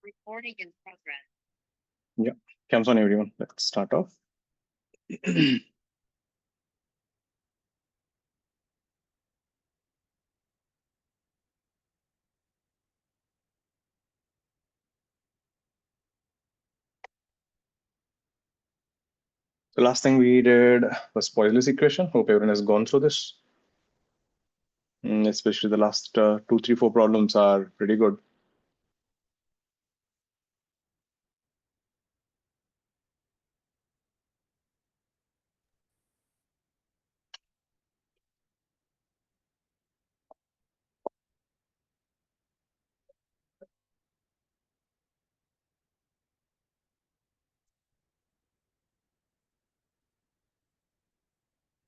Recording in progress. Yeah, comes on everyone. Let's start off. The last thing we did was Poiseuille's equation. Hope everyone has gone through this. Especially the last 2, 3, 4 problems are pretty good.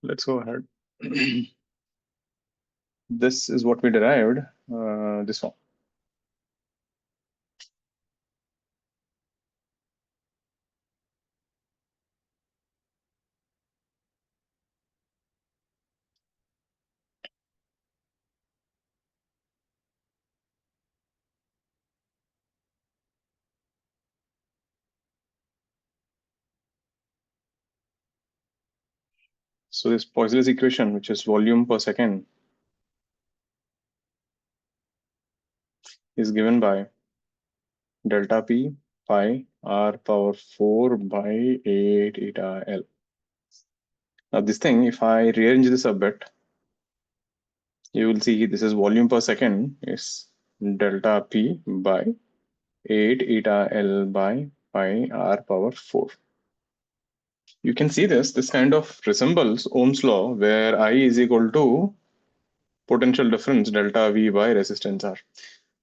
Let's go ahead. This is what we derived, this one. So this Poiseuille's equation, which is volume per second, is given by delta P pi r power 4 by 8 eta L. Now this thing, if I rearrange this a bit, you will see this is volume per second is delta P by 8 eta L by pi r power 4. You can see this kind of resembles Ohm's law, where I is equal to potential difference delta V by resistance R.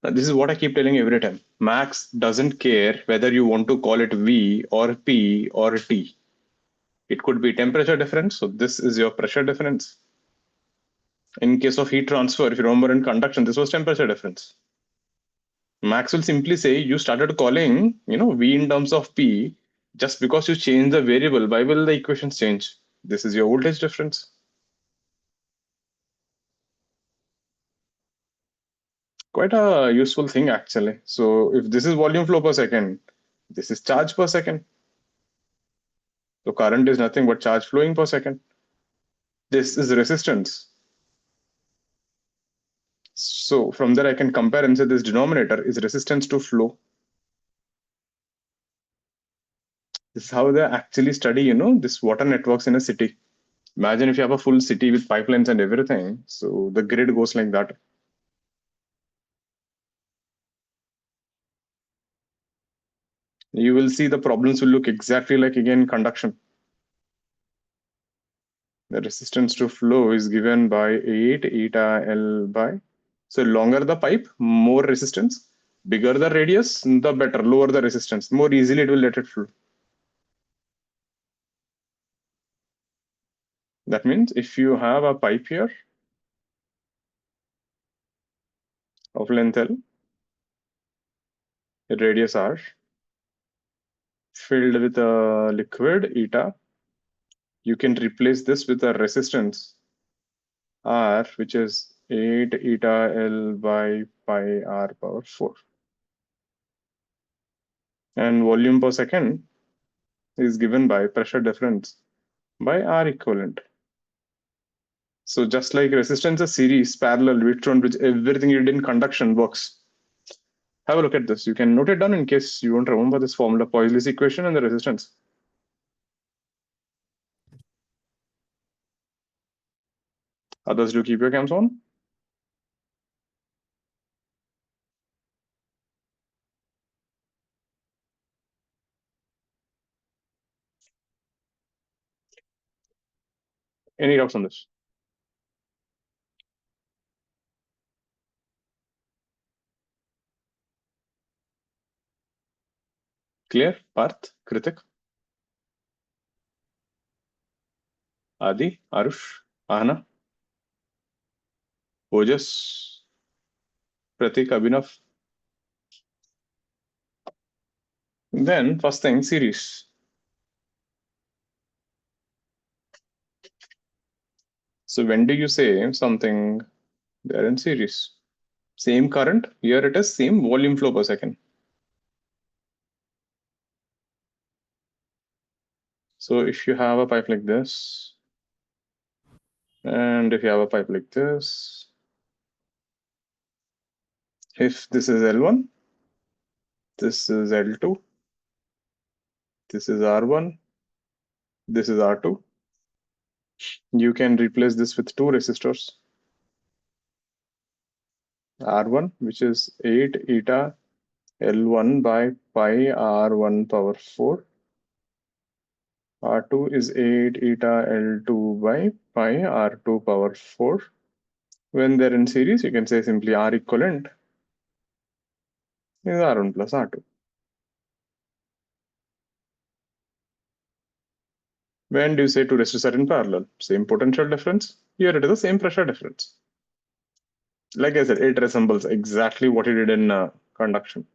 Now, this is what I keep telling you every time. Max doesn't care whether you want to call it V or P or T. It could be temperature difference. So this is your pressure difference. In case of heat transfer, if you remember in conduction, this was temperature difference. Max will simply say you started calling, V in terms of P just because you change the variable. Why will the equations change? This is your voltage difference. Quite a useful thing actually. So if this is volume flow per second, this is charge per second. So current is nothing but charge flowing per second. This is resistance. So from there I can compare and say this denominator is resistance to flow. This is how they actually study, this water networks in a city. Imagine if you have a full city with pipelines and everything. So the grid goes like that. You will see the problems will look exactly like again conduction. The resistance to flow is given by 8 eta L by. So longer the pipe, more resistance. Bigger the radius, the better. Lower the resistance, more easily it will let it flow. That means if you have a pipe here of length L, radius R, filled with a liquid eta, you can replace this with a resistance R, which is 8 eta L by pi R power 4. And volume per second is given by pressure difference by R equivalent. So just like resistance is series, parallel, which everything you did in conduction works. Have a look at this. You can note it down in case you don't remember this formula, Poiseuille's equation and the resistance. Others, do keep your cams on. Any doubts on this? Clear? Parth, Kritik, Adi, Arush, Ahana, Ojas, Pratik, Abhinav. Then first thing, series. So when do you say something they're in series? Same current, here it is same volume flow per second. So if you have a pipe like this, and if you have a pipe like this, if this is L1, this is L2, this is R1, this is R2, you can replace this with two resistors. R1, which is 8 eta L1 by pi R1 power 4. R2 is 8 eta L2 by pi R2 power 4. When they're in series, you can say simply R equivalent is R1 plus R2. When do you say two resistors are in parallel? Same potential difference. Here it is the same pressure difference. Like I said, it resembles exactly what you did in conduction.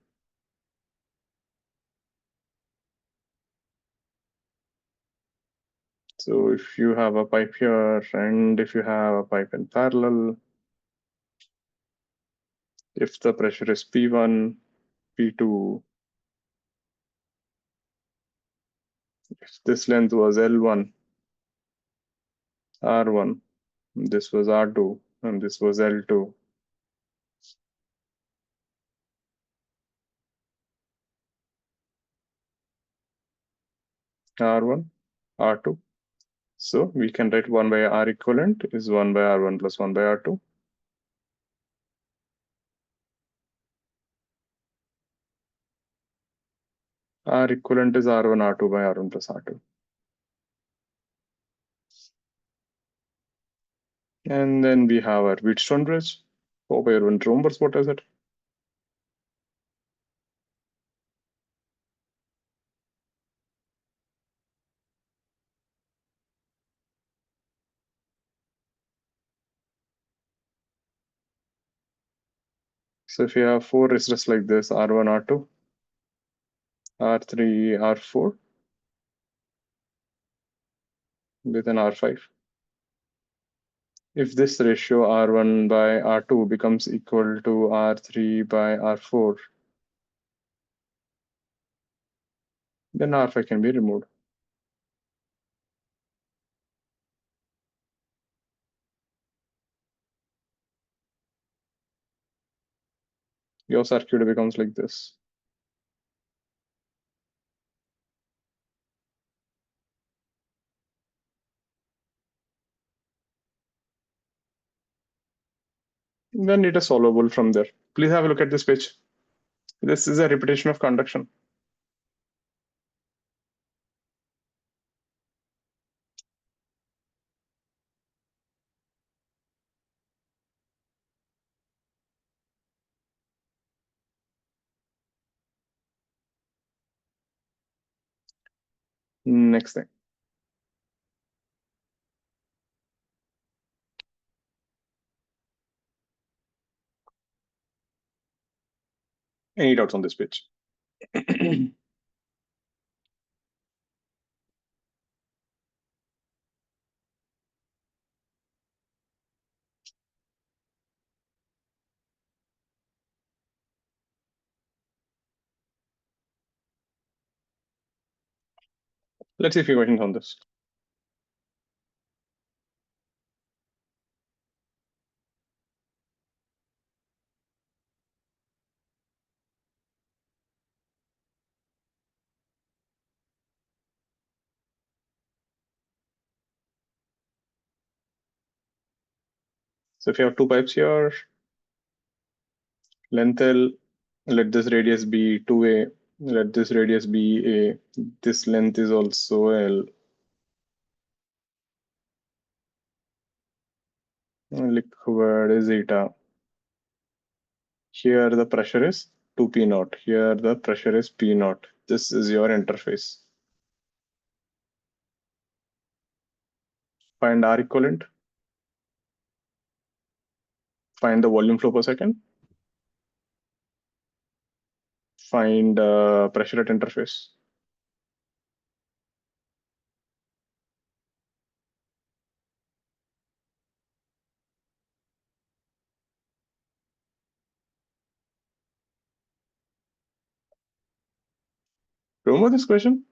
So if you have a pipe here and if you have a pipe in parallel, if the pressure is P1, P2, if this length was L1, R1, this was R2, and this was L2, R1, R2. So we can write 1 by R equivalent is 1 by R1 plus 1 by R2. R equivalent is R1, R2 by R1 plus R2. And then we have our Wheatstone bridge. Hope everyone remembers what is it. So if you have four resistors like this, R1, R2, R3, R4, with an R5. If this ratio R1 by R2 becomes equal to R3 by R4, then R5 can be removed. Your circuit becomes like this. Then it is solvable from there. Please have a look at this page. This is a repetition of conduction. Next thing. Any doubts on this page? Let's see if you questions on this. So if you have two pipes here, length L, let this radius be 2a, let this radius be a, this length is also L. Liquid is eta. Here the pressure is 2p naught. Here the pressure is p naught. This is your interface. Find R equivalent. Find the volume flow per second. Find pressure at interface. Remember this question?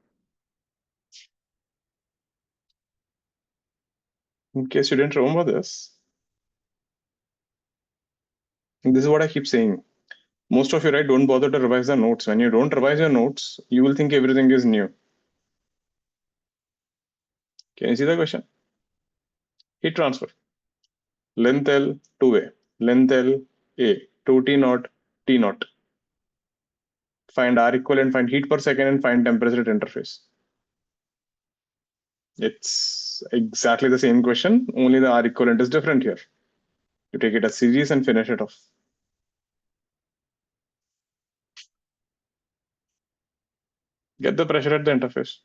In case you didn't remember this, this is what I keep saying. Most of you, right, don't bother to revise the notes. When you don't revise your notes, you will think everything is new. Can you see the question? Heat transfer. Length L, 2A. Length L, A. 2T naught, T naught. Find R equivalent, find heat per second, and find temperature at interface. It's exactly the same question, only the R equivalent is different here. You take it as series and finish it off. Get the pressure at the interface.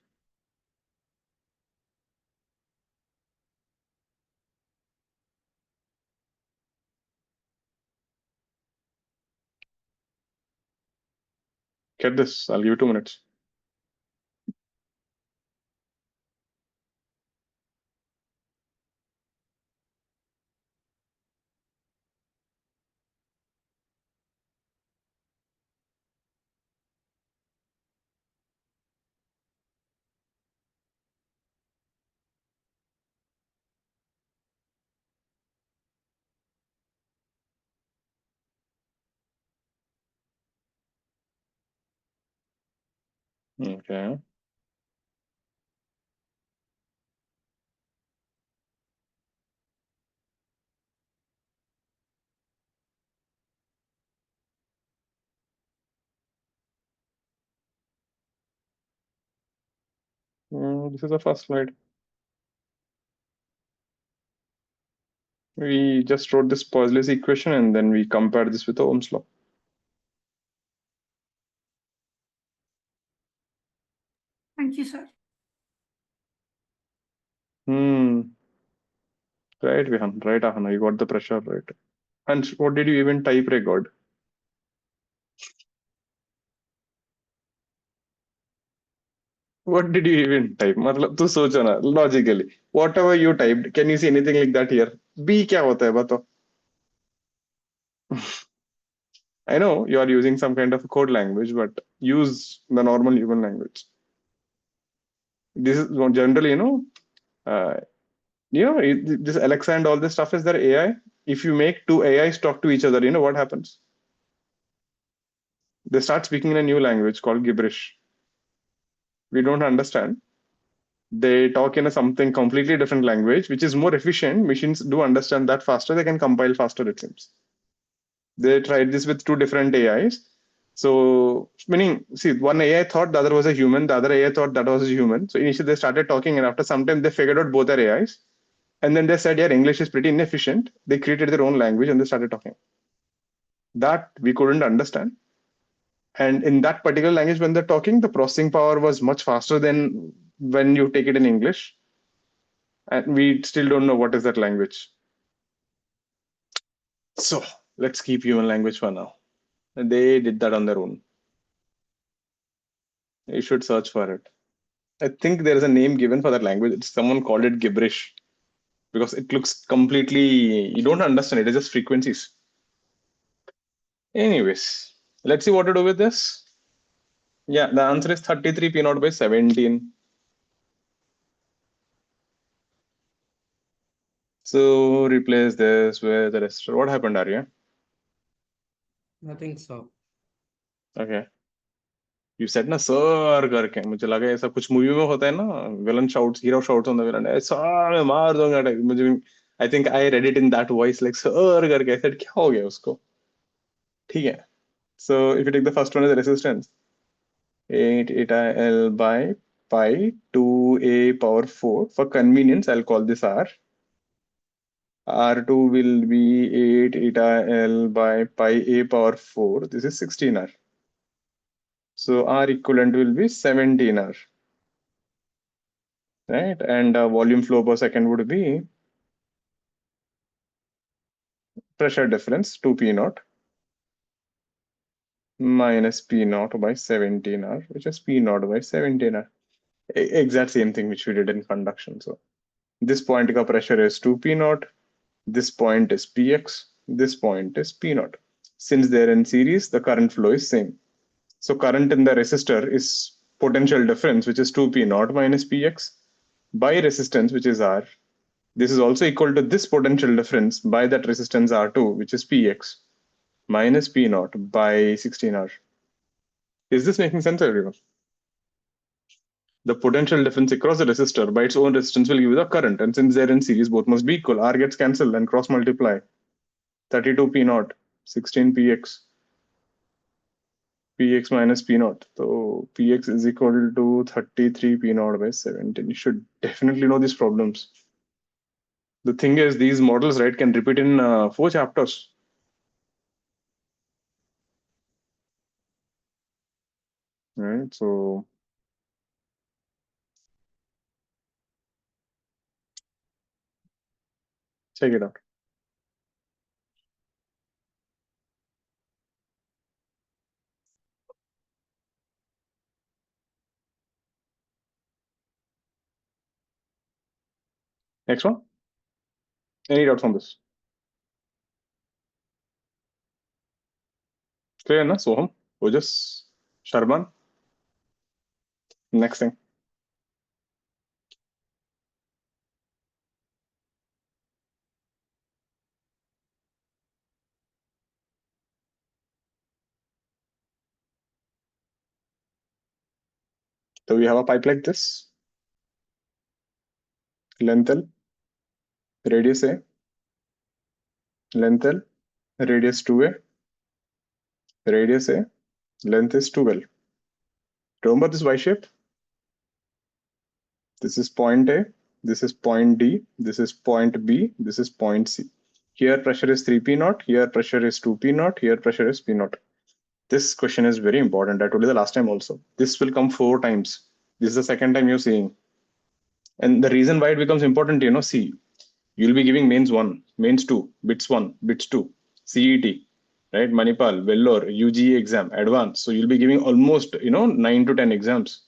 Get this. I'll give you 2 minutes. Okay. This is the first slide. We just wrote this Poiseuille's equation and then we compared this with Ohm's law. Thank you, sir. Right, Vihan. Right, Ahana. You got the pressure right. And what did you even type record? What did you even type? मतलब तू सोचो ना logically. Whatever you typed, can you see anything like that here? B क्या होता है बताओ? I know you are using some kind of code language, but use the normal human language. This is generally, uh, this Alexa and all this stuff is their AI. If you make two AIs talk to each other, you know what happens? They start speaking in a new language called gibberish. We don't understand. They talk in a something completely different language, which is more efficient. Machines do understand that faster. They can compile faster, it seems. They tried this with two different AIs. So, meaning, see, one AI thought the other was a human, the other AI thought that was a human. So, initially they started talking, and after some time, they figured out both are AIs. And then they said, yeah, English is pretty inefficient. They created their own language and they started talking. That we couldn't understand. And in that particular language, when they're talking, the processing power was much faster than when you take it in English. And we still don't know what is that language. So let's keep human language for now. They did that on their own. You should search for it. I think there is a name given for that language. Someone called it gibberish because it looks completely, you don't understand it. It's just frequencies. Anyways, let's see what to do with this. Yeah, the answer is 33 P naught by 17. So replace this with the resistor. What happened, Arya? Nothing, so. Okay. You said ना sir करके मुझे लगा ऐसा कुछ movie में होता है ना villain shouts hero shouts on the villain ऐसा मैं मार दूंगा मुझे I think I read it in that voice like sir करके I said क्या हो गया उसको ठीक है so if you take the first one as a resistance 8 eta L by pi 2a power 4 for convenience I'll call this R R2 will be 8 eta L by pi a power 4 this is 16R so R equivalent will be 17R right? And volume flow per second would be pressure difference 2P naught minus P naught by 17R, which is P naught by 17R. Exact same thing which we did in conduction. So this point ka pressure is 2P naught, this point is Px, this point is P naught. Since they're in series, the current flow is same. So current in the resistor is potential difference, which is 2P naught minus Px by resistance, which is R, This is also equal to this potential difference by that resistance R2, which is Px, minus P naught by 16R. Is this making sense, everyone? The potential difference across the resistor by its own resistance will give you the current, and since they're in series, both must be equal. R gets cancelled and cross multiply. 32 P naught, 16 Px, Px minus P naught. So Px is equal to 33 P naught by 17. You should definitely know these problems. The thing is, these models, right, can repeat in 4 chapters. Right, so check it out. Next one. Any doubts on this? Clear na? Soham, Ojas, Sharman. Next thing. So we have a pipe like this. Length L, radius A, length L, radius 2A, radius A, length is 2L. Remember this Y shape? This is point A, this is point D, this is point B, this is point C. Here pressure is 3P naught, here pressure is 2P naught, here pressure is P naught. This question is very important. I told you the last time also. This will come 4 times. This is the second time you're seeing. And the reason why it becomes important, see, you'll be giving mains 1, mains 2, bits 1, bits 2, CET, right? Manipal, Vellore, UGE exam, advanced. So you'll be giving almost, 9 to 10 exams.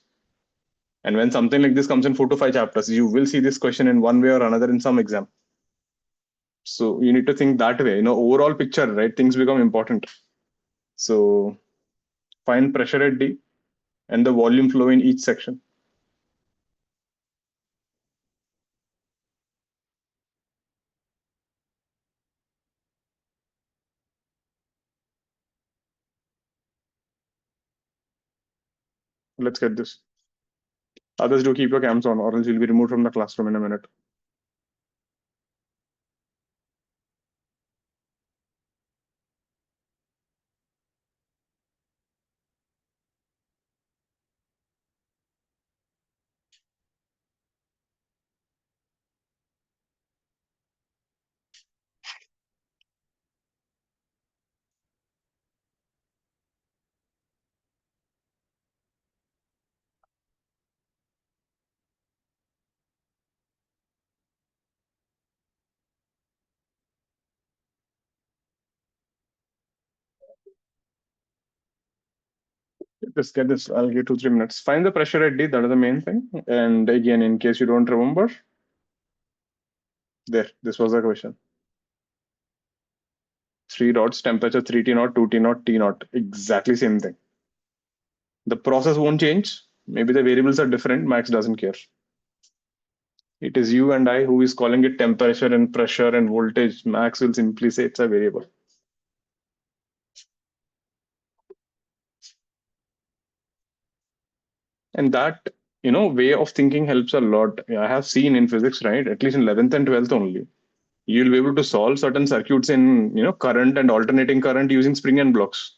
And when something like this comes in 4 to 5 chapters, you will see this question in one way or another in some exam. So you need to think that way, overall picture, right? Things become important. So find pressure at D and the volume flow in each section. Let's get this. Others, do keep your cams on, or else you'll be removed from the classroom in a minute. Just get this. I'll give 2-3 minutes. Find the pressure at D. That is the main thing. And again, in case you don't remember, there. This was the question. 3 dots, temperature 3T naught, 2T naught, T naught. Exactly same thing. The process won't change. Maybe the variables are different. Max doesn't care. It is you and I who is calling it temperature and pressure and voltage. Max will simply say it's a variable. And that, way of thinking helps a lot. I have seen in physics, right? At least in 11th and 12th only. You'll be able to solve certain circuits in, current and alternating current using spring and blocks.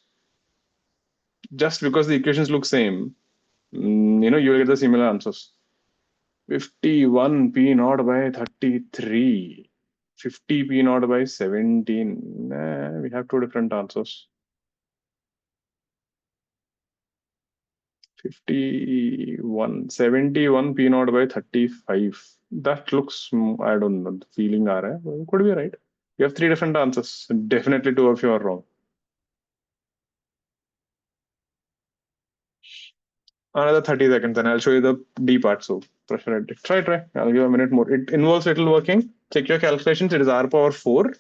Just because the equations look same, you will get the similar answers. 51 P naught by 33. 50 P naught by 17. We have 2 different answers. 71 P naught by 35. That looks, I don't know, the feeling could be right. You have 3 different answers. Definitely 2 of you are wrong. Another 30 seconds and I'll show you the D part. So pressure at D. Try. I'll give a minute more. It involves little working. Check your calculations. It is R power 4.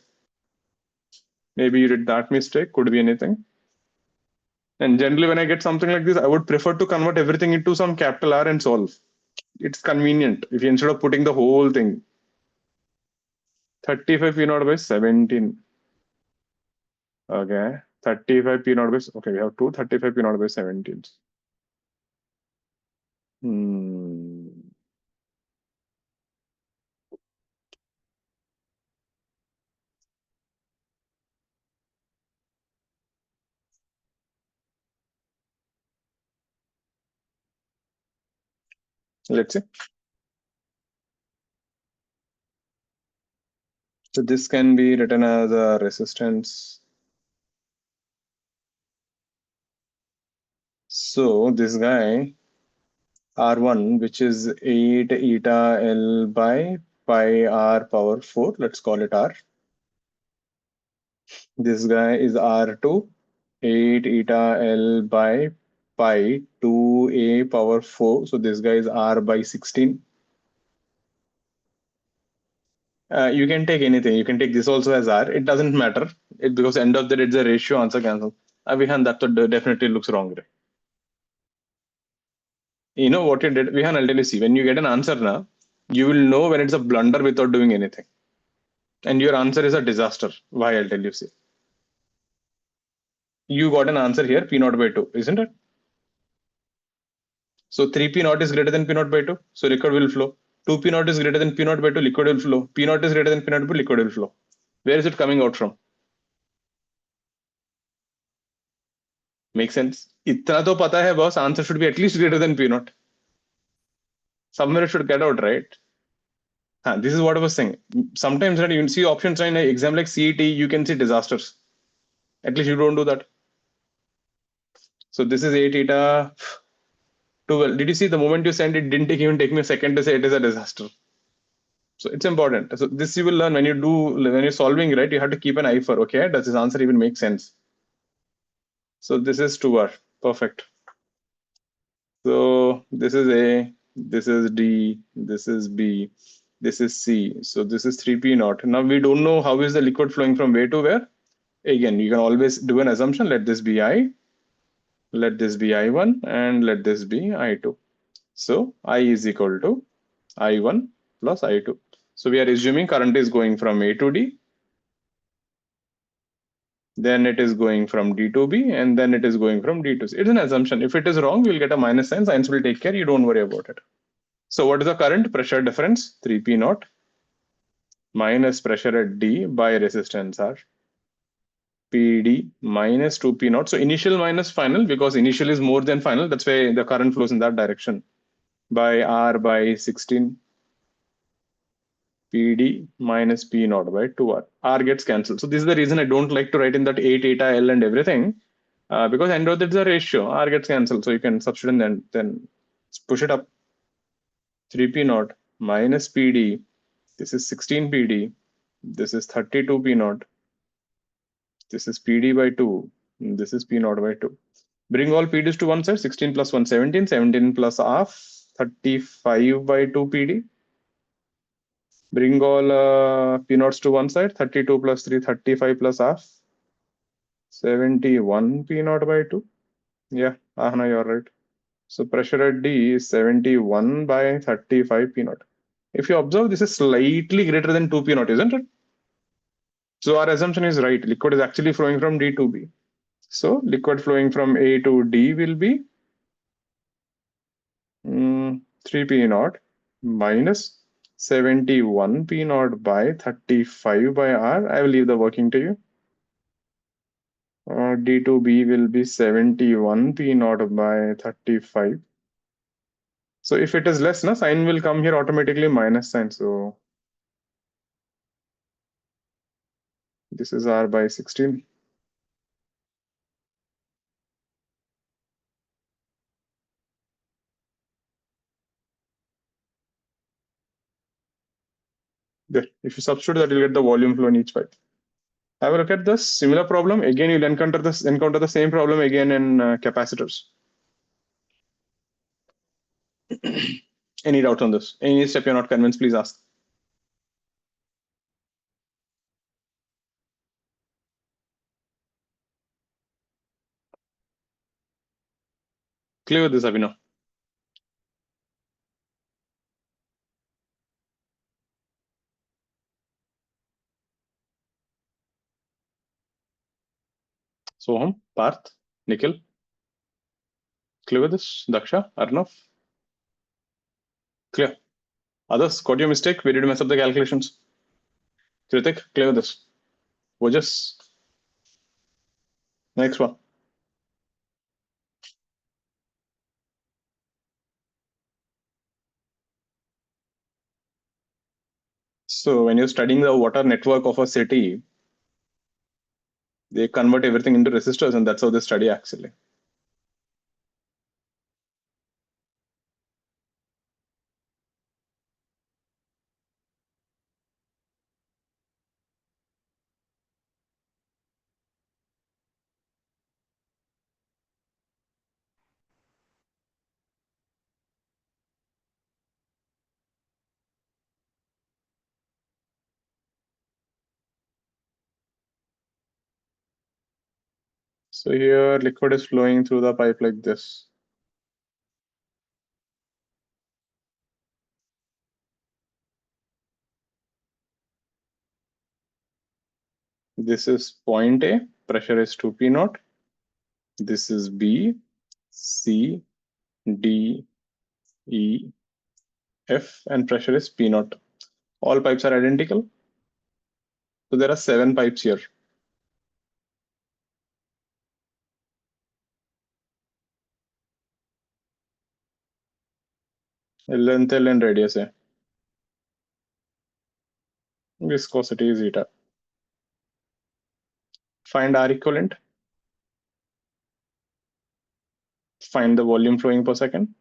Maybe you did that mistake. Could be anything. And generally, when I get something like this, I would prefer to convert everything into some capital R and solve. It's convenient if you instead of putting the whole thing. 35 P naught by 17. Okay. 35 P naught by, okay, we have two 35 P naught by 17. Hmm. Let's see. So this can be written as a resistance. So this guy R1, which is 8 eta L by pi R power 4, let's call it R. This guy is R2, 8 eta L by pi 2a power 4. So this guy is R by 16. You can take anything. You can take this also as R. It doesn't matter. Because end of the day, it's a ratio answer cancel. Vihan, that definitely looks wrong. Right? You know what you did? Vihan, I'll tell you, see, when you get an answer now, you will know when it's a blunder without doing anything. And your answer is a disaster. Why, I'll tell you, see. You got an answer here, P naught by 2, isn't it? So 3P naught is greater than P naught by 2, so liquid will flow. 2P naught is greater than P naught by 2, liquid will flow. P naught is greater than P naught by 2, liquid will flow. Where is it coming out from? Make sense? इतना तो पता है boss, answer should be at least greater than P naught. Somewhere it should get out, right? This is what I was saying. Sometimes when you see options in an exam like CET, you can see disasters. At least you don't do that. So this is 8 eta 12. Did you see the moment you send it, didn't even take me a second to say it is a disaster. So it's important. So this you will learn when you're solving, right? You have to keep an eye for, okay, does this answer even make sense? So this is 2R. Perfect. So this is A, this is D, this is B, this is C. So this is 3P naught. Now we don't know how is the liquid flowing from where to where. Again, you can always do an assumption. Let this be I, let this be I1, and let this be I2. So I is equal to I1 plus I2. So we are assuming current is going from A to D, then it is going from D to B, and then it is going from D to C. It's an assumption. If it is wrong, we'll get a minus sign. Science will take care. You don't worry about it. So what is the current pressure difference? 3P naught minus pressure at D by resistance R. PD minus 2P naught. So initial minus final, because initial is more than final. That's why the current flows in that direction. By R by 16. PD minus P naught by 2R. R gets cancelled. So this is the reason I don't like to write in that 8 eta L and everything. Because end of that is a ratio. R gets cancelled. So you can substitute and then push it up. 3P naught minus PD. This is 16 PD. This is 32 P naught. This is PD by 2. This is P naught by 2. Bring all PDs to one side. 16 plus 1, 17. 17 plus half. 35 by 2 PD. Bring all P naughts to one side. 32 plus 3, 35 plus half. 71 P naught by 2. Yeah, Ahana, you're right. So pressure at D is 71 by 35 P naught. If you observe, this is slightly greater than 2 P naught, isn't it? So our assumption is right. Liquid is actually flowing from D to B. So liquid flowing from A to D will be 3P naught minus 71 P naught by 35 by R. I will leave the working to you. D to B will be 71 P naught by 35. So if it is less, na, sign will come here automatically minus sign. So this is R by 16. There. If you substitute that, you'll get the volume flow in each pipe. Have a look at this similar problem. Again, you'll encounter the same problem again in capacitors. Any doubt on this? Any step you're not convinced, please ask. Clear with this, Abhinav? Soham, Parth, Nikhil, clear with this? Daksha, Arnav, clear. Others, got your mistake? Where did you mess up the calculations? Kritik, clear with this? Ojas, next one. So when you're studying the water network of a city, they convert everything into resistors, and that's how they study actually. So here liquid is flowing through the pipe like this. This is point A, pressure is 2 P naught. This is B, C, D, E, F, and pressure is P naught. All pipes are identical. So there are 7 pipes here. Length L and radius A. Viscosity is eta. Find R equivalent. Find the volume flowing per second.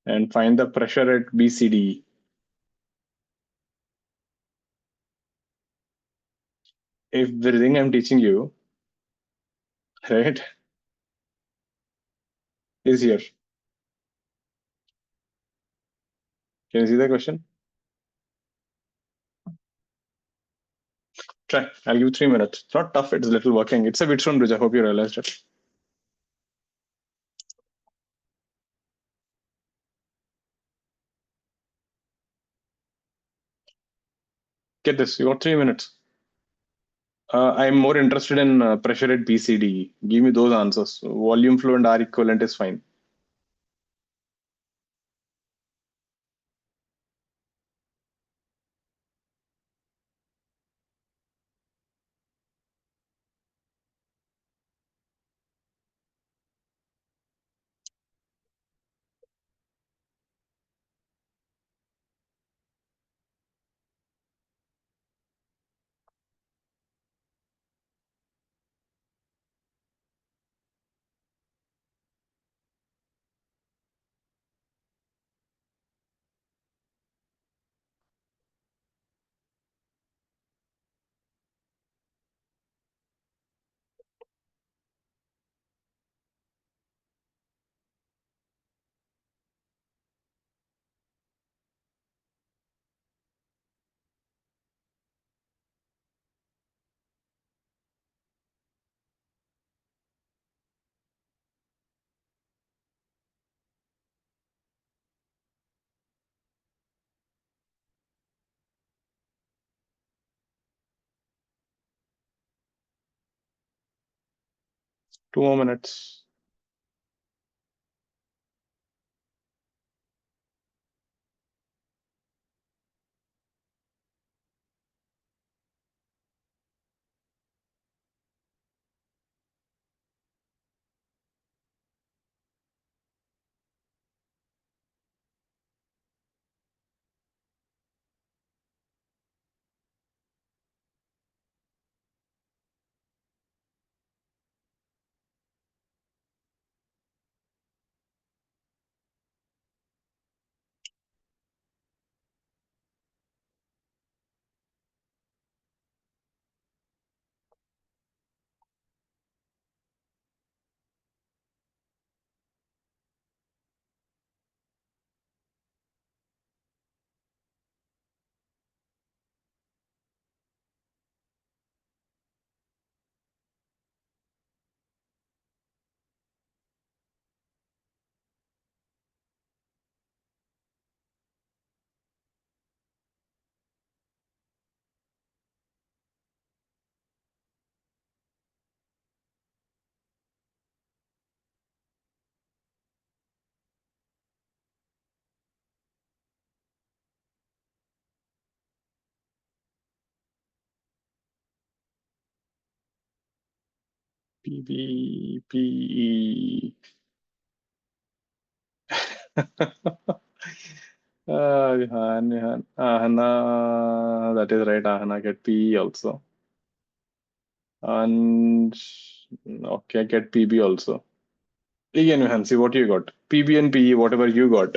And find the pressure at BCD. Everything I'm teaching you, right, is here. Can you see the question? Try. I'll give you 3 minutes. It's not tough. It's a little working. It's a Wheatstone bridge. I hope you realized it. Get this. You got 3 minutes. I'm more interested in pressure at BCD. Give me those answers. Volume flow and R equivalent is fine. Two more minutes. PB, PE. Ahana, that is right. Ahana get PE also. And okay, get PB also. Again, Hansi, what you got? PB and PE, whatever you got.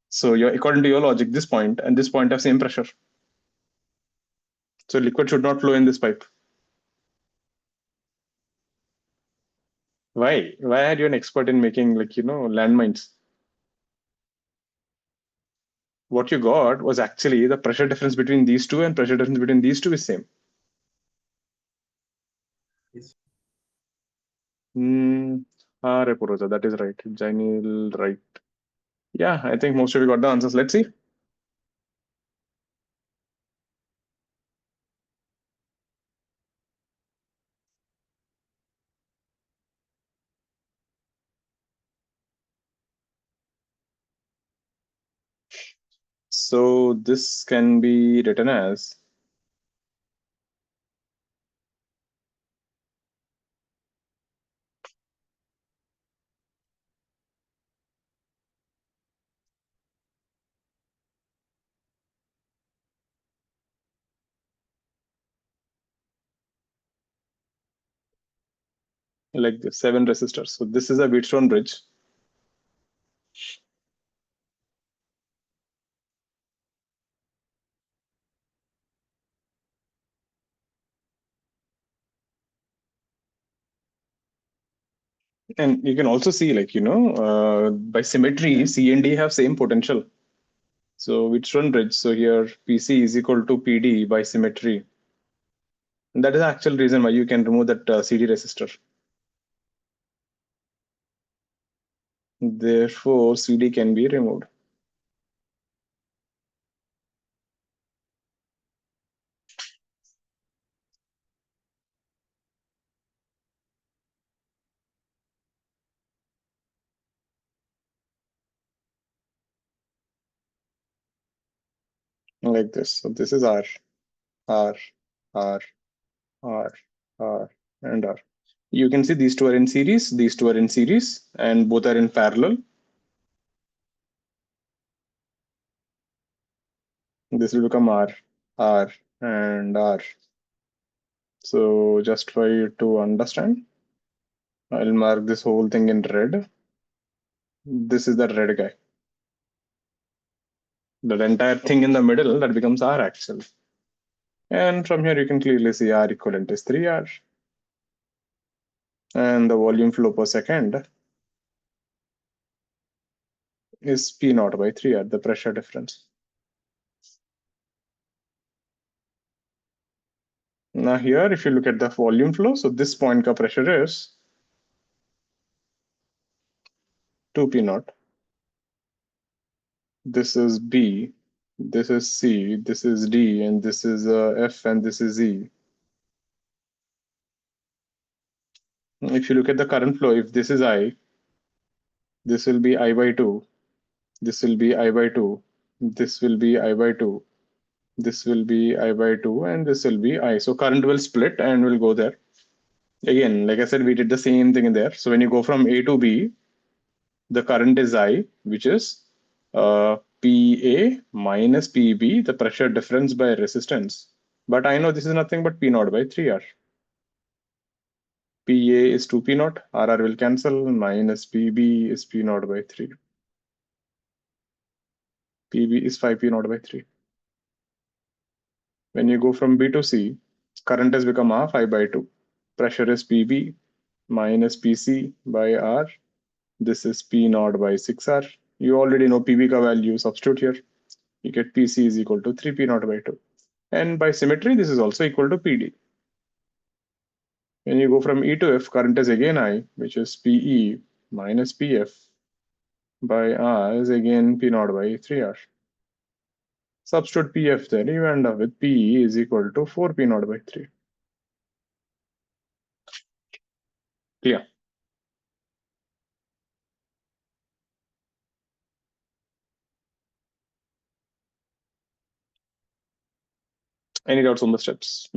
So you're according to your logic, this point and this point have same pressure. So liquid should not flow in this pipe. Why? Why are you an expert in making landmines? What you got was actually the pressure difference between these two and pressure difference between these two is same. Yes. Reporosa, that is right. Janil, right. Yeah, I think most of you got the answers. Let's see. So this can be written as like this, 7 resistors. So this is a Wheatstone bridge. And you can also see by symmetry, C and D have same potential. So Wheatstone bridge. So here PC is equal to PD by symmetry. And that is the actual reason why you can remove that CD resistor. Therefore, CD can be removed. Like this. So this is R, R, R, R, R, and R. You can see these two are in series, these two are in series, and both are in parallel. This will become R, R, and R. So just for you to understand, I'll mark this whole thing in red. This is the red guy. The entire thing in the middle, that becomes R actually. And from here you can clearly see R equivalent is 3R. And the volume flow per second is P naught by 3R, the pressure difference. Now here, if you look at the volume flow, so this point ka pressure is 2P naught. This is B, this is C, this is D, and this is F, and this is E. If you look at the current flow, if this is I, this will be I by 2, this will be I by 2, this will be I by 2, this will be I by 2, and this will be I. So current will split and will go there. Again, like I said, we did the same thing in there. So when you go from A to B, the current is I, which is PA minus PB, the pressure difference by resistance. But I know this is nothing but P naught by 3R. PA is 2P naught, RR will cancel, minus PB is P naught by 3. PB is 5P naught by 3. When you go from B to C, current has become half I by 2. Pressure is PB minus PC by R. This is P naught by 6R. You already know PB ka value, substitute here. You get PC is equal to 3P naught by 2. And by symmetry, this is also equal to PD. When you go from E to F, current is again I, which is PE minus PF by R is again P naught by 3R. Substitute PF there, you end up with PE is equal to 4P naught by 3. Clear? Any doubts on the steps?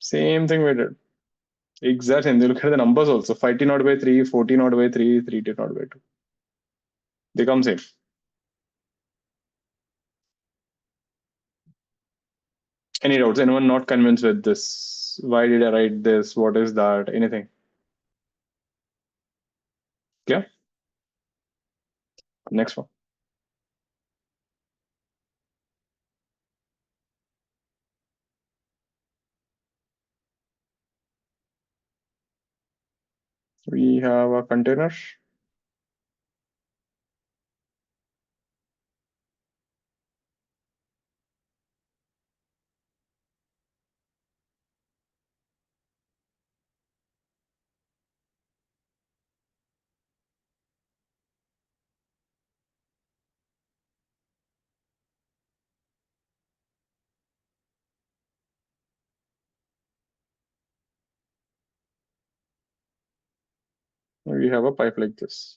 Same thing we did. Exactly. And you look at the numbers also. 5t naught by 3, 40 naught by 3, 3t naught by 2. They come same. Any doubts? Anyone not convinced with this? Why did I write this? What is that? Anything? Yeah. Next one. We have a container. We have a pipe like this.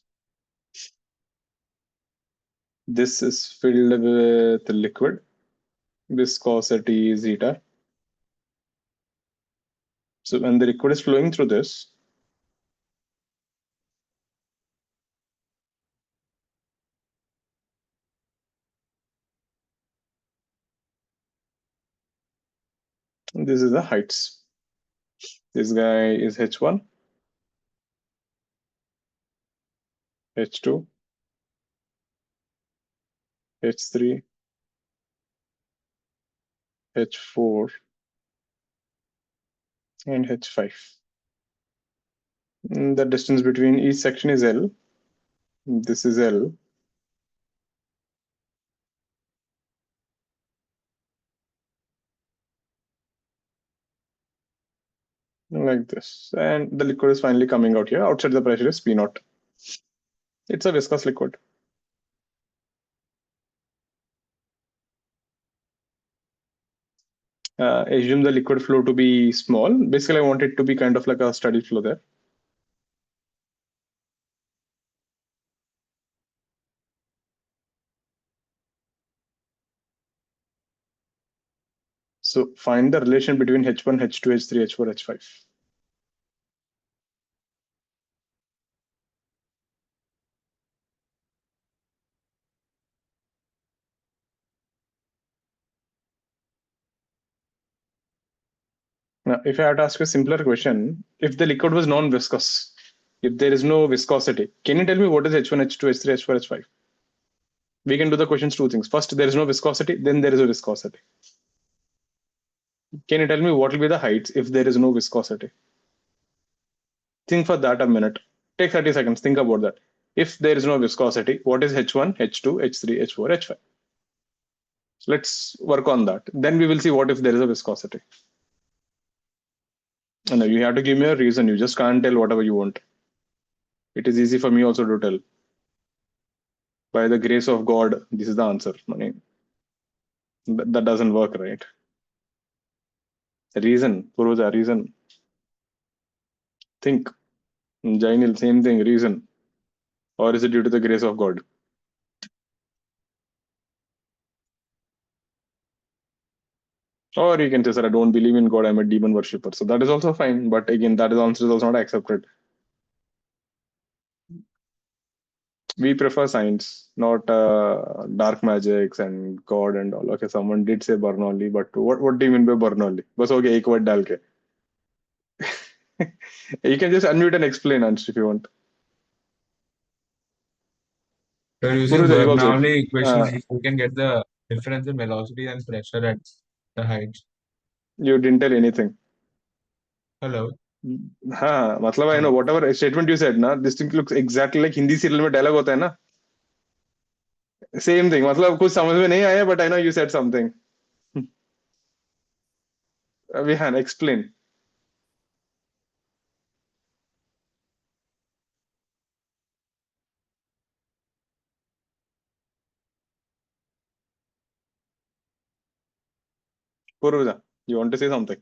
This is filled with liquid. Viscosity is eta. So when the liquid is flowing through this, this is the heights. This guy is H1, H2, H3, H4, and H5. The distance between each section is L. This is L. Like this. And the liquid is finally coming out here. Outside the pressure is P naught. It's a viscous liquid. Assume the liquid flow to be small. Basically, I want it to be kind of like a steady flow there. So find the relation between H1, H2, H3, H4, H5. Now, if I had to ask a simpler question, if the liquid was non-viscous, if there is no viscosity, can you tell me what is H1, H2, H3, H4, H5? We can do the questions two things. First, there is no viscosity, then there is a viscosity. Can you tell me what will be the heights if there is no viscosity? Think for that a minute. Take 30 seconds. Think about that. If there is no viscosity, what is H1, H2, H3, H4, H5? Let's work on that. Then we will see what if there is a viscosity. And you have to give me a reason. You just can't tell whatever you want. It is easy for me also to tell. By the grace of God, this is the answer. I mean, that doesn't work, right? Reason, Puruja, reason. Think. Jainil, same thing, reason. Or is it due to the grace of God? Or you can say, sir, I don't believe in God, I'm a demon worshipper. So that is also fine. But again, that is answer is also not accepted. We prefer science, not dark magics and God and all. Okay, someone did say Bernoulli, but what do you mean by Bernoulli? Bas okay, ek word dal ke. You can just unmute and explain, Ansh, if you want. We're using Puruja, you also. Bernoulli equations if we can get the difference in velocity and pressure at the heights. You didn't tell anything. Hello. हाँ मतलब I know whatever statement you said ना this thing looks exactly like Hindi serial में dialogue होता है ना same thing मतलब कुछ समझ में नहीं आया but I know you said something. Vihan, explain. Puruja, you want to say something?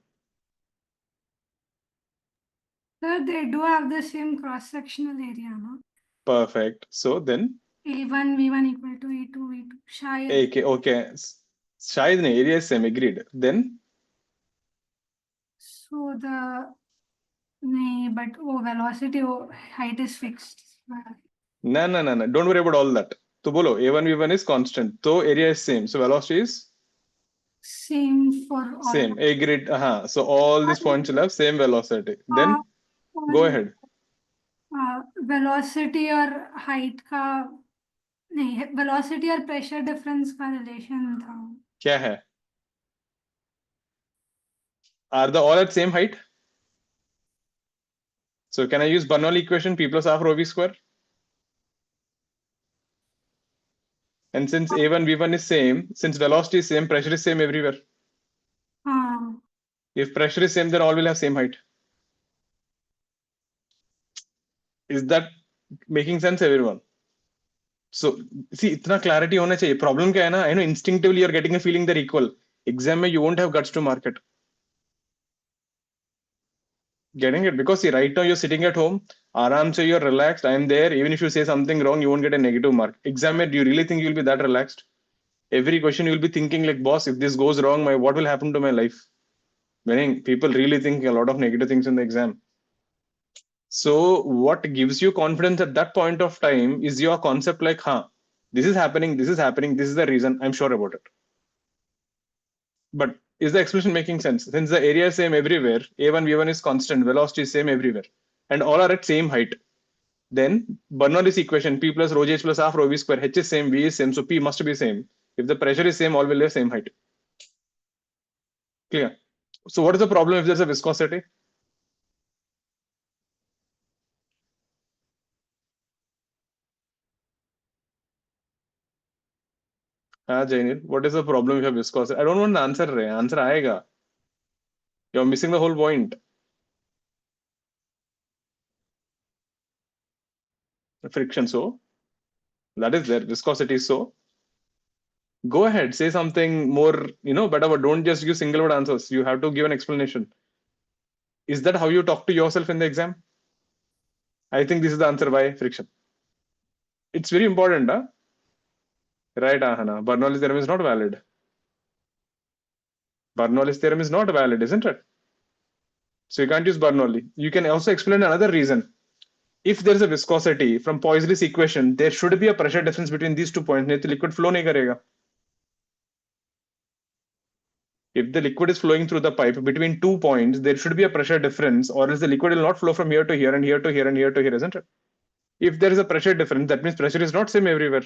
Sir, they do have the same cross-sectional area, no? Perfect. So then A1, V1 equal to E2, V2. शायद. okay शायद नहीं area is same agreed. Then So the but velocity height is fixed. No. Don't worry about all that. So bolo, A1 V1 is constant. So area is same. So velocity is Same for all. same. A grid. So all these points will have same velocity. Uh, Then go ahead. velocity और height का नहीं, velocity और pressure difference का relation था. क्या है? Are they all at same height? So can I use Bernoulli equation P plus half rho V square? And since A1 V1 is same, since velocity is same, pressure is same everywhere. If pressure is same, then all will have same height. Is that making sense, everyone? So see, इतना clarity होना चाहिए. Problem क्या है ना? I know instinctively you're getting a feeling they're equal. Exam में you won't have guts to mark it. Getting it? Because see, right now you're sitting at home, आराम से you're relaxed. I'm there. Even if you say something wrong, you won't get a negative mark. Exam में, do you really think you'll be that relaxed? Every question you'll be thinking like, boss, if this goes wrong, what will happen to my life? Meaning people really think a lot of negative things in the exam. So what gives you confidence at that point of time is your concept like, this is happening, this is happening, this is the reason, I'm sure about it. But is the explanation making sense? Since the area is same everywhere, A1, V1 is constant, velocity is same everywhere, and all are at same height. Then Bernoulli's equation, P plus rho H plus half rho V square, H is same, V is same, so P must be same. If the pressure is same, all will have same height. Clear? So what is the problem if there's a viscosity? Jainil, what is the problem if you have viscosity? I don't want an answer, Ray. Answer aayega. You're missing the whole point. Friction, so that is there. Viscosity, so go ahead, say something more, better, but don't just give single word answers. You have to give an explanation. Is that how you talk to yourself in the exam? I think this is the answer. Why friction? It's very important, huh? Right, Ahana. Bernoulli's theorem is not valid. Bernoulli's theorem is not valid, isn't it? So you can't use Bernoulli. You can also explain another reason. If there is a viscosity from Poiseuille's equation, there should be a pressure difference between these 2 points. नहीं तो liquid flow नहीं करेगा. If the liquid is flowing through the pipe between 2 points, there should be a pressure difference, or else the liquid will not flow from here to here and here to here and here to here, isn't it? If there is a pressure difference, that means pressure is not same everywhere.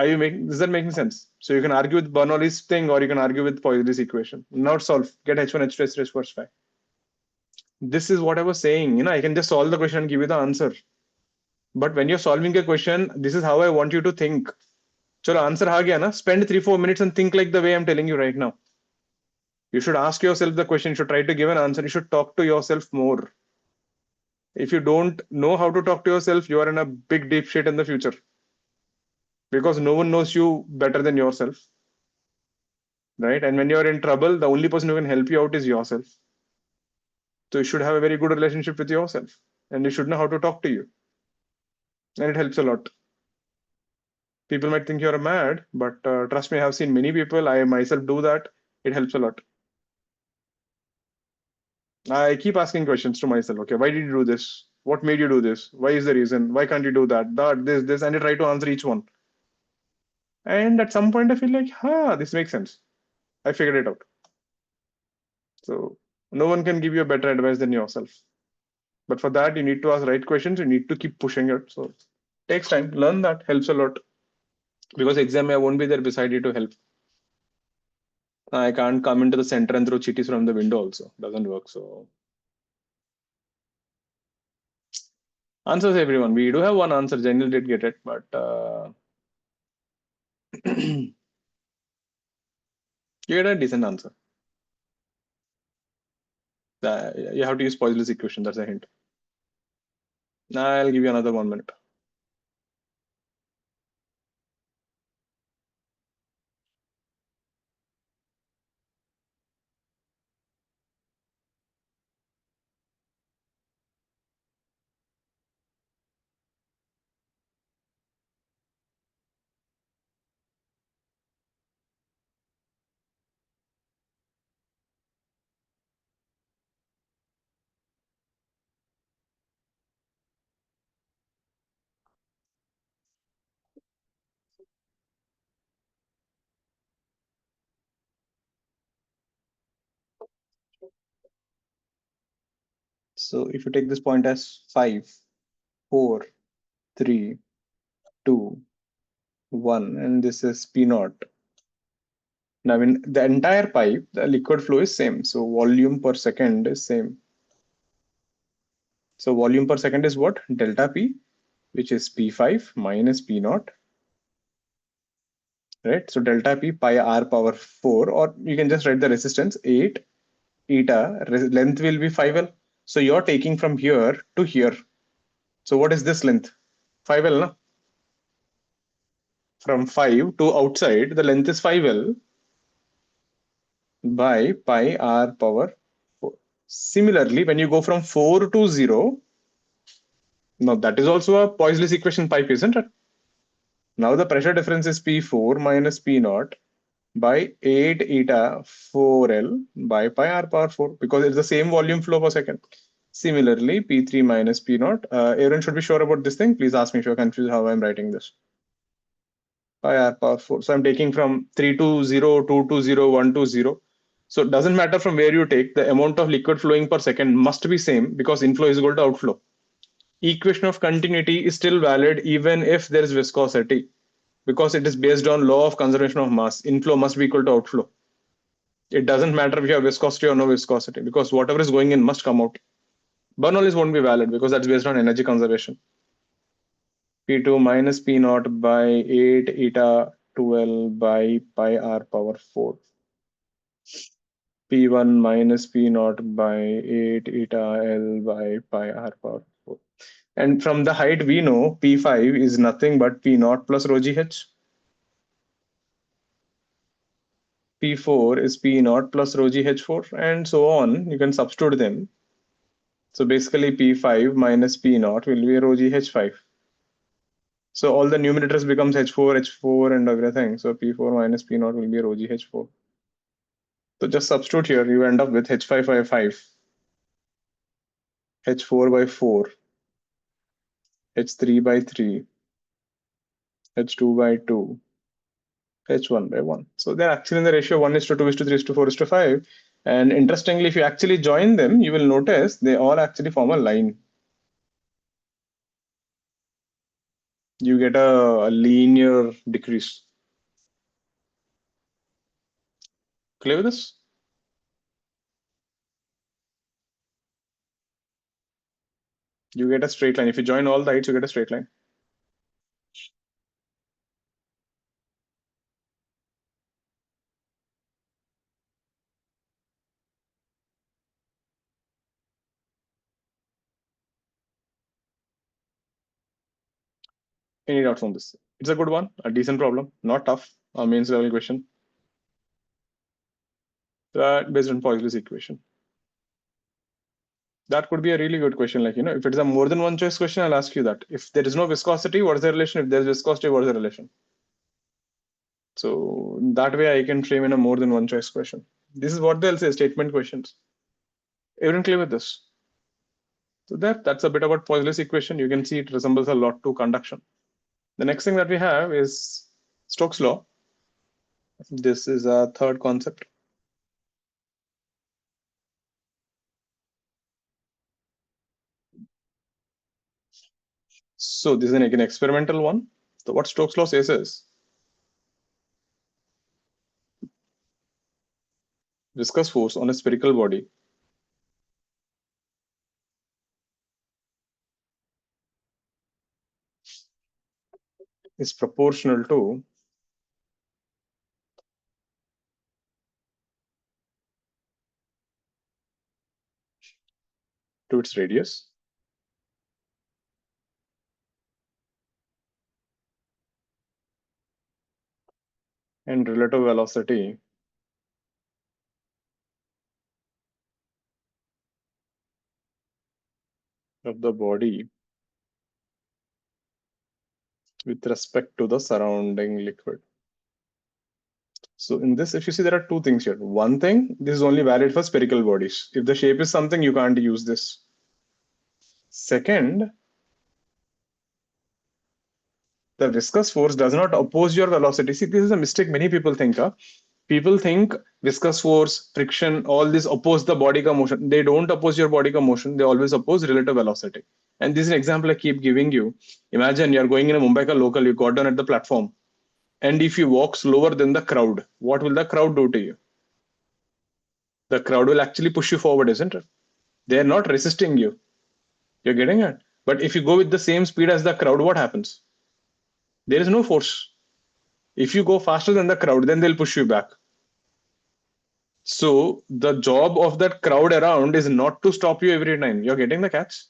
Is that making sense? So you can argue with Bernoulli's thing, or you can argue with Poiseuille's equation. Not solve. Get H1 H2 H3 H4 H5. This is what I was saying. I can just solve the question and give you the answer. But when you're solving a question, this is how I want you to think. Chalo, answer aa gaya na? Spend 3-4 minutes and think like the way I'm telling you right now. You should ask yourself the question. You should try to give an answer. You should talk to yourself more. If you don't know how to talk to yourself, you are in a big deep shit in the future. Because no one knows you better than yourself. Right? And when you're in trouble, the only person who can help you out is yourself. So you should have a very good relationship with yourself. And you should know how to talk to you. And it helps a lot. People might think you're mad, but trust me, I have seen many people. I myself do that. It helps a lot. I keep asking questions to myself. Okay, why did you do this? What made you do this? Why is the reason? Why can't you do that? That, this, and I try to answer each one. And at some point, I feel like, this makes sense. I figured it out. So no one can give you a better advice than yourself. But for that, you need to ask right questions. You need to keep pushing it. So takes time. Learn that helps a lot. Because exam I won't be there beside you to help. I can't come into the center and throw chittis from the window also. Doesn't work. So answers everyone. We do have one answer. Daniel did get it, but you get a decent answer. You have to use Poiseuille's equation. That's a hint. I'll give you another 1 minute. So if you take this point as 5, 4, 3, 2, 1, and this is P naught. Now in the entire pipe, the liquid flow is same. So volume per second is same. So volume per second is what? Delta P, which is P5 minus P naught, right? So delta P pi R power 4, or you can just write the resistance 8 eta, length will be 5L. So you're taking from here to here. So what is this length? 5L, no? From 5 to outside, the length is 5L by pi R power 4. Similarly, when you go from 4 to 0, now that is also a Poiseuille's equation pipe, isn't it? Now the pressure difference is P4 minus P naught by 8 eta 4L by pi R power 4, because it's the same volume flow per second. Similarly, P3 minus P naught. Everyone should be sure about this thing. Please ask me if you're confused how I'm writing this. Pi R power 4. So I'm taking from 3 to 0, 2 to 0, 1 to 0. So it doesn't matter from where you take, the amount of liquid flowing per second must be same, because inflow is equal to outflow. Equation of continuity is still valid even if there is viscosity, because it is based on law of conservation of mass. Inflow must be equal to outflow. It doesn't matter if you have viscosity or no viscosity, because whatever is going in must come out. Bernoulli's won't be valid because that's based on energy conservation. P2 minus P naught by 8 eta 2L by pi R power 4. P1 minus P naught by 8 eta L by pi R power 4. And from the height we know P5 is nothing but P naught plus rho GH. P4 is P naught plus rho GH4, and so on. You can substitute them. So basically P5 minus P naught will be rho GH5. So all the numerators becomes H4, H4 and everything. So P4 minus P naught will be rho GH4. So just substitute here, you end up with H5 by 5, H4 by 4, H3 by 3, H2 by 2, H1 by 1. So they're actually in the ratio 1:2:3:4:5. And interestingly, if you actually join them, you will notice they all actually form a line. You get a linear decrease. Clear with this? You get a straight line. If you join all the heights, you get a straight line. Any doubts on this? It's a good one, a decent problem, not tough, a mains level question. Based on Poiseuille's equation. That could be a really good question. Like, if it is a more than one choice question, I'll ask you that. If there is no viscosity, what is the relation? If there is viscosity, what is the relation? So that way I can frame in a more than one choice question. This is what they'll say, statement questions. Everyone clear with this? So that's a bit about Poiseuille's equation. You can see it resembles a lot to conduction. The next thing that we have is Stokes' law. This is a third concept. So this is an experimental one. So what Stokes' law says is viscous force on a spherical body is proportional to its radius and relative velocity of the body with respect to the surrounding liquid. So in this, if you see, there are two things here. One thing, this is only valid for spherical bodies. If the shape is something, you can't use this. Second, the viscous force does not oppose your velocity. See, this is a mistake many people think of. People think viscous force, friction, all this oppose the body ka motion. They don't oppose your body ka motion. They always oppose relative velocity. And this is an example I keep giving you. Imagine you're going in a Mumbai ka local, you got down at the platform. And if you walk slower than the crowd, what will the crowd do to you? The crowd will actually push you forward, isn't it? They're not resisting you. You're getting it? But if you go with the same speed as the crowd, what happens? There is no force. If you go faster than the crowd, then they'll push you back. So the job of that crowd around is not to stop you every time. You're getting the catch?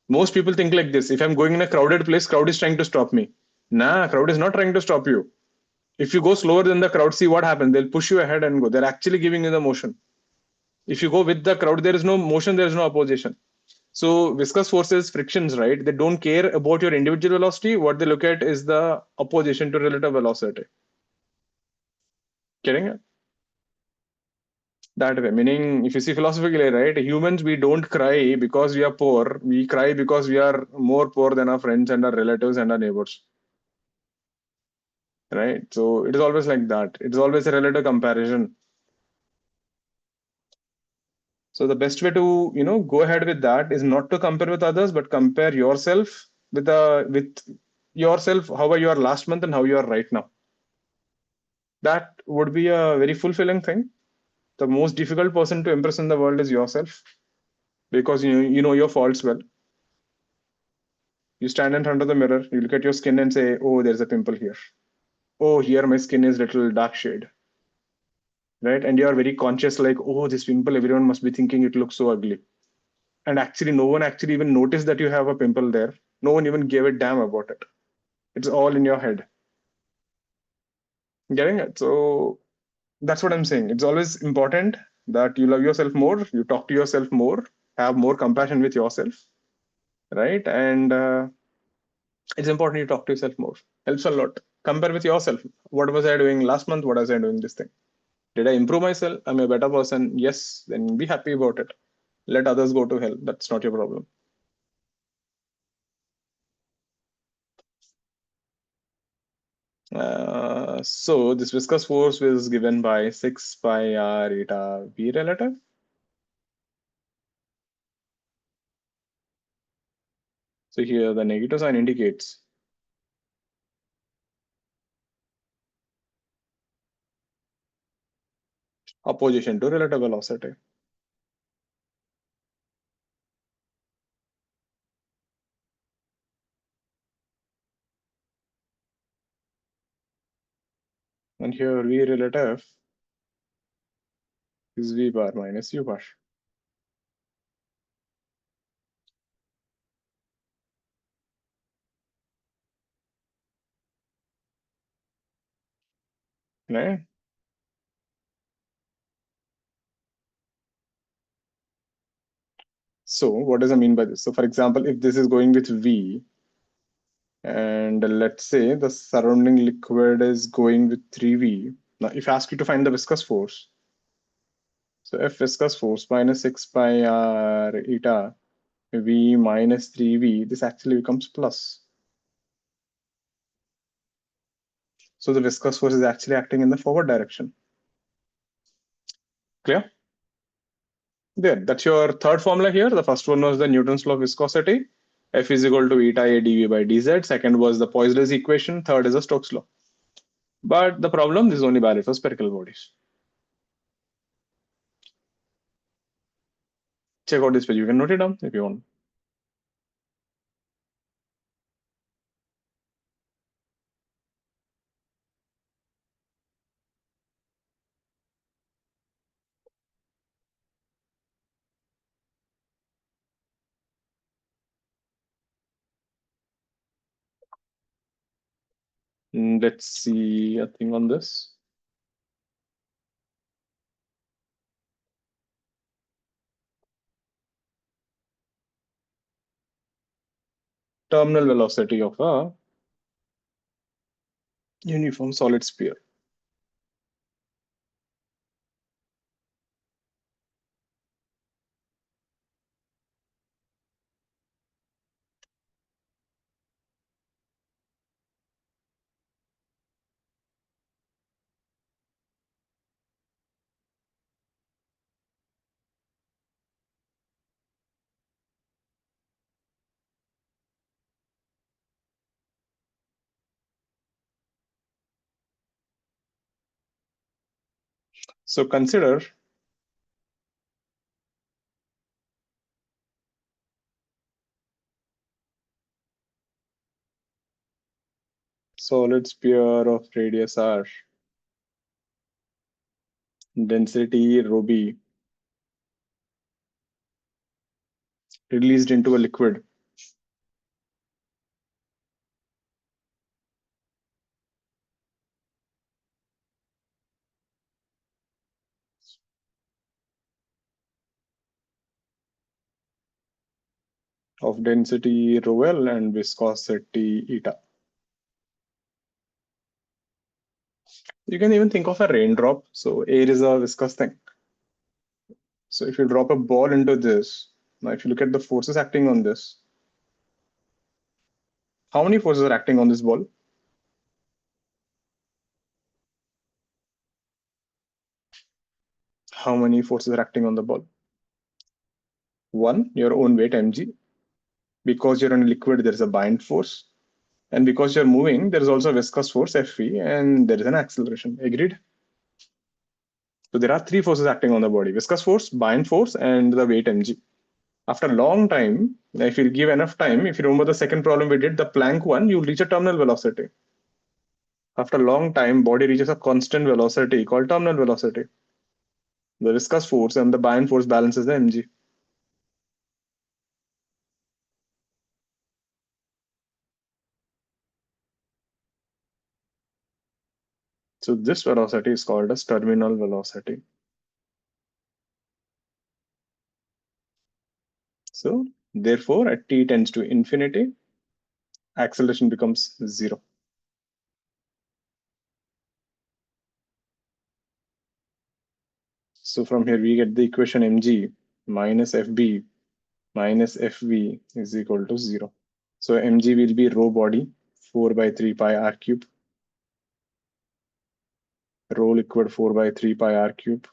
Most people think like this. If I'm going in a crowded place, crowd is trying to stop me. Nah, crowd is not trying to stop you. If you go slower than the crowd, see what happens. They'll push you ahead and go. They're actually giving you the motion. If you go with the crowd, there is no motion, there is no opposition. So viscous forces, frictions, right? They don't care about your individual velocity. What they look at is the opposition to relative velocity. Getting it? That way. Meaning, if you see philosophically, right, humans, we don't cry because we are poor. We cry because we are more poor than our friends and our relatives and our neighbors. Right? So it is always like that. It is always a relative comparison. So the best way to, go ahead with that is not to compare with others, but compare yourself with yourself, how you are last month and how you are right now. That would be a very fulfilling thing. The most difficult person to impress in the world is yourself because you know your faults well. You stand in front of the mirror, you look at your skin and say, oh, there's a pimple here. Oh, here my skin is little dark shade. Right? And you are very conscious, like, oh, this pimple, everyone must be thinking it looks so ugly. And actually, no one actually even noticed that you have a pimple there. No one even gave a damn about it. It's all in your head. Getting it? So that's what I'm saying. It's always important that you love yourself more, you talk to yourself more, have more compassion with yourself, right? And it's important you talk to yourself more. Helps a lot. Compare with yourself. What was I doing last month? What was I doing this thing? Did I improve myself? I'm a better person. Yes, then be happy about it. Let others go to hell. That's not your problem. So this viscous force was given by 6 pi r eta v relative. So here the negative sign indicates opposition to relative velocity. And here v relative is v bar minus u bar. Right? So what does I mean by this? So for example, if this is going with v, and let's say the surrounding liquid is going with 3v. Now, if I ask you to find the viscous force, so F viscous force minus 6 pi r eta v minus 3v, this actually becomes plus. So the viscous force is actually acting in the forward direction. Clear? There, that's your third formula here. The first one was the Newton's law of viscosity. F is equal to eta a dv by dz. Second was the Poisson's equation. Third is the Stokes law. But the problem, this is only valid for spherical bodies. Check out this page. You can note it down if you want. Let's see a thing on this. Terminal velocity of a uniform solid sphere. So consider solid sphere of radius r, density rho b, released into a liquid. Of density rho L and viscosity eta. You can even think of a raindrop. So air is a viscous thing. So if you drop a ball into this, now if you look at the forces acting on this, how many forces are acting on this ball? How many forces are acting on the ball? One, your own weight mg. Because you're in a liquid, there is a bind force. And because you're moving, there is also a viscous force Fv, and there is an acceleration. Agreed? So there are three forces acting on the body: viscous force, bind force, and the weight mg. After a long time, if you give enough time, if you remember the second problem we did, the Planck one, you'll reach a terminal velocity. After a long time, body reaches a constant velocity called terminal velocity. The viscous force and the bind force balances the mg. So this velocity is called as terminal velocity. So therefore, at t tends to infinity, acceleration becomes 0. So from here we get the equation mg minus fb minus fv is equal to 0. So mg will be rho body 4 by 3 pi r cube, rho liquid 4 by 3 pi r cube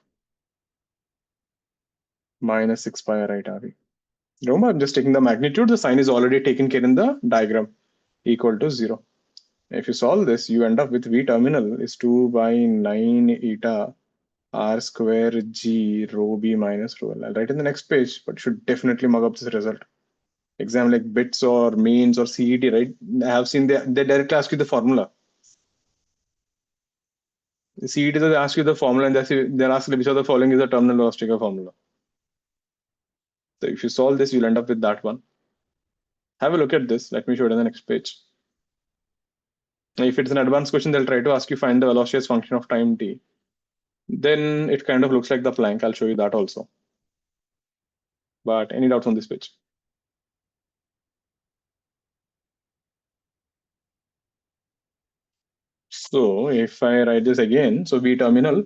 minus 6 pi right RV. Remember, I'm just taking the magnitude. The sign is already taken care in the diagram, equal to 0. If you solve this, you end up with V terminal is 2 by 9 eta r square g rho b minus rho L. I'll write in the next page, but should definitely mug up this result. Exam like bits or means or CET, right? I have seen they directly ask you the formula. The CET, they ask you the formula and they'll ask which of the following is the terminal velocity formula. So if you solve this, you'll end up with that one. Have a look at this. Let me show it on the next page. Now, if it's an advanced question, they'll try to ask you find the velocity as function of time t. Then it kind of looks like the Planck. I'll show you that also. But any doubts on this page? So if I write this again, so V terminal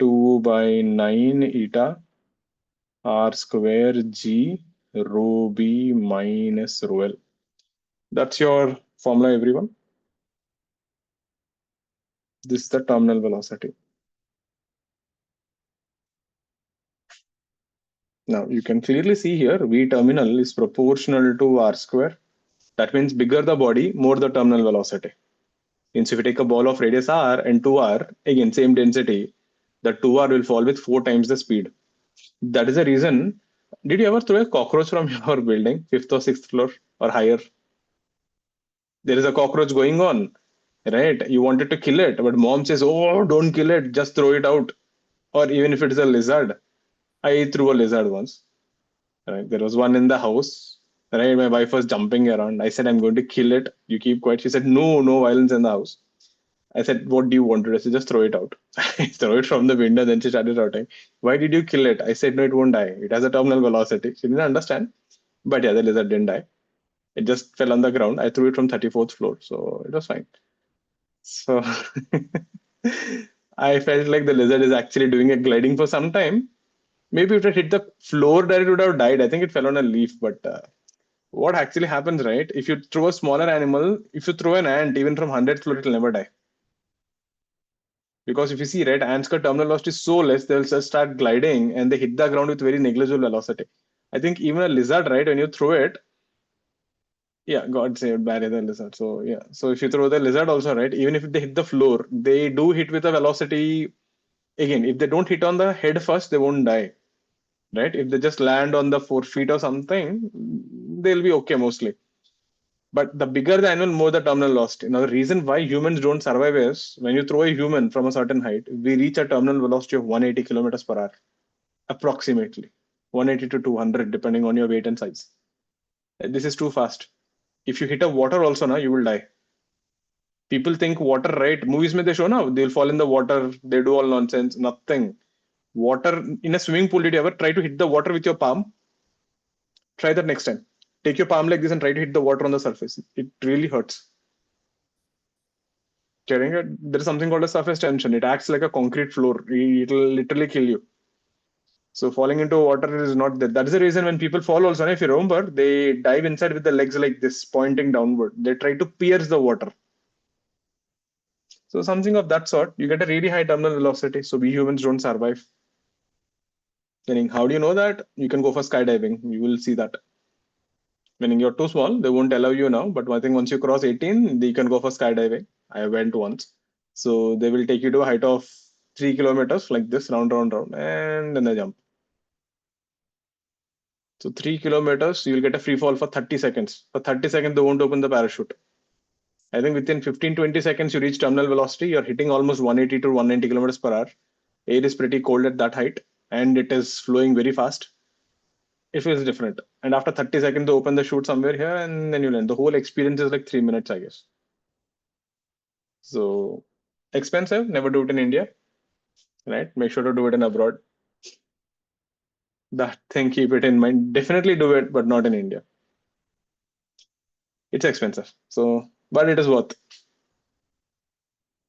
two by 9 eta r square g rho b minus rho L. That's your formula, everyone. This is the terminal velocity. Now you can clearly see here V terminal is proportional to r square. That means bigger the body, more the terminal velocity. Means if you take a ball of radius r and 2r, again same density, the 2r will fall with 4 times the speed. That is the reason. Did you ever throw a cockroach from your building, 5th or 6th floor or higher? There is a cockroach going on, right? You wanted to kill it, but mom says, oh, don't kill it, just throw it out. Or even if it is a lizard. I threw a lizard once. Right? There was one in the house. Right? My wife was jumping around. I said, I'm going to kill it. You keep quiet. She said, no, no violence in the house. I said, what do you want to do? I said, just throw it out. I throw it from the window. Then she started shouting, why did you kill it? I said, no, it won't die. It has a terminal velocity. She didn't understand. But yeah, the lizard didn't die. It just fell on the ground. I threw it from 34th floor. So it was fine. So I felt like the lizard is actually doing a gliding for some time. Maybe if it hit the floor, that it would have died. I think it fell on a leaf. But what actually happens, right? If you throw a smaller animal, if you throw an ant, even from 100th floor, it will never die. Because if you see, right, ants' terminal velocity is so less, they'll just start gliding and they hit the ground with very negligible velocity. I think even a lizard, right, when you throw it, Yeah, God saved Barry the lizard. So yeah, so if you throw the lizard also, right, even if they hit the floor, they do hit with a velocity. Again, if they don't hit on the head first, they won't die, right? If they just land on the 4 feet or something, they'll be okay mostly. But the bigger the animal, more the terminal velocity. Now, the reason why humans don't survive is when you throw a human from a certain height, we reach a terminal velocity of 180 kilometers per hour, approximately 180 to 200, depending on your weight and size. This is too fast. If you hit a water also now, you will die. People think water, right? Movies mein they show now, they'll fall in the water, they do all nonsense, nothing. Water in a swimming pool, did you ever try to hit the water with your palm? Try that next time. Take your palm like this and try to hit the water on the surface. It really hurts. Getting it? There is something called a surface tension. It acts like a concrete floor. It'll literally kill you. So falling into water is not that. That is the reason when people fall also, if you remember, they dive inside with the legs like this, pointing downward. They try to pierce the water. So something of that sort. You get a really high terminal velocity. So we humans don't survive. Meaning, how do you know that? You can go for skydiving. You will see that. Meaning you're too small, they won't allow you now. But I think once you cross 18, you can go for skydiving. I went once. So they will take you to a height of 3 kilometers like this, round, round, round, and then they jump. So 3 kilometers, you'll get a free fall for 30 seconds. For 30 seconds, they won't open the parachute. I think within 15, 20 seconds, you reach terminal velocity. You're hitting almost 180 to 190 kilometers per hour. Air is pretty cold at that height, and it is flowing very fast. It feels different. And after 30 seconds, they open the chute somewhere here, and then you land. The whole experience is like 3 minutes, I guess. So expensive, never do it in India, right? Make sure to do it in abroad. That thing, keep it in mind. Definitely do it, but not in India. It's expensive. So, but it is worth.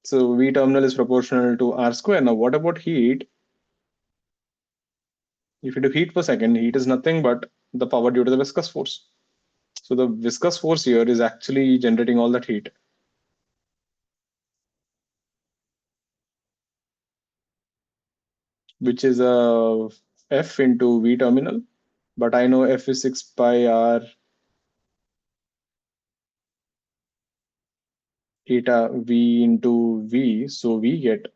So V terminal is proportional to R square. Now, what about heat? If you do heat per second, heat is nothing but the power due to the viscous force. So the viscous force here is actually generating all that heat. Which is a F into V terminal. But I know F is 6 pi R eta V into V. So we get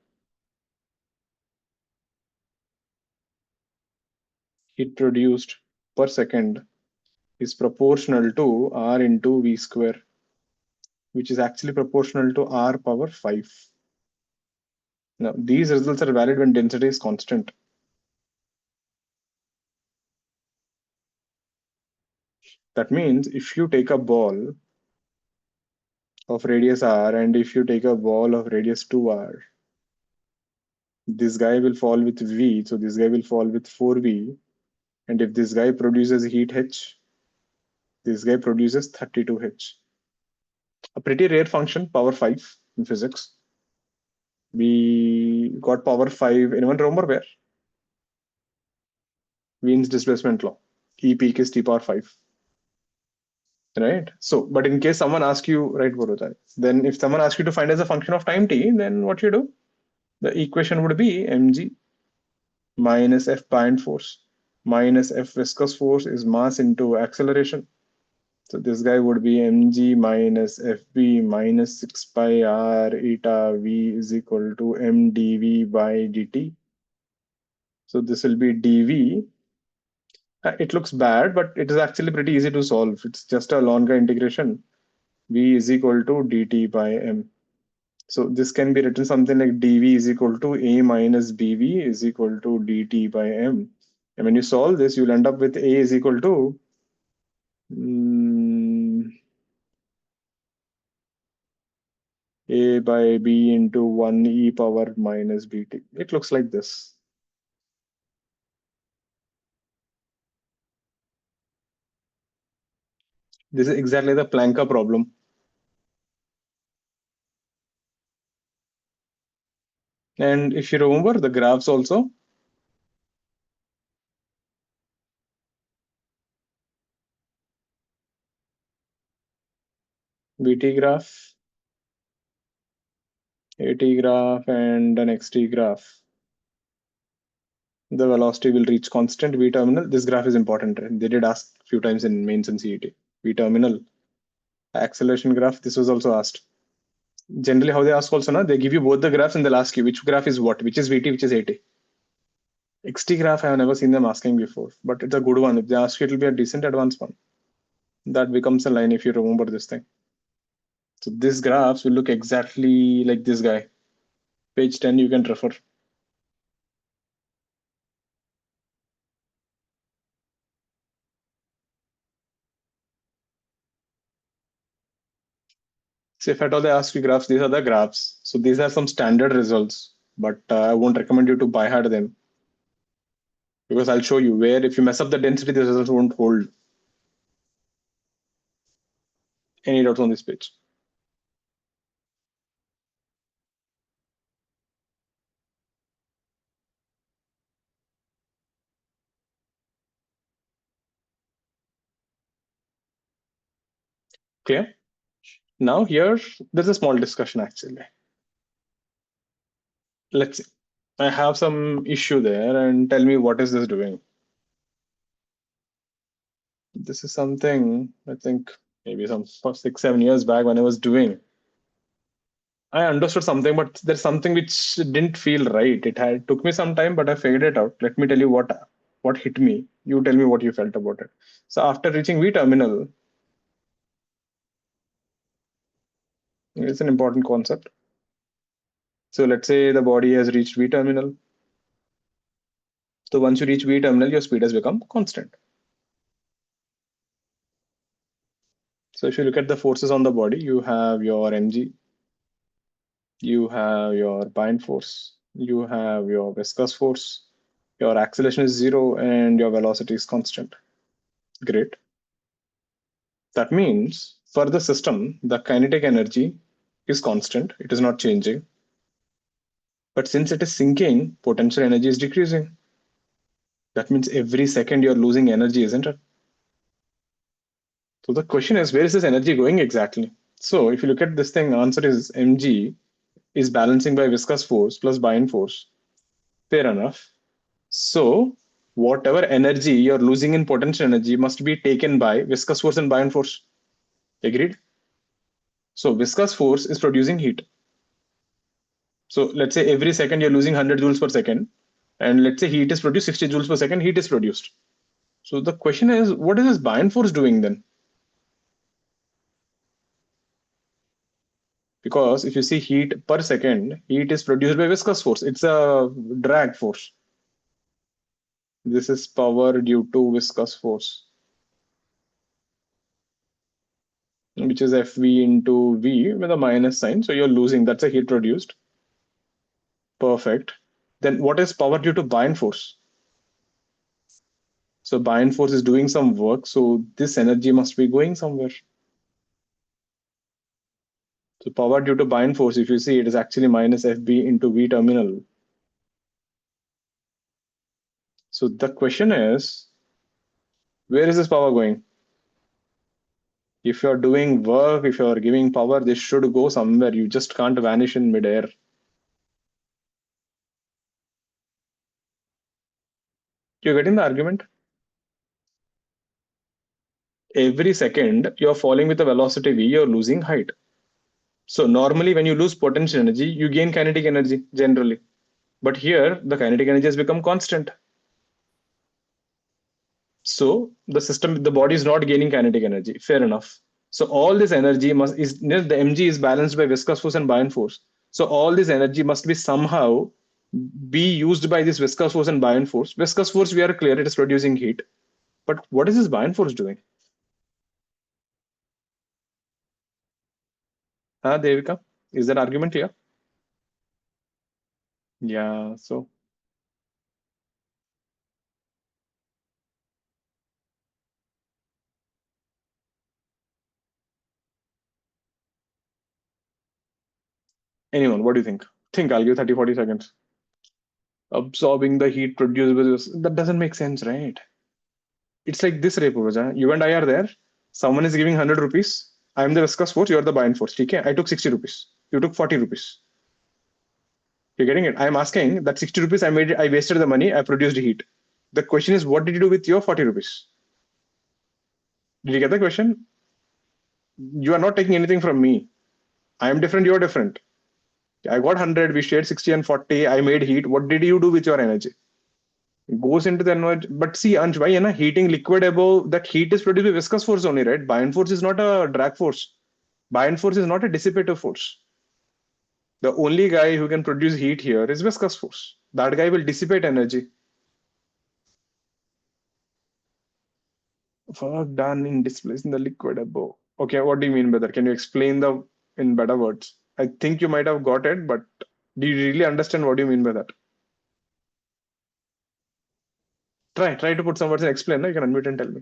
heat produced per second is proportional to R into V square, which is actually proportional to R power 5. Now, these results are valid when density is constant. That means if you take a ball of radius R and if you take a ball of radius 2R, this guy will fall with V, so this guy will fall with 4V. And if this guy produces heat H, this guy produces 32H. A pretty rare function, power 5 in physics. We got power 5. Anyone remember where? Wien's displacement law. E peak is T power 5. Right? So, but in case someone asks you, right, Borutai, then if someone asks you to find as a function of time t, then what you do? The equation would be mg minus F buoyant force minus F viscous force is mass into acceleration. So this guy would be mg minus Fb minus 6 pi r eta v is equal to mdv by dt. So this will be dv. It looks bad, but it is actually pretty easy to solve. It's just a longer integration. V is equal to dt by m. So this can be written something like dv is equal to a minus bv is equal to dt by m. And when you solve this, you'll end up with a is equal to a by b into 1 e power minus bt. It looks like this. This is exactly the Plancke problem. And if you remember the graphs also, bt graph, at graph, and an xt graph. The velocity will reach constant V terminal. This graph is important. Right? They did ask a few times in mains and CET. V terminal Acceleration graph, this was also asked. Generally, how they ask also, na, they give you both the graphs and they'll ask you which graph is what, which is VT, which is AT. XT graph, I have never seen them asking before, but it's a good one. If they ask you, it'll be a decent advanced one. That becomes a line if you remember this thing. So these graphs will look exactly like this guy. Page 10, you can refer. So if at all they ask you graphs, these are the graphs. So these are some standard results, but I won't recommend you to buy hard them, because I'll show you where if you mess up the density, the results won't hold. Any doubts on this page? Clear? Now here, there's a small discussion actually. Let's see. I have some issue there and tell me what is this doing. This is something I think maybe some 6-7 years back when I was doing. I understood something, but there's something which didn't feel right. It took me some time, but I figured it out. Let me tell you what hit me. You tell me what you felt about it. So after reaching V terminal, it's an important concept. So let's say the body has reached V terminal. So once you reach V terminal, your speed has become constant. So if you look at the forces on the body, you have your mg, you have your bind force, you have your viscous force, your acceleration is 0, and your velocity is constant. Great. That means for the system, the kinetic energy is constant, it is not changing. But since it is sinking, potential energy is decreasing. That means every second you're losing energy, isn't it? So the question is, where is this energy going exactly? So if you look at this thing, answer is mg is balancing by viscous force plus bind force. Fair enough. So whatever energy you're losing in potential energy must be taken by viscous force and bind force. Agreed? So viscous force is producing heat. So let's say every second you're losing 100 joules per second, and let's say heat is produced 60 joules per second, heat is produced. So the question is, what is this bind force doing then? Because if you see heat per second, heat is produced by viscous force. It's a drag force. This is power due to viscous force, which is Fv into V with a minus sign. So you're losing, that's a heat produced. Perfect. Then what is power due to bind force? So bind force is doing some work. So this energy must be going somewhere. So power due to bind force, if you see, it is actually minus Fb into V terminal. So the question is, where is this power going? If you're doing work, if you're giving power, this should go somewhere. You just can't vanish in midair. You're getting the argument? Every second you're falling with a velocity v, you're losing height. So normally when you lose potential energy, you gain kinetic energy generally. But here the kinetic energy has become constant. So the system, the body is not gaining kinetic energy. Fair enough. So all this energy the mg is balanced by viscous force and bind force. So all this energy must be somehow be used by this viscous force and bind force. Viscous force, we are clear, it is producing heat. But what is this bind force doing? Devika, is that argument clear? Yeah, so anyone, what do you think? I'll give 30-40 seconds. Absorbing the heat produced by this, that doesn't make sense, right? It's like this, Repuja. You and I are there. Someone is giving 100 rupees. I'm the viscous force, you're the bind force. Okay? I took 60 rupees. You took 40 rupees. You're getting it? I'm asking that 60 rupees I wasted the money, I produced heat. The question is, what did you do with your 40 rupees? Did you get the question? You are not taking anything from me. I am different, you're different. I got 100, we shared 60 and 40, I made heat. What did you do with your energy? It goes into the energy. But see, Ansh, why heating liquid above, that heat is produced by viscous force only, right? Buoyant force is not a drag force. Buoyant force is not a dissipative force. The only guy who can produce heat here is viscous force. That guy will dissipate energy. Work done in displacing the liquid above. Okay, what do you mean by that? Can you explain the in better words? I think you might have got it, but do you really understand what do you mean by that? Try to put some words and explain. No? You can unmute and tell me.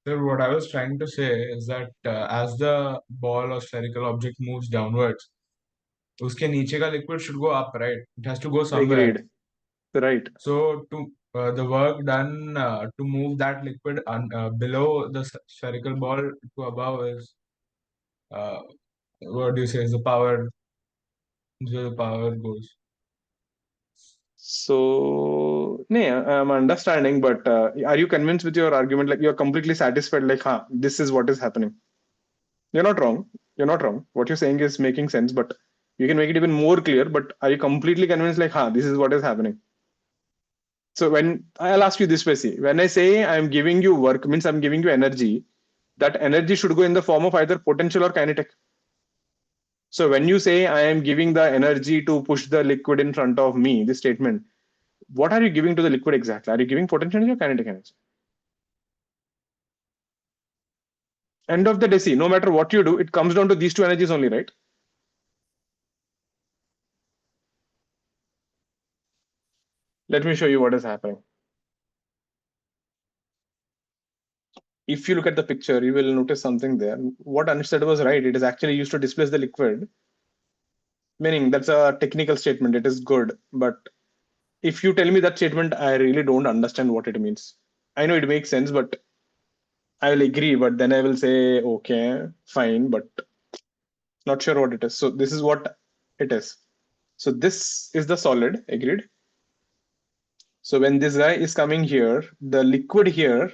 So what I was trying to say is that as the ball or spherical object moves downwards, उसके नीचे का liquid should go up, right? It has to go somewhere. Agreed. Right. So to the work done to move that liquid below the spherical ball to above is uh, what do you say is the power. So the power goes. So, no, I'm understanding, but are you convinced with your argument? Like you're completely satisfied, like, huh, this is what is happening. You're not wrong. You're not wrong. What you're saying is making sense, but you can make it even more clear. But are you completely convinced, like, huh, this is what is happening? So when I'll ask you this way, see, when I say I'm giving you work, means I'm giving you energy, that energy should go in the form of either potential or kinetic. So when you say I am giving the energy to push the liquid in front of me, this statement, what are you giving to the liquid exactly? Are you giving potential energy or kinetic energy? End of the day, see, no matter what you do, it comes down to these two energies only, right? Let me show you what is happening. If you look at the picture, you will notice something there. What Anish said was right. It is actually used to displace the liquid, meaning that's a technical statement. It is good. But if you tell me that statement, I really don't understand what it means. I know it makes sense, but I will agree. But then I will say, okay, fine, but not sure what it is. So this is what it is. So this is the solid, agreed. So when this guy is coming here, the liquid here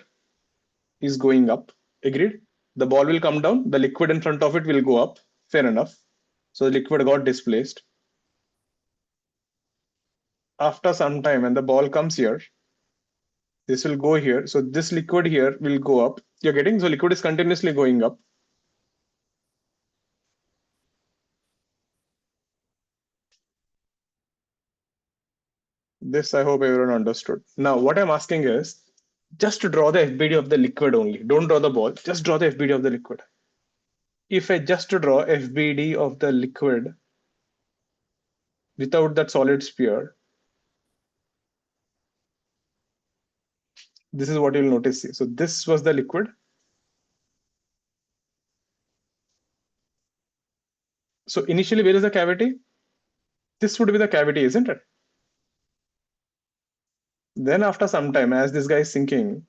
is going up, agreed. The ball will come down, the liquid in front of it will go up, fair enough. So the liquid got displaced. After some time, when the ball comes here, this will go here. So this liquid here will go up. You're getting, so liquid is continuously going up. This I hope everyone understood. Now, what I'm asking is just to draw the FBD of the liquid only. Don't draw the ball, just draw the FBD of the liquid. If I just to draw FBD of the liquid without that solid sphere, this is what you'll notice. So this was the liquid. So initially, where is the cavity? This would be the cavity, isn't it? Then after some time, as this guy is sinking,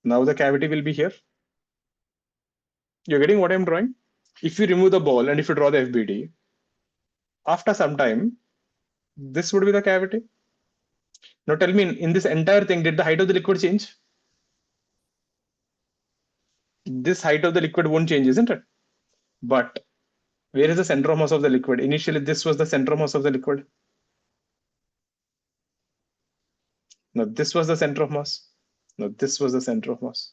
now the cavity will be here. You're getting what I'm drawing? If you remove the ball and if you draw the FBD, after some time, this would be the cavity. Now tell me, in this entire thing, did the height of the liquid change? This height of the liquid won't change, isn't it? But where is the center of mass of the liquid? Initially, this was the center of mass of the liquid. Now this was the center of mass. Now this was the center of mass.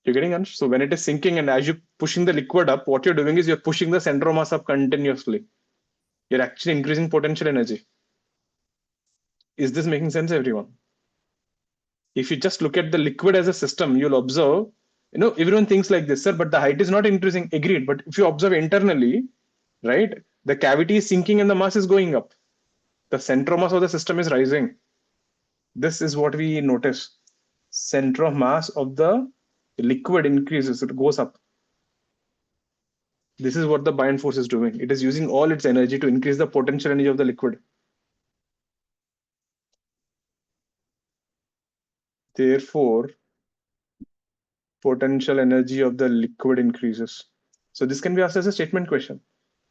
You're getting Ansh? So when it is sinking and as you're pushing the liquid up, what you're doing is you're pushing the center of mass up continuously. You're actually increasing potential energy. Is this making sense, everyone? If you just look at the liquid as a system, you'll observe, everyone thinks like this, sir, but the height is not increasing. Agreed. But if you observe internally, right, the cavity is sinking and the mass is going up. The center of mass of the system is rising. This is what we notice. Center of mass of the liquid increases, it goes up. This is what the buoyant force is doing. It is using all its energy to increase the potential energy of the liquid. Therefore, potential energy of the liquid increases. So this can be asked as a statement question.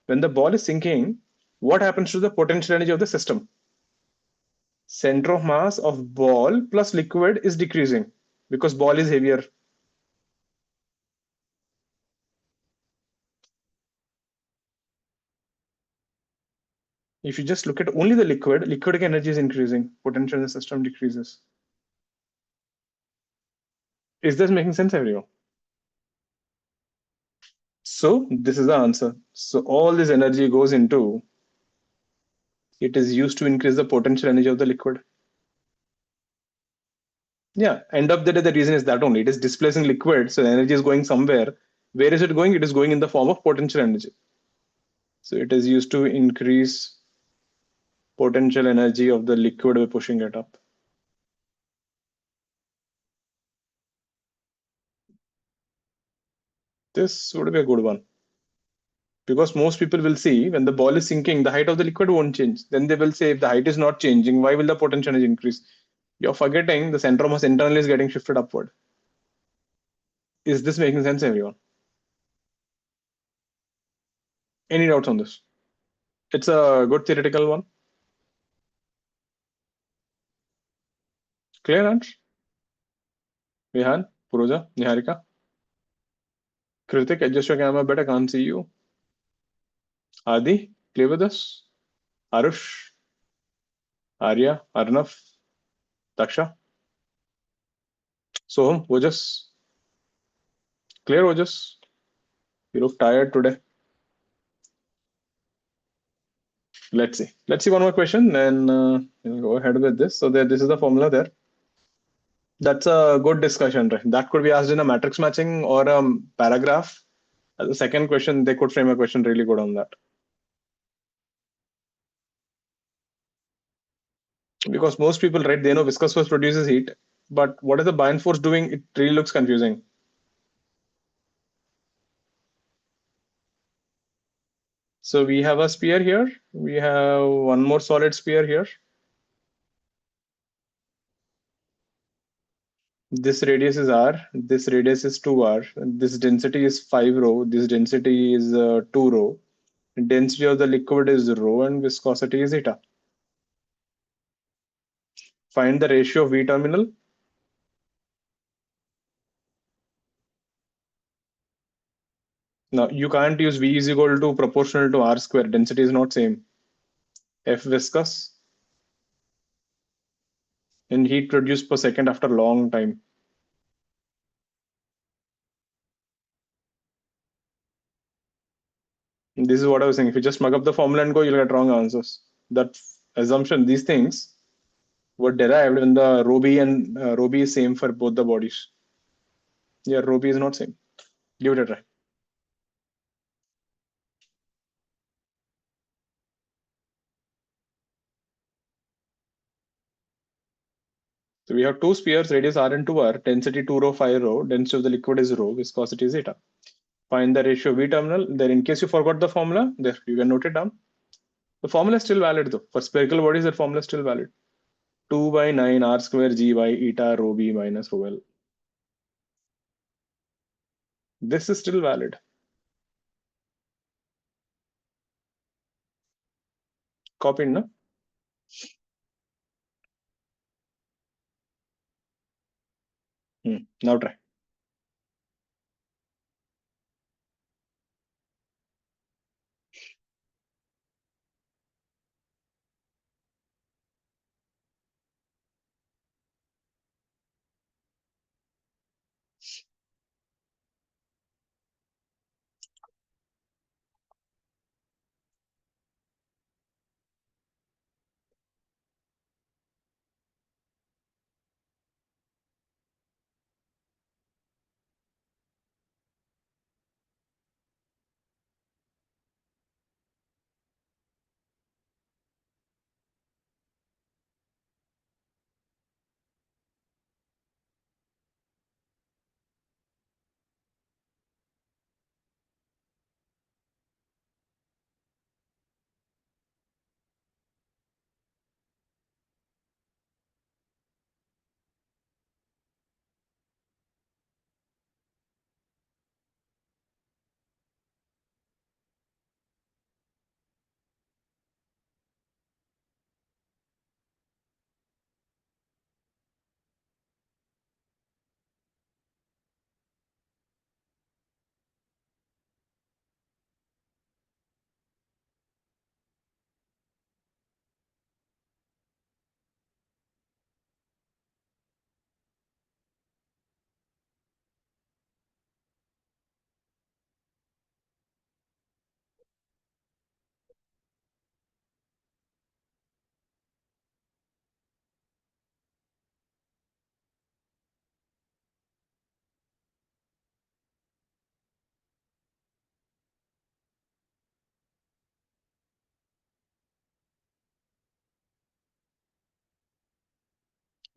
When the ball is sinking, what happens to the potential energy of the system? Center of mass of ball plus liquid is decreasing because ball is heavier. If you just look at only the liquid energy is increasing, potential in the system decreases. Is this making sense, everyone? So this is the answer. So all this energy goes into, it is used to increase the potential energy of the liquid. Yeah, end of the day, the reason is that only. It is displacing liquid, so the energy is going somewhere. Where is it going? It is going in the form of potential energy. So it is used to increase potential energy of the liquid by pushing it up. This would be a good one. Because most people will see when the ball is sinking, the height of the liquid won't change. Then they will say, if the height is not changing, why will the potential energy increase? You're forgetting the center of mass internally is getting shifted upward. Is this making sense, everyone? Any doubts on this? It's a good theoretical one. Clear, Ansh? Vihan, Puruja, Niharika? Kritik, adjust your camera a bit. I can't see you. Adi, clear with us? Arush, Arya, Arnav, Daksha, Soham, Ojas. Clear, Ojas? You look tired today. Let's see. Let's see one more question, and we'll go ahead with this. So this is the formula there. That's a good discussion, right? That could be asked in a matrix matching or a paragraph. As a second question, they could frame a question really good on that. Because most people, right, they know viscous force produces heat, but what is the buoyant force doing? It really looks confusing. So we have a sphere here. We have one more solid sphere here. This radius is r. This radius is 2r. This density is 5 rho. This density is 2 rho. Density of the liquid is rho, and viscosity is eta. Find the ratio of V terminal. Now you can't use V is equal to proportional to R square. Density is not same. F viscous and heat produced per second after long time. This is what I was saying. If you just mug up the formula and go, you'll get wrong answers. That assumption, these things were derived when the rho b and rho b is same for both the bodies. Yeah, rho b is not same. Give it a try. So we have two spheres, radius r and 2r, density 2 rho, 5 rho, density of the liquid is rho, viscosity is eta. Find the ratio V terminal. There, in case you forgot the formula, there you can note it down. The formula is still valid though. For spherical bodies, the formula is still valid. 2 by 9 r square g by eta rho b minus rho l. This is still valid. Copied, no? Now try.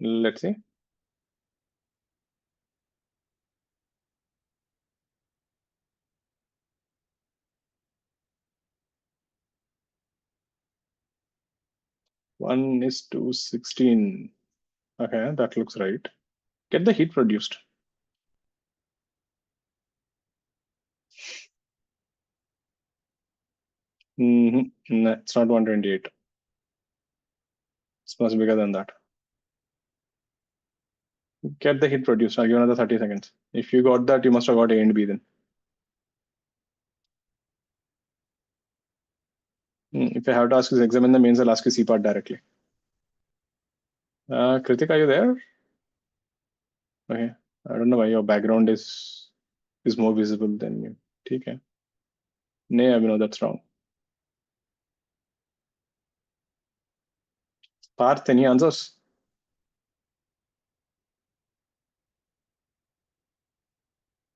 Let's see. One is to 16. Okay, that looks right. Get the heat produced. No, it's not 128. It's much bigger than that. Get the heat produced. I'll give another 30 seconds. If you got that, you must have got A and B then. If I have to ask you to examine the mains, I'll ask you C part directly. Kritik, are you there? Okay. I don't know why your background is more visible than you. Okay. No, Abhinav, that's wrong. Parth, any answers?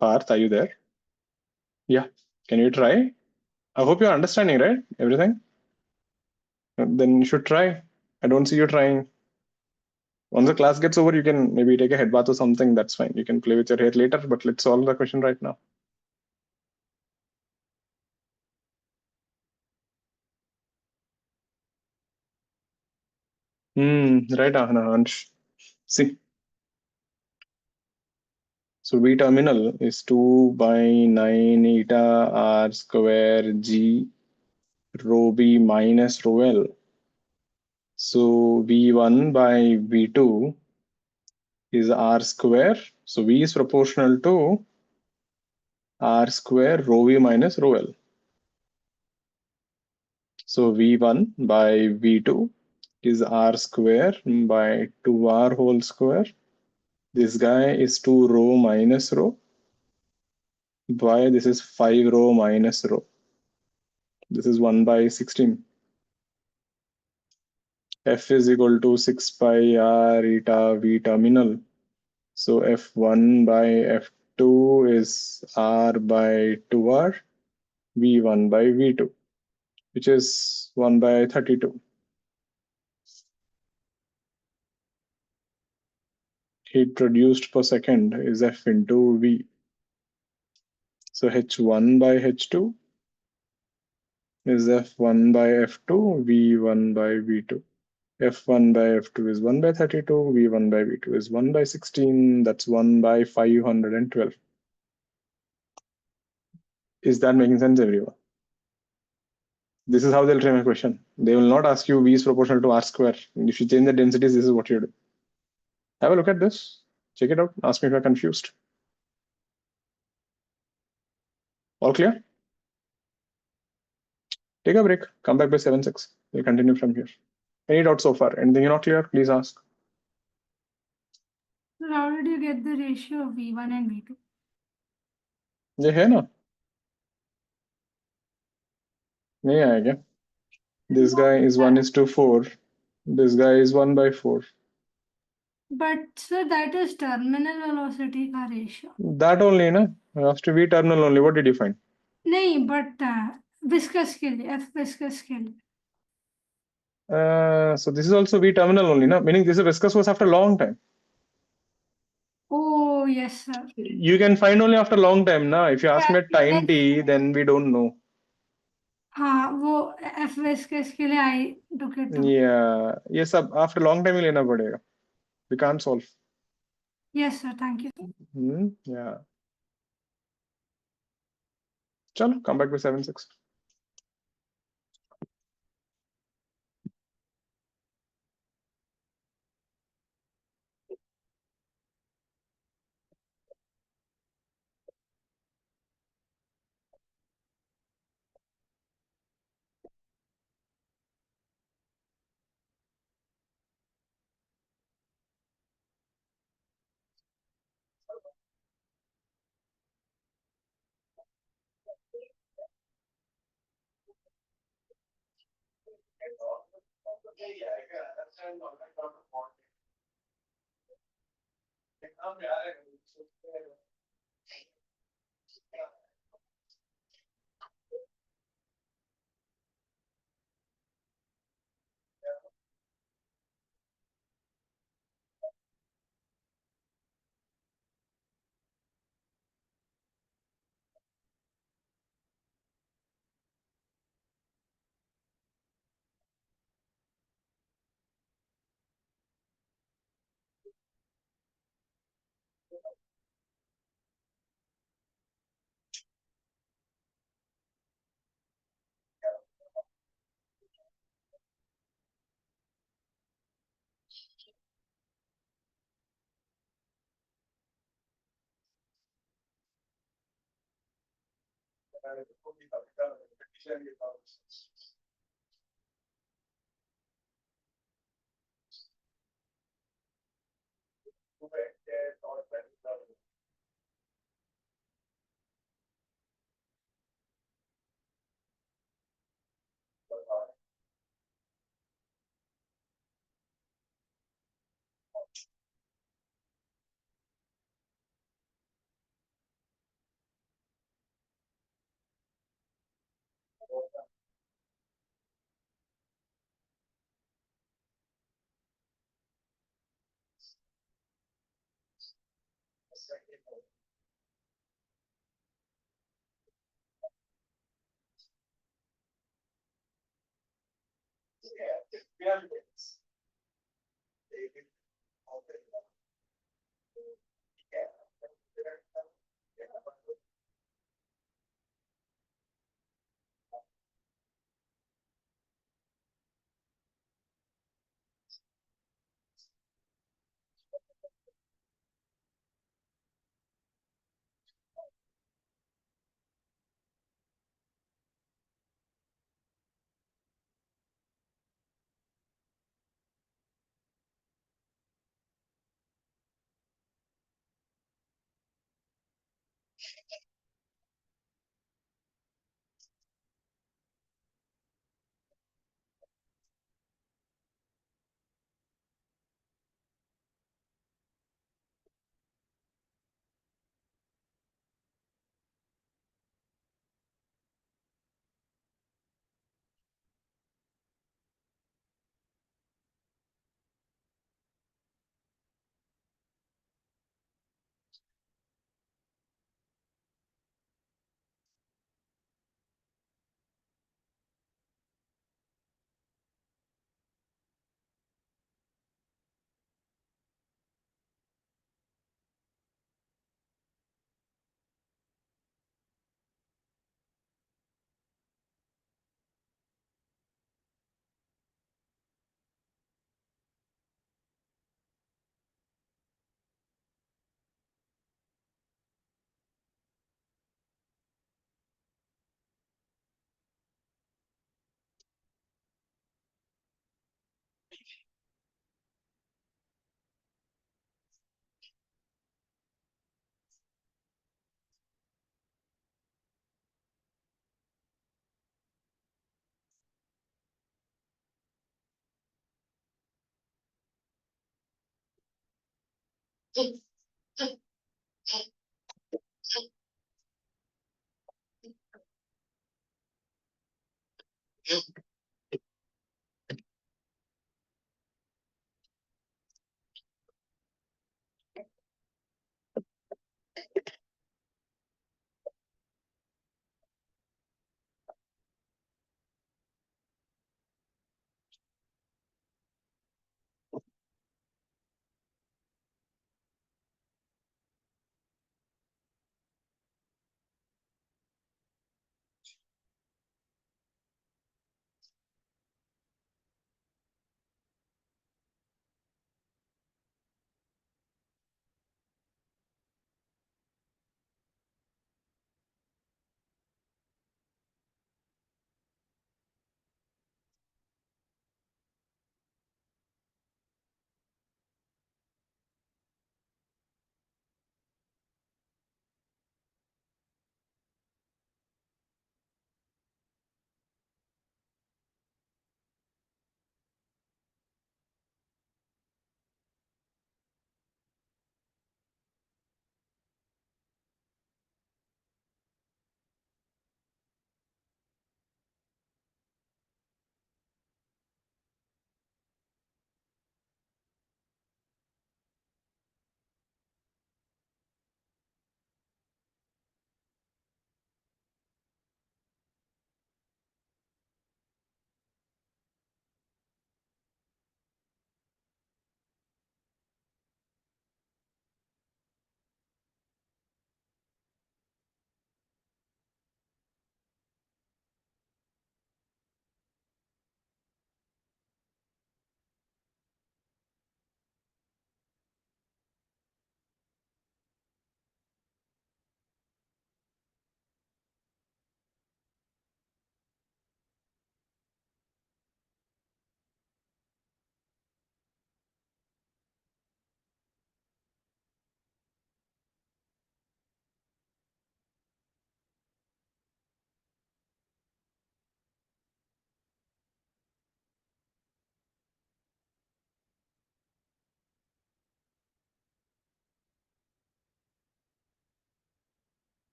Parth, are you there? Yeah. Can you try? I hope you're understanding, right? Everything? Then you should try. I don't see you trying. Once the class gets over, you can maybe take a head bath or something. That's fine. You can play with your hair later, but let's solve the question right now. Right, Ansh. See. So V terminal is 2 by 9 eta r square g rho b minus rho l. So V1 by V2 is r square. So V is proportional to r square rho v minus rho l. So V1 by V2 is r square by 2r whole square. This guy is 2 rho minus rho. By this is 5 rho minus rho. This is 1 by 16. F is equal to 6 pi r eta V terminal. So F1 by F2 is R by 2R, V1 by V2, which is 1 by 32. Heat produced per second is F into V. So H1 by H2 is F1 by F2, V1 by V2. F1 by F2 is 1 by 32, V1 by V2 is 1 by 16, that's 1 by 512. Is that making sense, everyone? This is how they'll frame a question. They will not ask you V is proportional to R square. If you change the densities, this is what you do. Have a look at this. Check it out. Ask me if you're confused. All clear? Take a break. Come back by 7:06. We'll continue from here. Any doubts so far? Anything you're not clear? Please ask. So how did you get the ratio of V1 and V2? ये है ना? नहीं आएगा. This guy is 1:4. This guy is 1 by 4. But sir, that is terminal velocity का ratio. That only, na? After V terminal only. What did you find? नहीं, but viscous के लिए, F viscous के लिए. So this is also V terminal only, na? Meaning this is viscous was after a long time. Oh yes, sir. You can find only after a long time, na? If you ask me at time Yes. t, then we don't know. हाँ, वो F viscous के लिए I took it down. Yeah, ये सब after a long time ही लेना पड़ेगा. We can't solve. Yes, sir. Thank you. Yeah. चलो, come back by 7:06.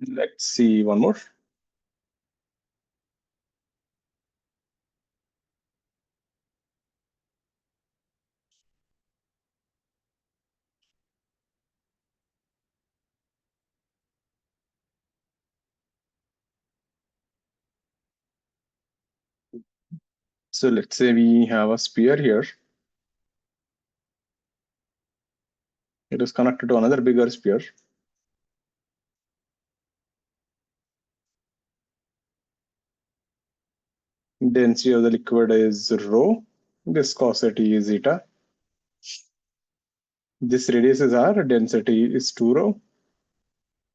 Let's see one more. So let's say we have a sphere here. It is connected to another bigger sphere. Density of the liquid is rho. Viscosity is eta. This radius is r, density is 2 rho.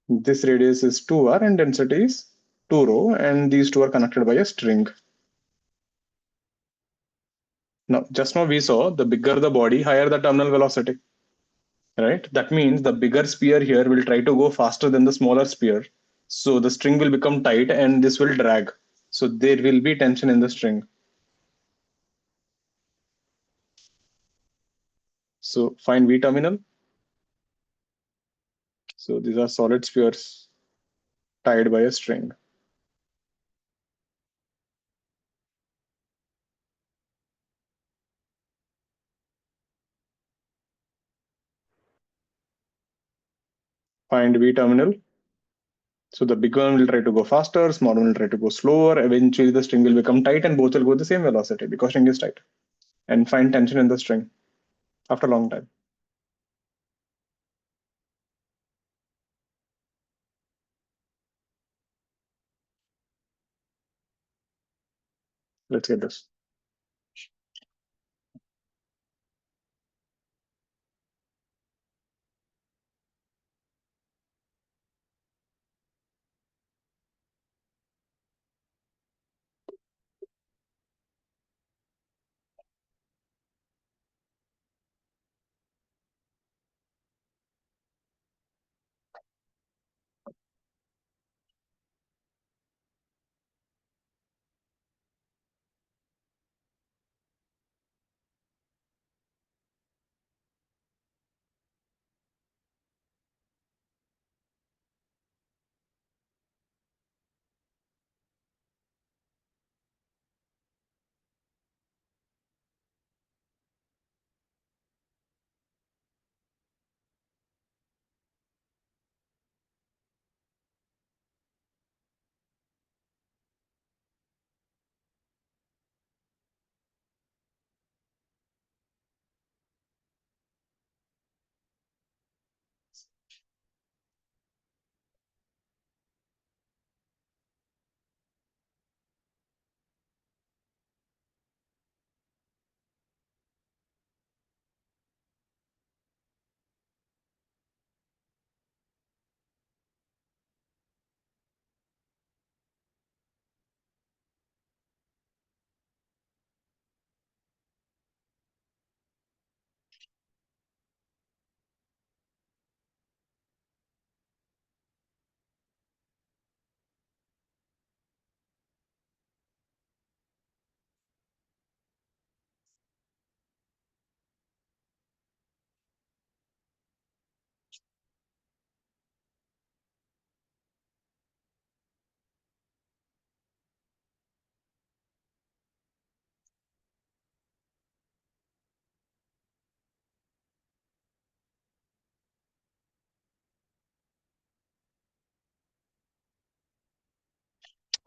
This radius is 2r and density is 2 rho, and these two are connected by a string. Now, just now we saw the bigger the body, higher the terminal velocity, right? That means the bigger sphere here will try to go faster than the smaller sphere. So the string will become tight and this will drag. So there will be tension in the string. So find V terminal. So these are solid spheres tied by a string. Find V terminal. So the big one will try to go faster, small one will try to go slower. Eventually the string will become tight and both will go the same velocity because string is tight. And find tension in the string after a long time. Let's get this.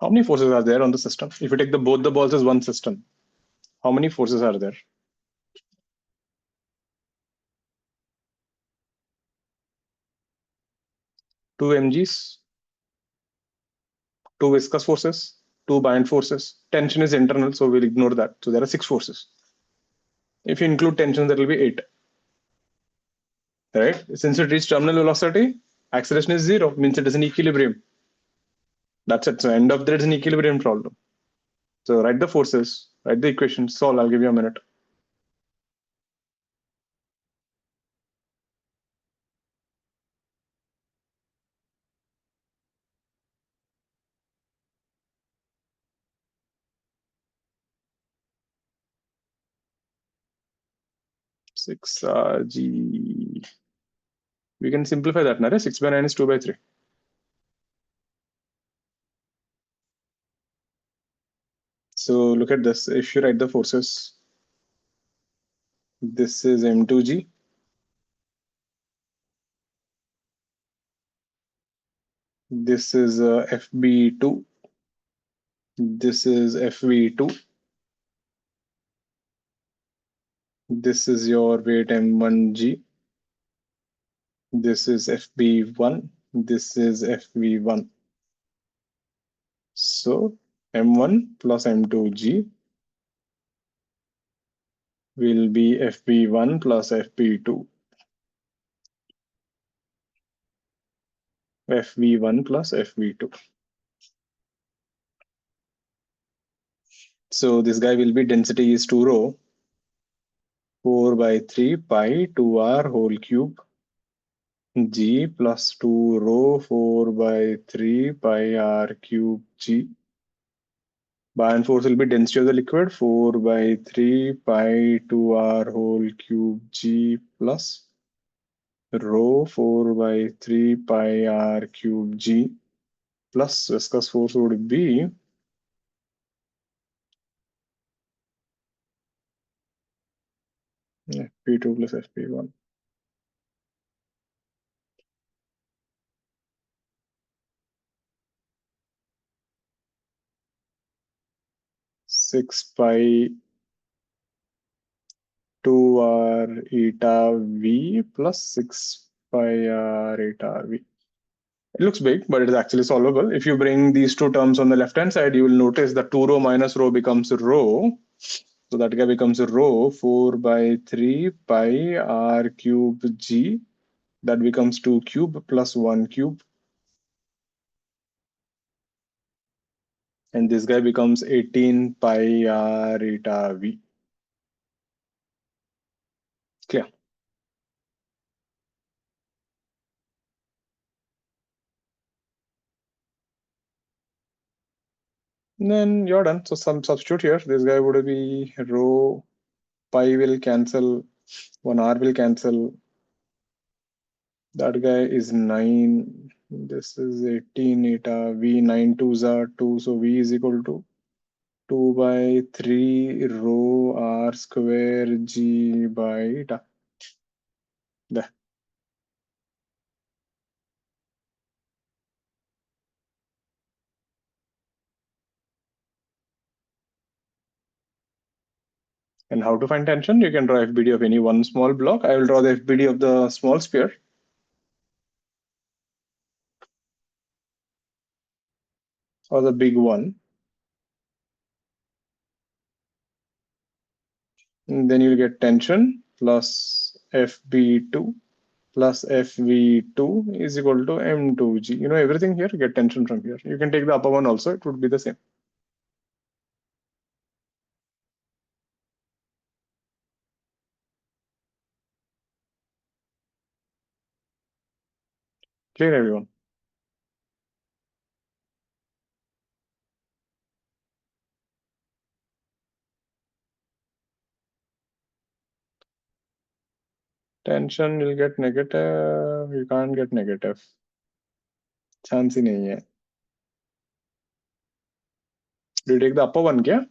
How many forces are there on the system? If you take both the balls as one system, how many forces are there? 2 mg's, 2 viscous forces, 2 buoyant forces. Tension is internal, so we'll ignore that. So there are 6 forces. If you include tension, there will be 8. Right? Since it reaches terminal velocity, acceleration is 0, means it is in equilibrium. That's it. So end of there is an equilibrium problem. So write the forces, write the equation, solve. I'll give you a minute. Six G. We can simplify that now. 6 by 9 is 2 by 3. So look at this. If you write the forces, this is M2G. This is FB2. This is FV2. This is your weight M1G. This is FB1. This is FV1. So M1 plus M2G will be FB1 plus FB2. FV1 plus FV2. So this guy will be density is 2 rho 4 by 3 pi 2r whole cube g plus 2 rho 4 by 3 pi r cube g. Buoyant force will be density of the liquid 4 by 3 pi 2r whole cube g plus rho 4 by 3 pi r cube g plus viscous force would be FP2 plus FP1. 6 pi 2r eta v plus 6 pi r eta v. It looks big, but it is actually solvable. If you bring these two terms on the left-hand side, you will notice that 2 rho minus rho becomes rho. So that guy becomes rho 4 by 3 pi r cube g. That becomes 2 cube plus 1 cube. And this guy becomes 18 pi r eta v. Clear? And then you're done. So some substitute here. This guy would be rho, pi will cancel, 1r will cancel. That guy is 9. This is 18 eta v. 9 2s are 2. So v is equal to 2 by 3 rho r square g by eta. There. And how to find tension? You can draw FBD of any one small block. I will draw the FBD of the small sphere. Or the big one. And then you'll get tension plus FB2 plus FV2 is equal to M2G. You know everything here, get tension from here. You can take the upper one also, it would be the same. Clear, everyone? Tension will get negative, you can't get negative. Chance ही नहीं है. Do you take the upper one, kya?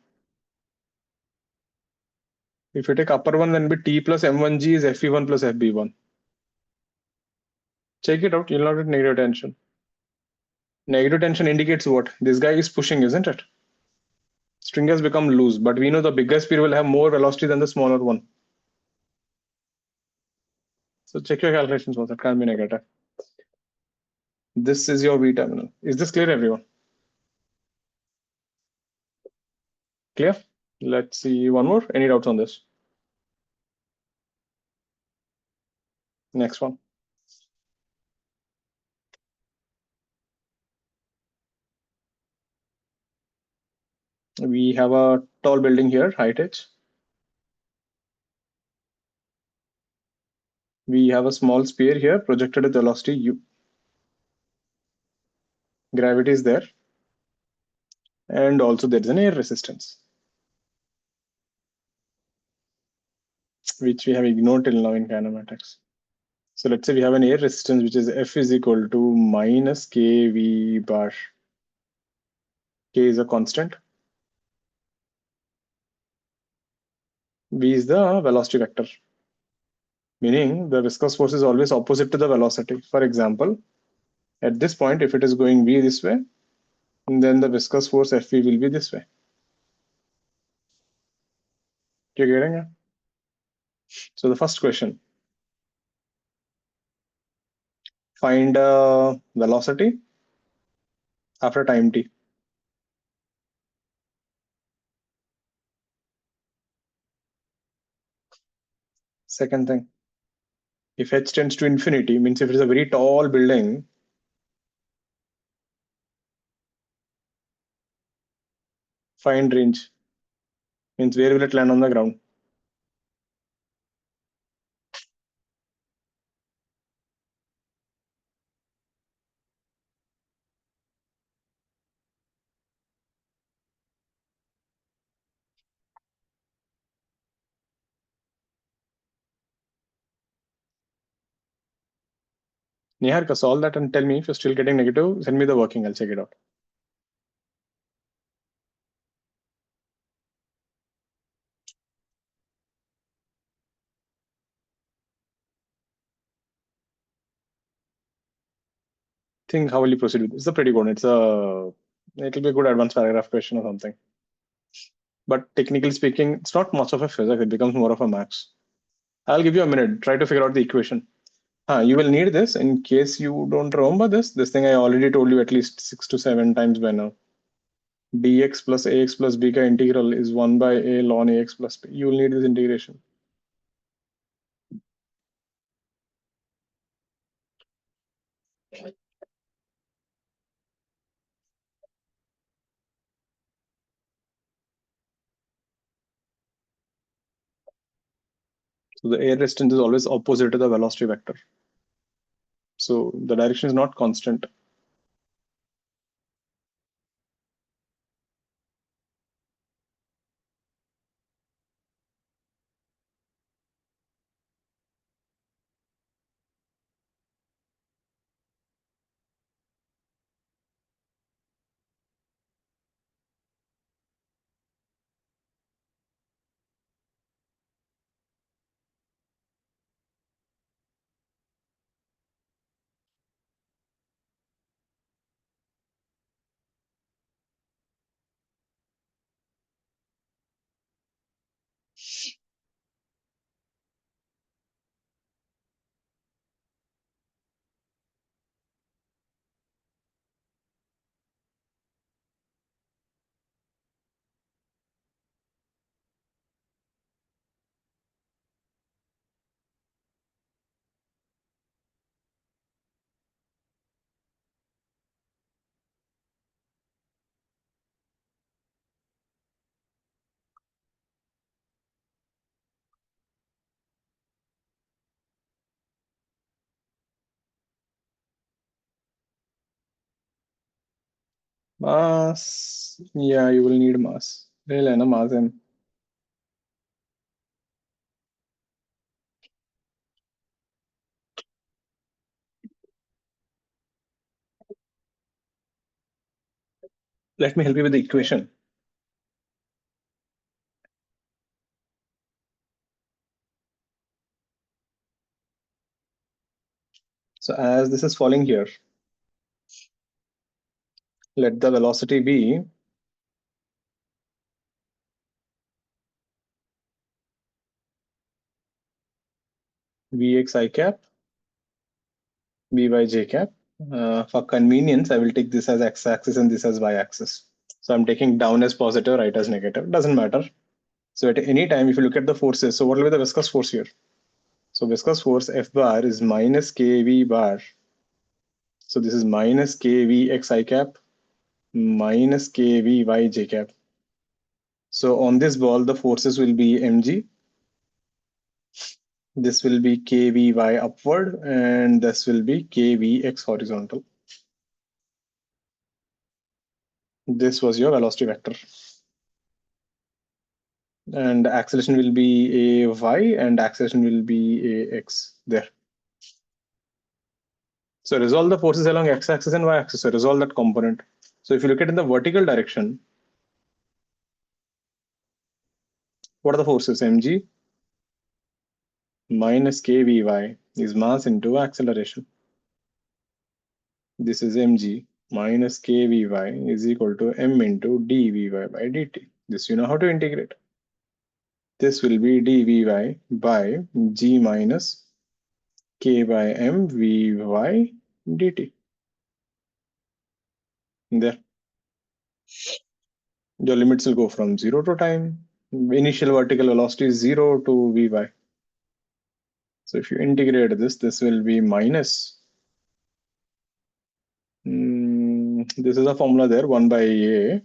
If you take upper one, then be T plus M1G is FE1 plus FB1. Check it out, you'll not get negative tension. Negative tension indicates what? This guy is pushing, isn't it? String has become loose, but we know the bigger sphere will have more velocity than the smaller one. So check your calculations once. It can't be negative. This is your V terminal. Is this clear, everyone? Clear? Let's see one more. Any doubts on this? Next one. We have a tall building here, height h. We have a small sphere here projected at velocity u. Gravity is there. And also there is an air resistance, which we have ignored till now in kinematics. So let's say we have an air resistance, which is F is equal to minus kV bar. K is a constant. V is the velocity vector, meaning the viscous force is always opposite to the velocity. For example, at this point, if it is going V this way, then the viscous force Fv will be this way. You're getting it? So the first question, find velocity after time t. Second thing, if h tends to infinity, means if it is a very tall building, find range, means where will it land on the ground. Niharika, solve that and tell me if you're still getting negative. Send me the working, I'll check it out. Think how will you proceed with this? It's a pretty good. It'll be a good advanced paragraph question or something. But technically speaking, it's not much of a physics. It becomes more of a maths. I'll give you a minute. Try to figure out the equation. You will need this in case you don't remember this. This thing I already told you at least 6 to 7 times by now. Dx plus ax plus b ka integral is 1 by a ln ax plus b. You will need this integration. So the air resistance is always opposite to the velocity vector. So the direction is not constant. Mass, yeah, you will need mass. ले लेना mass in. Let me help you with the equation. So as this is falling here, let the velocity be Vx I cap, Vy j cap. For convenience, I will take this as x-axis and this as y-axis. So I'm taking down as positive, right as negative. Doesn't matter. So at any time, if you look at the forces, so what will be the viscous force here? So viscous force F bar is minus kV bar. So this is minus kV x I cap minus kV y j cap. So on this ball, the forces will be mg. This will be kVy upward, and this will be kvx horizontal. This was your velocity vector. And acceleration will be a y and acceleration will be a x there. So resolve the forces along x-axis and y-axis. So resolve that component. So if you look at in the vertical direction, what are the forces? mg minus kvy is mass into acceleration. This is mg minus kvy is equal to m into dvy by dt. This you know how to integrate. This will be dvy by g minus k by m vy dt. There. Your limits will go from 0 to time. Initial vertical velocity is 0 to vy. So if you integrate this, this will be minus. This is a formula there, 1 by a.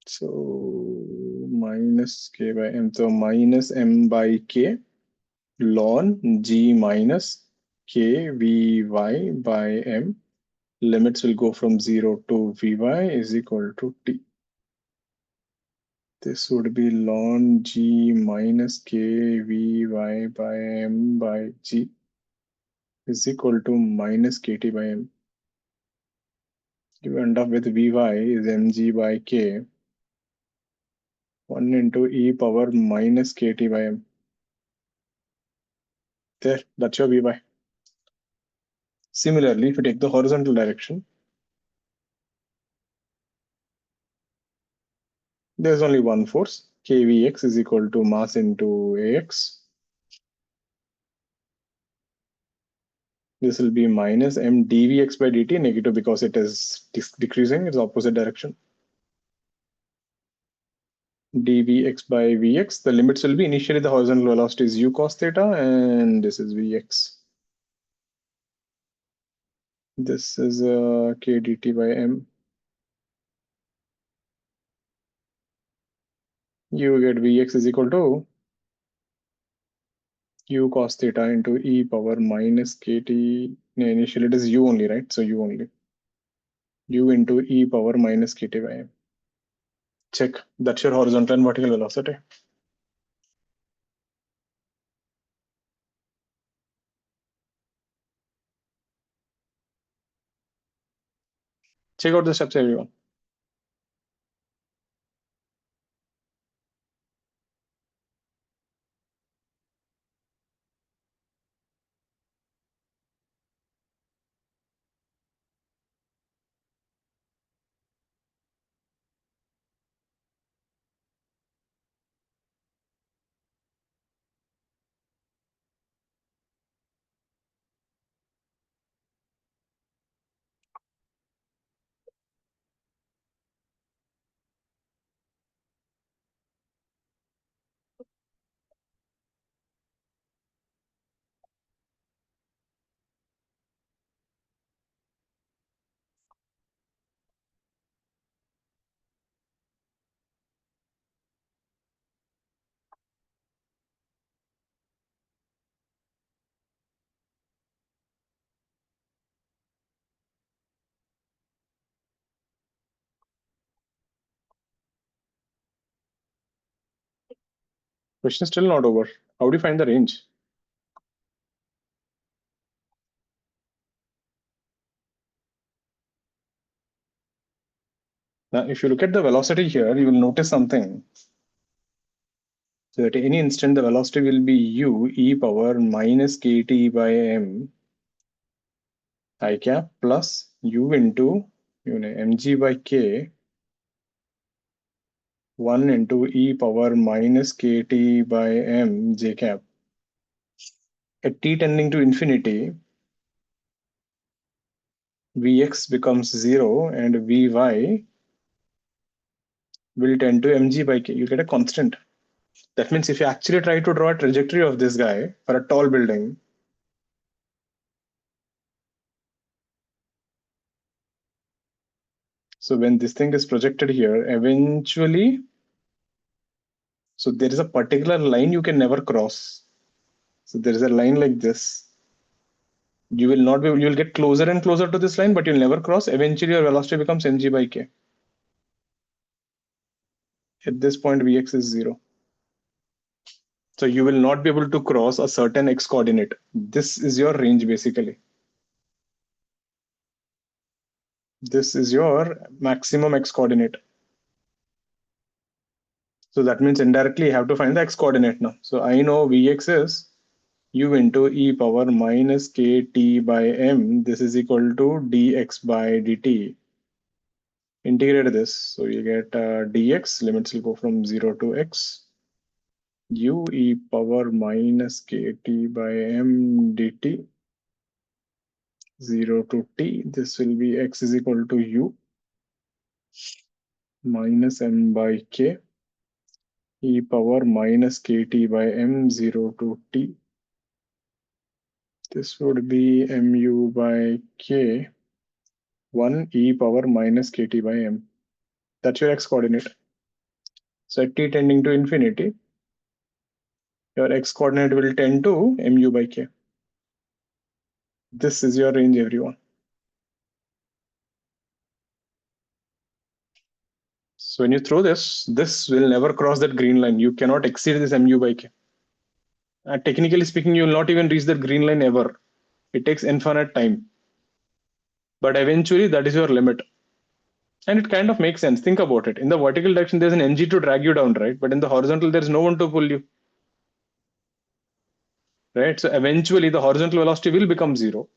So minus k by m. So minus m by k ln g minus k vy by m. Limits will go from 0 to vy is equal to t. This would be ln g minus k vy by m by g is equal to minus kt by m. You end up with vy is mg by k 1 into e power minus kt by m. There, that's your vy. Similarly, if you take the horizontal direction, there's only one force, kvx is equal to mass into ax. This will be minus m dvx by dt, negative because it is decreasing, it's opposite direction. Dvx by vx, the limits will be initially the horizontal velocity is u cos theta, and this is vx. This is k dt by m. You get vx is equal to u cos theta into e power minus kt. Initially it is u only, right? So u only. U into e power minus kt by m. Check. That's your horizontal and vertical velocity. Check out the steps, everyone. Question is still not over. How do you find the range? Now, if you look at the velocity here, you will notice something. So at any instant, the velocity will be u e power minus kt by m I cap plus u into mg by k 1 into e power minus kt by m j cap. At t tending to infinity, Vx becomes 0 and Vy will tend to mg by k. You get a constant. That means if you actually try to draw a trajectory of this guy for a tall building, so when this thing is projected here, eventually, so there is a particular line you can never cross. So there is a line like this. You will not be, you will get closer and closer to this line, but you'll never cross. Eventually, your velocity becomes mg by k. At this point, Vx is 0. So you will not be able to cross a certain x coordinate. This is your range basically. This is your maximum x coordinate. So that means indirectly you have to find the x coordinate now. So I know Vx is u into e power minus kt by m. This is equal to dx by dt. Integrate this. So you get dx, limits will go from 0 to x. U e power minus kt by m dt 0 to t. This will be x is equal to u minus m by k e power minus kt by m 0 to t. This would be mu by k 1 e power minus kt by m. That's your x coordinate. So at t tending to infinity, your x coordinate will tend to mu by k. This is your range, everyone. So when you throw this, this will never cross that green line. You cannot exceed this mu by k. Technically speaking, you will not even reach that green line ever. It takes infinite time. But eventually, that is your limit. And it kind of makes sense. Think about it. In the vertical direction, there's an mg to drag you down, right? But in the horizontal, there's no one to pull you. Right? So eventually, the horizontal velocity will become 0.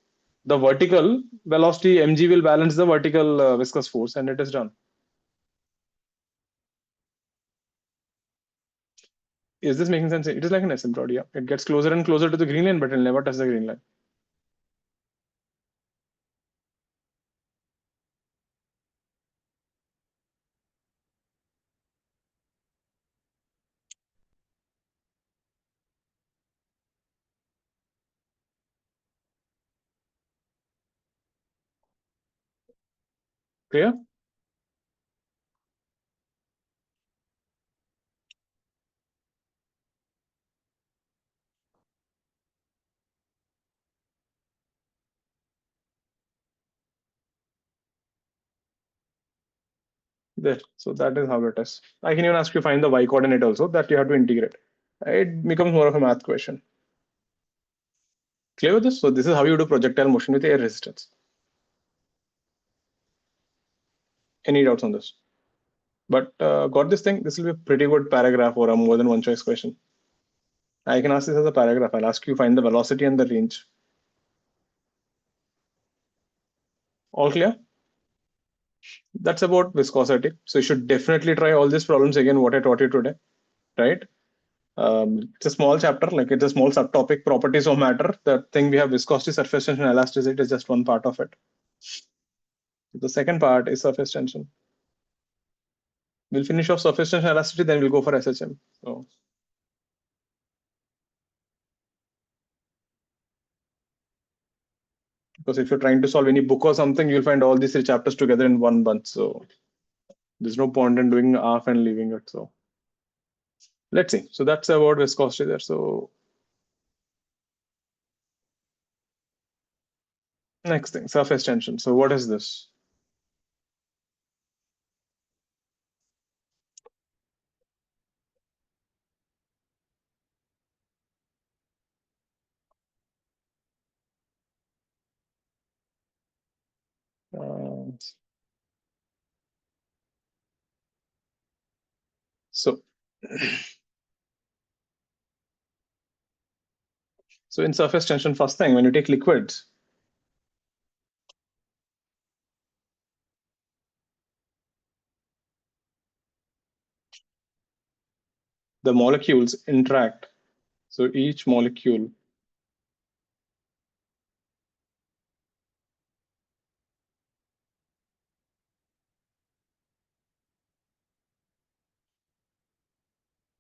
The vertical velocity mg will balance the vertical viscous force, and it is done. Is this making sense? It is like an asymptote, yeah. It gets closer and closer to the green line, but it'll never touch the green line. Clear? There. So that is how it is. I can even ask you to find the y coordinate also, that you have to integrate. It becomes more of a math question. Clear with this? So this is how you do projectile motion with air resistance. Any doubts on this? But got this thing? This will be a pretty good paragraph or a more than one choice question. I can ask this as a paragraph. I'll ask you find the velocity and the range. All clear? That's about viscosity. So you should definitely try all these problems again, what I taught you today, right? It's a small chapter, like it's a small subtopic, properties of matter. The thing we have viscosity, surface tension, elasticity is just one part of it. The second part is surface tension. We'll finish off surface tension elasticity, then we'll go for SHM. So because if you're trying to solve any book or something, you'll find all these three chapters together in one bunch. So there's no point in doing half and leaving it. So let's see. So that's about viscosity there. So next thing, surface tension. So what is this? Uh, so so in surface tension, first thing, when you take liquids, the molecules interact. So each molecule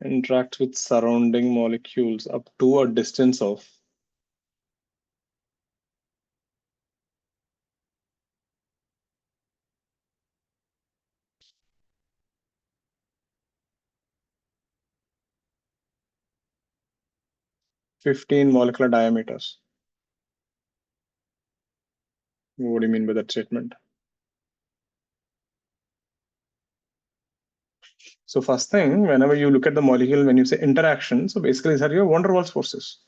interacts with surrounding molecules up to a distance of 15 molecular diameters. What do you mean by that statement? So first thing, whenever you look at the molecule, when you say interaction, so basically these are your van der Waals forces.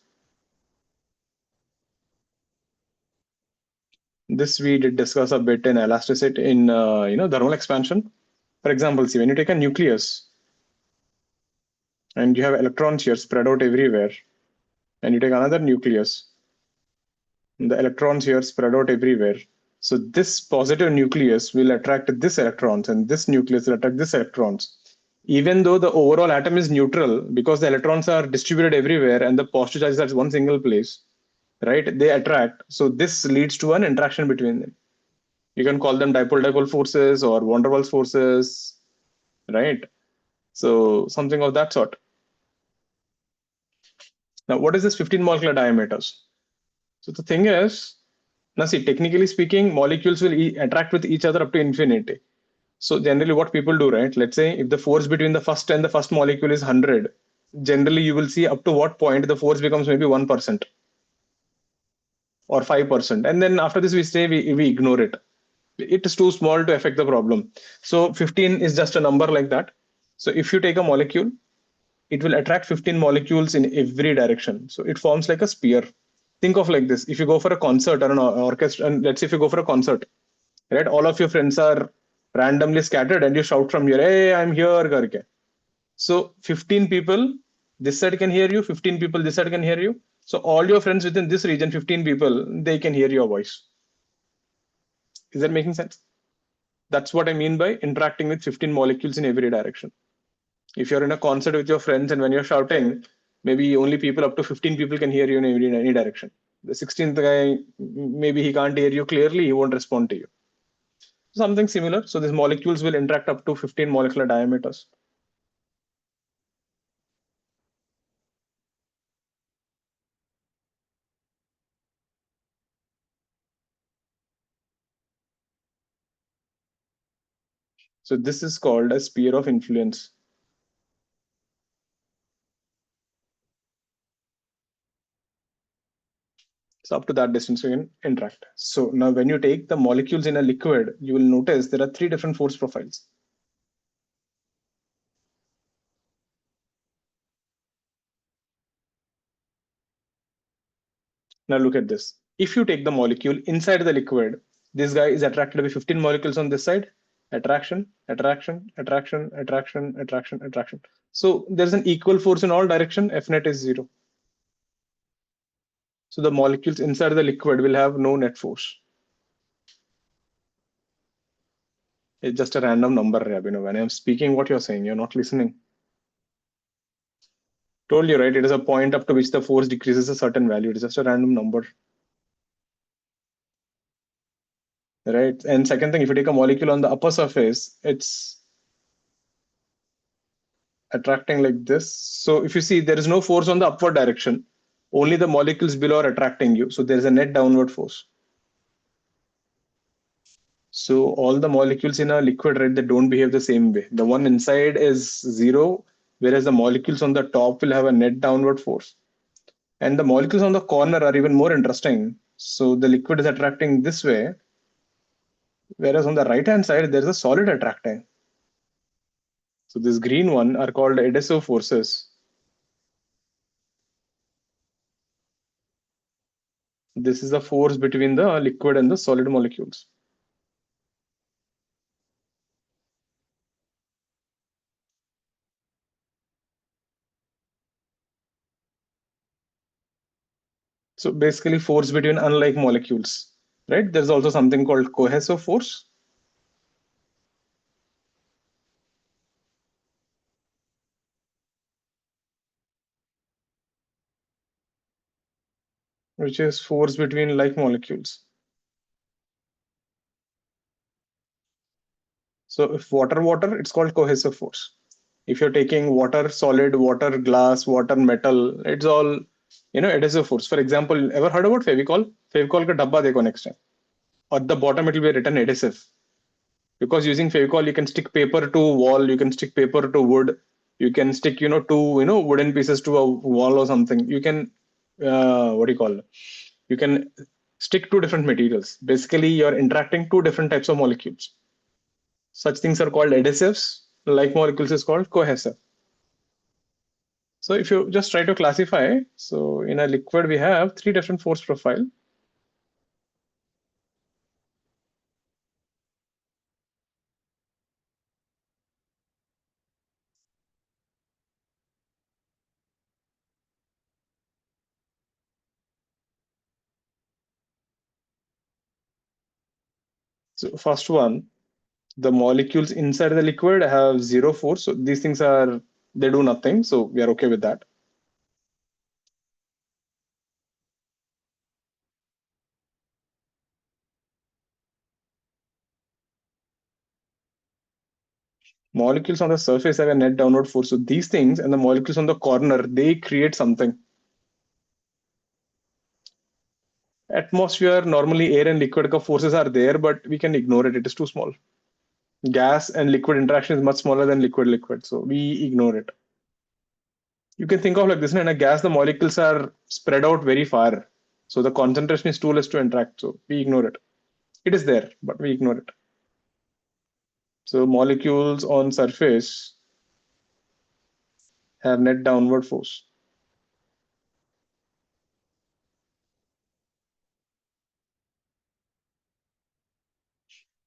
This we did discuss a bit in elasticity in thermal expansion. For example, see when you take a nucleus and you have electrons here spread out everywhere, and you take another nucleus, and the electrons here spread out everywhere. So this positive nucleus will attract this electrons, and this nucleus will attract this electrons. Even though the overall atom is neutral, because the electrons are distributed everywhere and the positive charge is at one single place, right? They attract. So this leads to an interaction between them. You can call them dipole-dipole forces or van der Waals forces, right? So something of that sort. Now, what is this 15 molecular diameters? So the thing is, now see, technically speaking, molecules will interact with each other up to infinity. So generally what people do, right? Let's say if the force between the first and the first molecule is 100, generally you will see up to what point the force becomes maybe 1% or 5%. And then after this, we say we ignore it. It is too small to affect the problem. So 15 is just a number like that. So if you take a molecule, it will attract 15 molecules in every direction. So it forms like a spear. Think of like this. If you go for a concert or an orchestra, and let's say if you go for a concert, right? All of your friends are randomly scattered and you shout from here, hey, I'm here, karke. So 15 people, this side can hear you, 15 people, this side can hear you. So all your friends within this region, 15 people, they can hear your voice. Is that making sense? That's what I mean by interacting with 15 molecules in every direction. If you're in a concert with your friends and when you're shouting, maybe only people up to 15 people can hear you in any direction. The 16th guy, maybe he can't hear you clearly, he won't respond to you. Something similar. So these molecules will interact up to 15 molecular diameters. So this is called a sphere of influence. So up to that distance, you can interact. So now when you take the molecules in a liquid, you will notice there are three different force profiles. Now look at this. If you take the molecule inside the liquid, this guy is attracted by 15 molecules on this side. Attraction, attraction, attraction, attraction, attraction, attraction. So there's an equal force in all direction. F net is 0. So the molecules inside the liquid will have no net force. It's just a random number, Rabino. When I'm speaking what you're saying, you're not listening. Told you, right? It is a point up to which the force decreases a certain value. It's just a random number. Right. And second thing, if you take a molecule on the upper surface, it's attracting like this. So if you see, there is no force on the upward direction. Only the molecules below are attracting you. So there's a net downward force. So all the molecules in a liquid, right, they don't behave the same way. The one inside is 0, whereas the molecules on the top will have a net downward force. And the molecules on the corner are even more interesting. So the liquid is attracting this way, whereas on the right-hand side, there's a solid attracting. So this green one are called adhesive forces. This is the force between the liquid and the solid molecules. So basically force between unlike molecules, right? There's also something called cohesive force. which is force between like molecules. So if water, it's called cohesive force. If you're taking water, solid, water, glass, water, metal, it's all, adhesive force. For example, ever heard about Fevicol? Fevicol ka dabba dekho next time. At the bottom, it will be written adhesive. Because using Fevicol, you can stick paper to wall, you can stick paper to wood, you can stick, two, wooden pieces to a wall or something. You can, what do you call it? You can stick two different materials. Basically, you're interacting two different types of molecules. Such things are called adhesives. Like molecules is called cohesive. So if you just try to classify, so in a liquid, we have three different force profile. So first one, the molecules inside the liquid have zero force. So these things they do nothing. So we are okay with that. Molecules on the surface have a net downward force. So these things and the molecules on the corner, they create something. Atmosphere, normally air and liquid forces are there, but we can ignore it. It is too small. Gas and liquid interaction is much smaller than liquid. So we ignore it. You can think of like this, in a gas, the molecules are spread out very far. So the concentration is too less to interact. So we ignore it. It is there, but we ignore it. So molecules on surface have net downward force.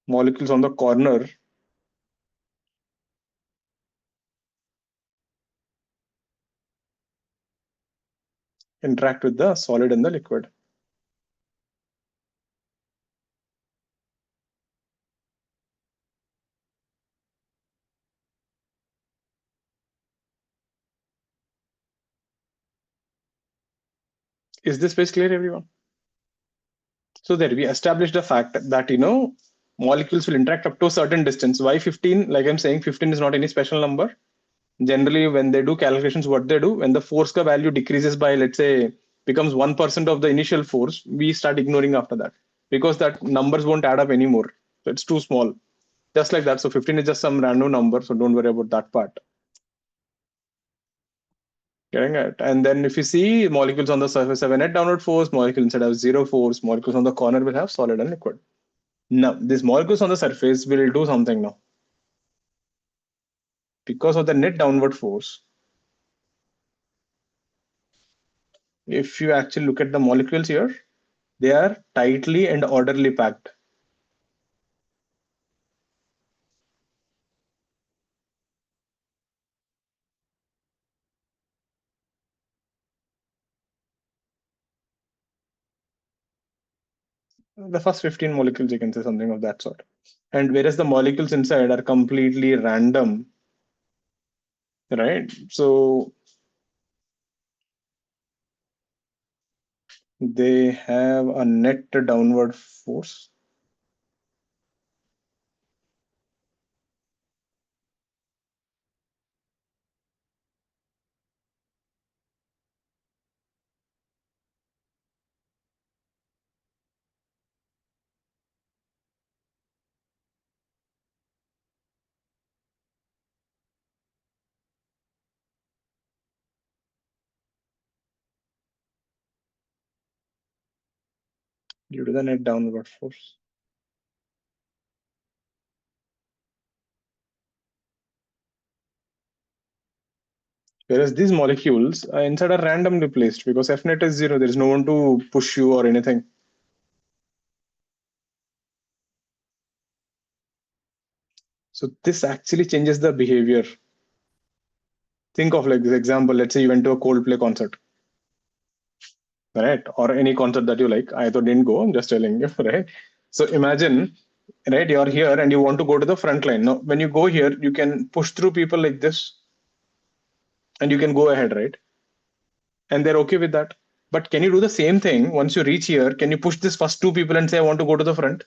Molecules on the corner interact with the solid and the liquid. Is this space clear, everyone? So there we established the fact that, molecules will interact up to a certain distance. Why 15? Like I'm saying, 15 is not any special number. Generally, when they do calculations, what they do, when the force ka value decreases by, let's say, becomes 1% of the initial force, we start ignoring after that because that numbers won't add up anymore. So it's too small. Just like that. So 15 is just some random number. So don't worry about that part. Getting it? And then if you see molecules on the surface have a net downward force, molecules inside have zero force, molecules on the corner will have solid and liquid. Now, these molecules on the surface will do something now. Because of the net downward force, if you actually look at the molecules here, they are tightly and orderly packed. The first 15 molecules, you can say something of that sort. And whereas the molecules inside are completely random, right? So they have a net downward force. Due to the net downward force. Whereas these molecules inside are randomly placed because F net is zero. There is no one to push you or anything. So this actually changes the behavior. Think of like this example. Let's say you went to a Coldplay concert, right? Or any concert that you like. I thought didn't go. I'm just telling you, right? So imagine, right? You're here and you want to go to the front line. Now, when you go here, you can push through people like this, and you can go ahead, right? And they're okay with that. But can you do the same thing once you reach here? Can you push this first two people and say, I want to go to the front?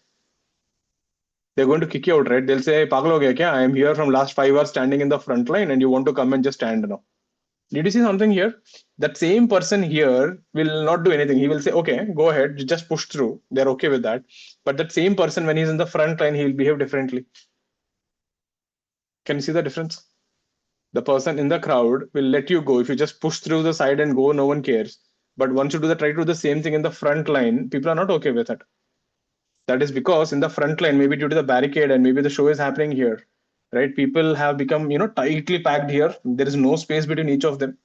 They're going to kick you out, right? They'll say, Pagal ho gaya kya? I am here from last 5 hours standing in the front line and you want to come and just stand now. Did you see something here? That same person here will not do anything. He will say, okay, go ahead, just push through. They're okay with that. But that same person, when he's in the front line, he will behave differently. Can you see the difference? The person in the crowd will let you go. If you just push through the side and go, no one cares. But once you try to do the same thing in the front line, people are not okay with it. That is because in the front line, maybe due to the barricade and maybe the show is happening here, right? People have become, tightly packed here. There is no space between each of them.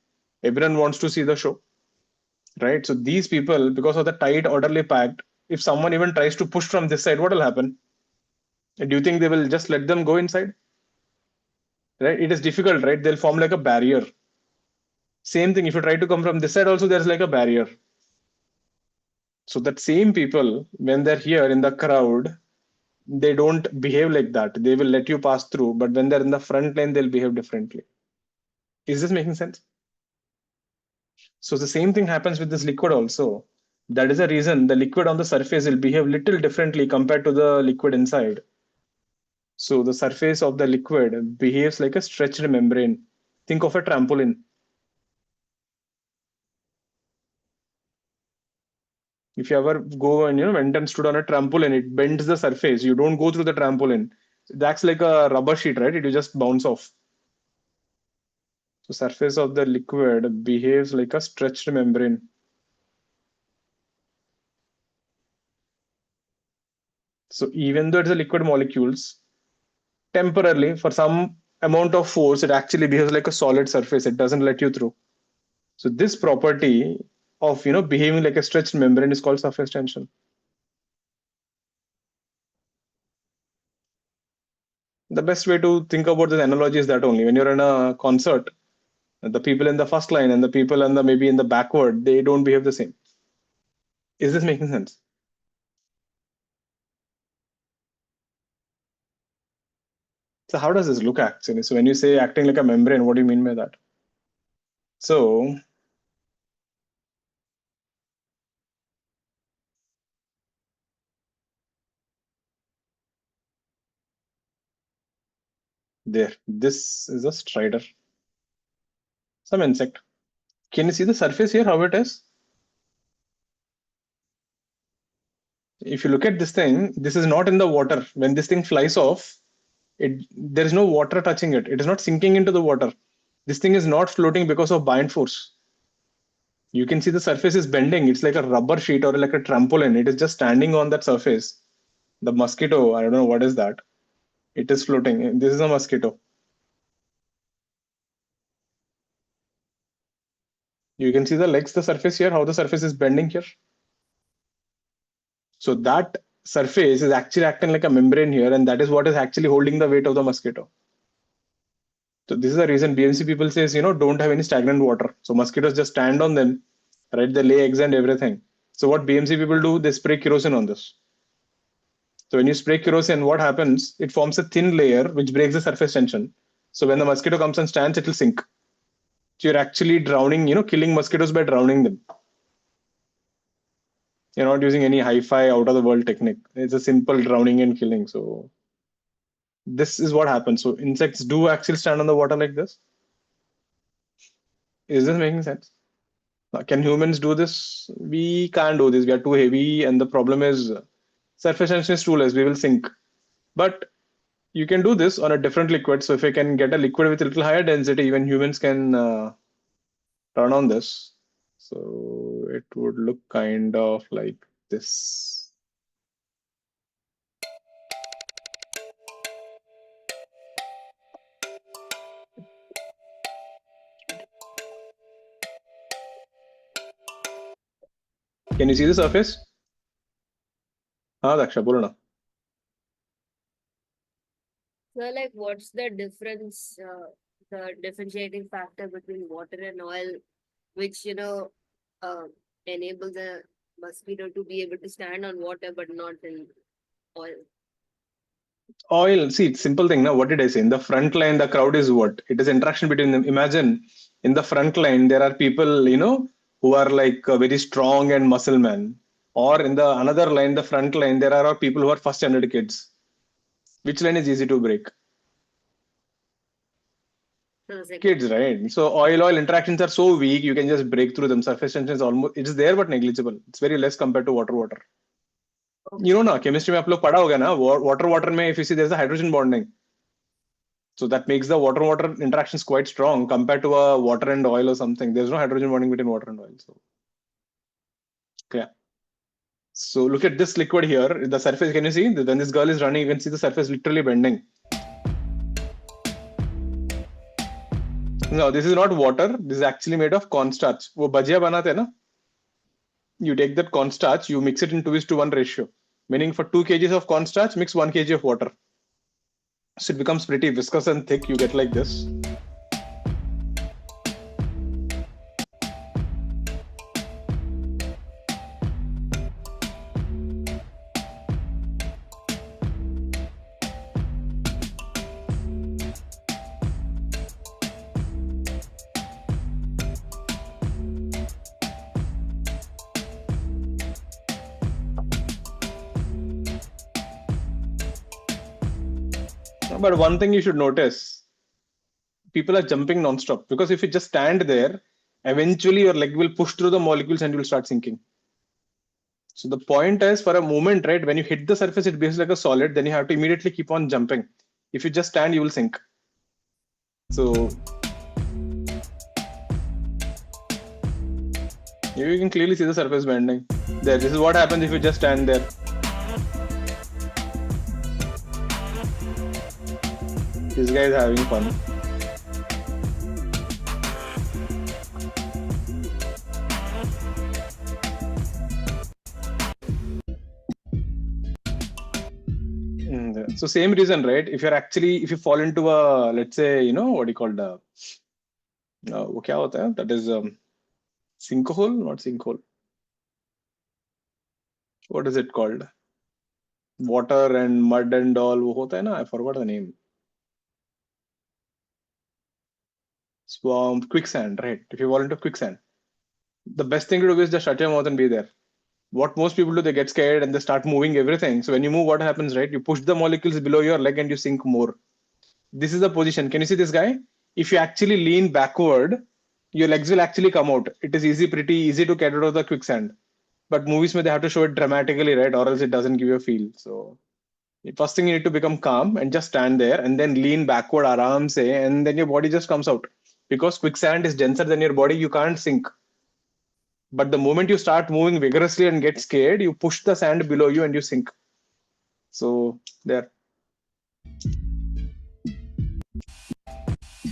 Everyone wants to see the show, right? So these people, because of the tight, orderly packed, if someone even tries to push from this side, what will happen? Do you think they will just let them go inside? Right? It is difficult, right? They'll form like a barrier. Same thing, if you try to come from this side also, there's like a barrier. So that same people, when they're here in the crowd, they don't behave like that. They will let you pass through, but when they're in the front line, they'll behave differently. Is this making sense? So the same thing happens with this liquid also. That is the reason the liquid on the surface will behave little differently compared to the liquid inside. So the surface of the liquid behaves like a stretched membrane. Think of a trampoline. If you ever go and went and stood on a trampoline, it bends the surface. You don't go through the trampoline. It acts like a rubber sheet, right? It will just bounce off. So surface of the liquid behaves like a stretched membrane. So even though it's a liquid molecules, temporarily for some amount of force, it actually behaves like a solid surface. It doesn't let you through. So this property of behaving like a stretched membrane is called surface tension. The best way to think about this analogy is that only when you're in a concert, the people in the first line and the people in the maybe in the backward, they don't behave the same. Is this making sense? So how does this look actually? So when you say acting like a membrane, what do you mean by that? So there, this is a strider, some insect. Can you see the surface here, how it is? If you look at this thing, this is not in the water. When this thing flies off, there is no water touching it. It is not sinking into the water. This thing is not floating because of buoyant force. You can see the surface is bending. It's like a rubber sheet or like a trampoline. It is just standing on that surface. The mosquito, I don't know what is that. It is floating. This is a mosquito. You can see the legs, the surface here, how the surface is bending here. So that surface is actually acting like a membrane here, and that is what is actually holding the weight of the mosquito. So this is the reason BMC people says, don't have any stagnant water. So mosquitoes just stand on them, right? They lay eggs and everything. So what BMC people do, they spray kerosene on this. So when you spray kerosene, what happens? It forms a thin layer which breaks the surface tension. So when the mosquito comes and stands, it will sink. So you're actually drowning, killing mosquitoes by drowning them. You're not using any hi-fi out of the world technique. It's a simple drowning and killing. So this is what happens. So insects do actually stand on the water like this. Is this making sense? Can humans do this? We can't do this. We are too heavy, and the problem is surface tension is too less. We will sink. But you can do this on a different liquid. So if I can get a liquid with a little higher density, even humans can turn on this. So it would look kind of like this. Can you see the surface? Daksha, bolo na. So, like, what's the difference, the differentiating factor between water and oil, which, enables a mosquito to be able to stand on water but not in oil? Oil, see, it's simple thing now. What did I say? In the front line, the crowd is what? It is interaction between them. Imagine in the front line, there are people, who are like very strong and muscle men, or in the another line, the front line, there are people who are first standard kids. Which line is easy to break? So the second. Kids, right? So oil interactions are so weak, you can just break through them. Surface tension is almost, it is there but negligible. It's very less compared to water. You know ना, chemistry में आप लोग पढ़ा होगा ना, water में if you see there's a hydrogen bonding. So that makes the water interactions quite strong compared to a water and oil or something. There's no hydrogen bonding between water and oil. So yeah. So look at this liquid here. The surface, can you see? When this girl is running, you can see the surface literally bending. No, this is not water. This is actually made of cornstarch. वो भजिया बनाते हैं ना? You take that cornstarch, you mix it in 2:1 ratio. Meaning for 2 kgs of cornstarch, mix 1 kg of water. So it becomes pretty viscous and thick. You get like this. But one thing you should notice, people are jumping non-stop, because if you just stand there, eventually your leg will push through the molecules and you will start sinking. So the point is, for a moment, right, when you hit the surface, it behaves like a solid, then you have to immediately keep on jumping. If you just stand, you will sink. So here you can clearly see the surface bending. There, this is what happens if you just stand there. This guy is having fun. So same reason, right? If you fall into a, let's say, you know, what do you call the, वो क्या होता है? That is sinkhole, not sinkhole. What is it called? Water and mud and all, वो होता है ना? I forgot the name. Swamp, quicksand, right? If you fall into quicksand, the best thing to do is just shut your mouth and be there. What most people do, they get scared and they start moving everything. So when you move, what happens, right? You push the molecules below your leg and you sink more. This is the position. Can you see this guy? If you actually lean backward, your legs will actually come out. It is pretty easy to get out of the quicksand. But movies, they have to show it dramatically, right? Or else it doesn't give you a feel. So first thing, you need to become calm and just stand there and then lean backward, aram se, and then your body just comes out. Because quicksand is denser than your body, you can't sink. But the moment you start moving vigorously and get scared, you push the sand below you and you sink. So there.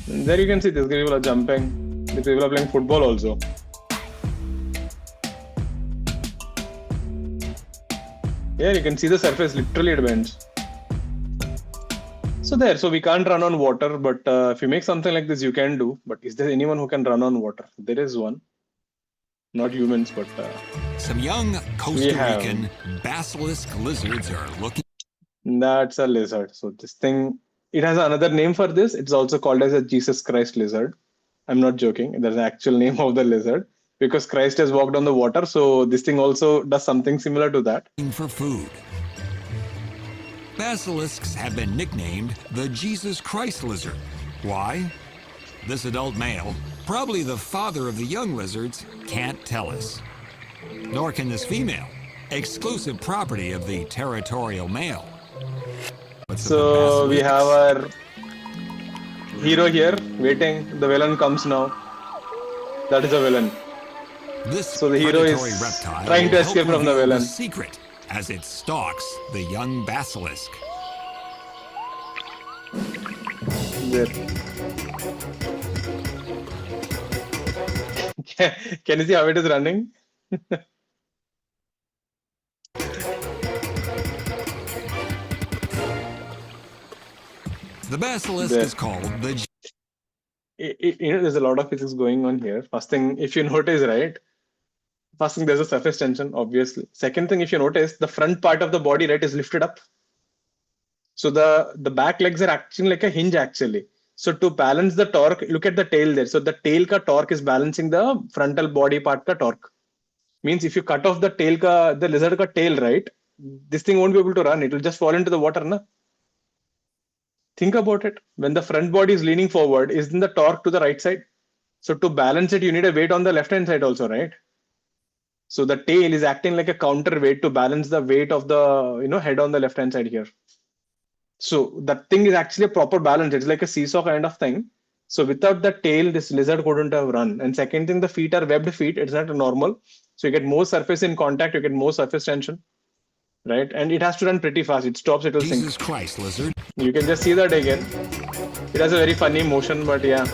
And there you can see these people are jumping. These people are playing football also. Here you can see the surface, literally it bends. So there, so we can't run on water, but if you make something like this, you can do. But is there anyone who can run on water? There is one. Not humans, but some young Costa Rican basilisk lizards are looking. That's a lizard. So this thing, it has another name for this. It's also called as a Jesus Christ lizard. I'm not joking. There's an actual name of the lizard because Christ has walked on the water. So this thing also does something similar to that. For food. Basilisks have been nicknamed the Jesus Christ lizard. Why? This adult male, probably the father of the young lizards, can't tell us. Nor can this female, exclusive property of the territorial male. So we have our hero here waiting. The villain comes now. That is a villain. So the hero is trying to escape from the villain. Secret as it stalks the young basilisk. There. Can you see how it is running? The basilisk is called the... You know, there's a lot of physics going on here. First thing, if you notice, right? First thing, there's a surface tension, obviously. Second thing, if you notice, the front part of the body, right, is lifted up. So the back legs are acting like a hinge, actually. So to balance the torque, look at the tail there. So the tail ka torque is balancing the frontal body part ka torque. Means if you cut off the tail the lizard ka tail, right, this thing won't be able to run. It will just fall into the water, na? Think about it. When the front body is leaning forward, isn't the torque to the right side? So to balance it, you need a weight on the left hand side also, right? So the tail is acting like a counterweight to balance the weight of the head on the left hand side here. So that thing is actually a proper balance. It's like a seesaw kind of thing. So without the tail, this lizard couldn't have run. And second thing, the feet are webbed feet. It's not normal. So you get more surface in contact, you get more surface tension, right? And it has to run pretty fast. It stops, it will sink. Jesus Christ lizard. You can just see that again. It has a very funny motion, but yeah.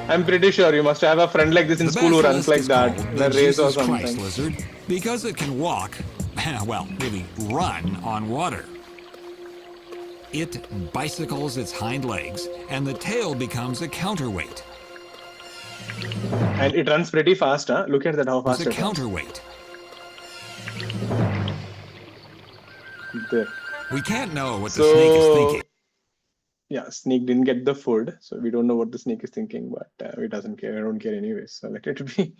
I'm pretty sure you must have a friend like this in The school who runs basilisk like is that called in the a race or Jesus Christ something. lizard because it can walk, well, really run on water. It bicycles its hind legs, and the tail becomes a counterweight. And it runs pretty fast, huh? Look at that, how fast It's a it runs. counterweight. There. We can't know what the snake is thinking. Yeah, snake didn't get the food, so we don't know what the snake is thinking, but it doesn't care. I don't care anyways, so let it be.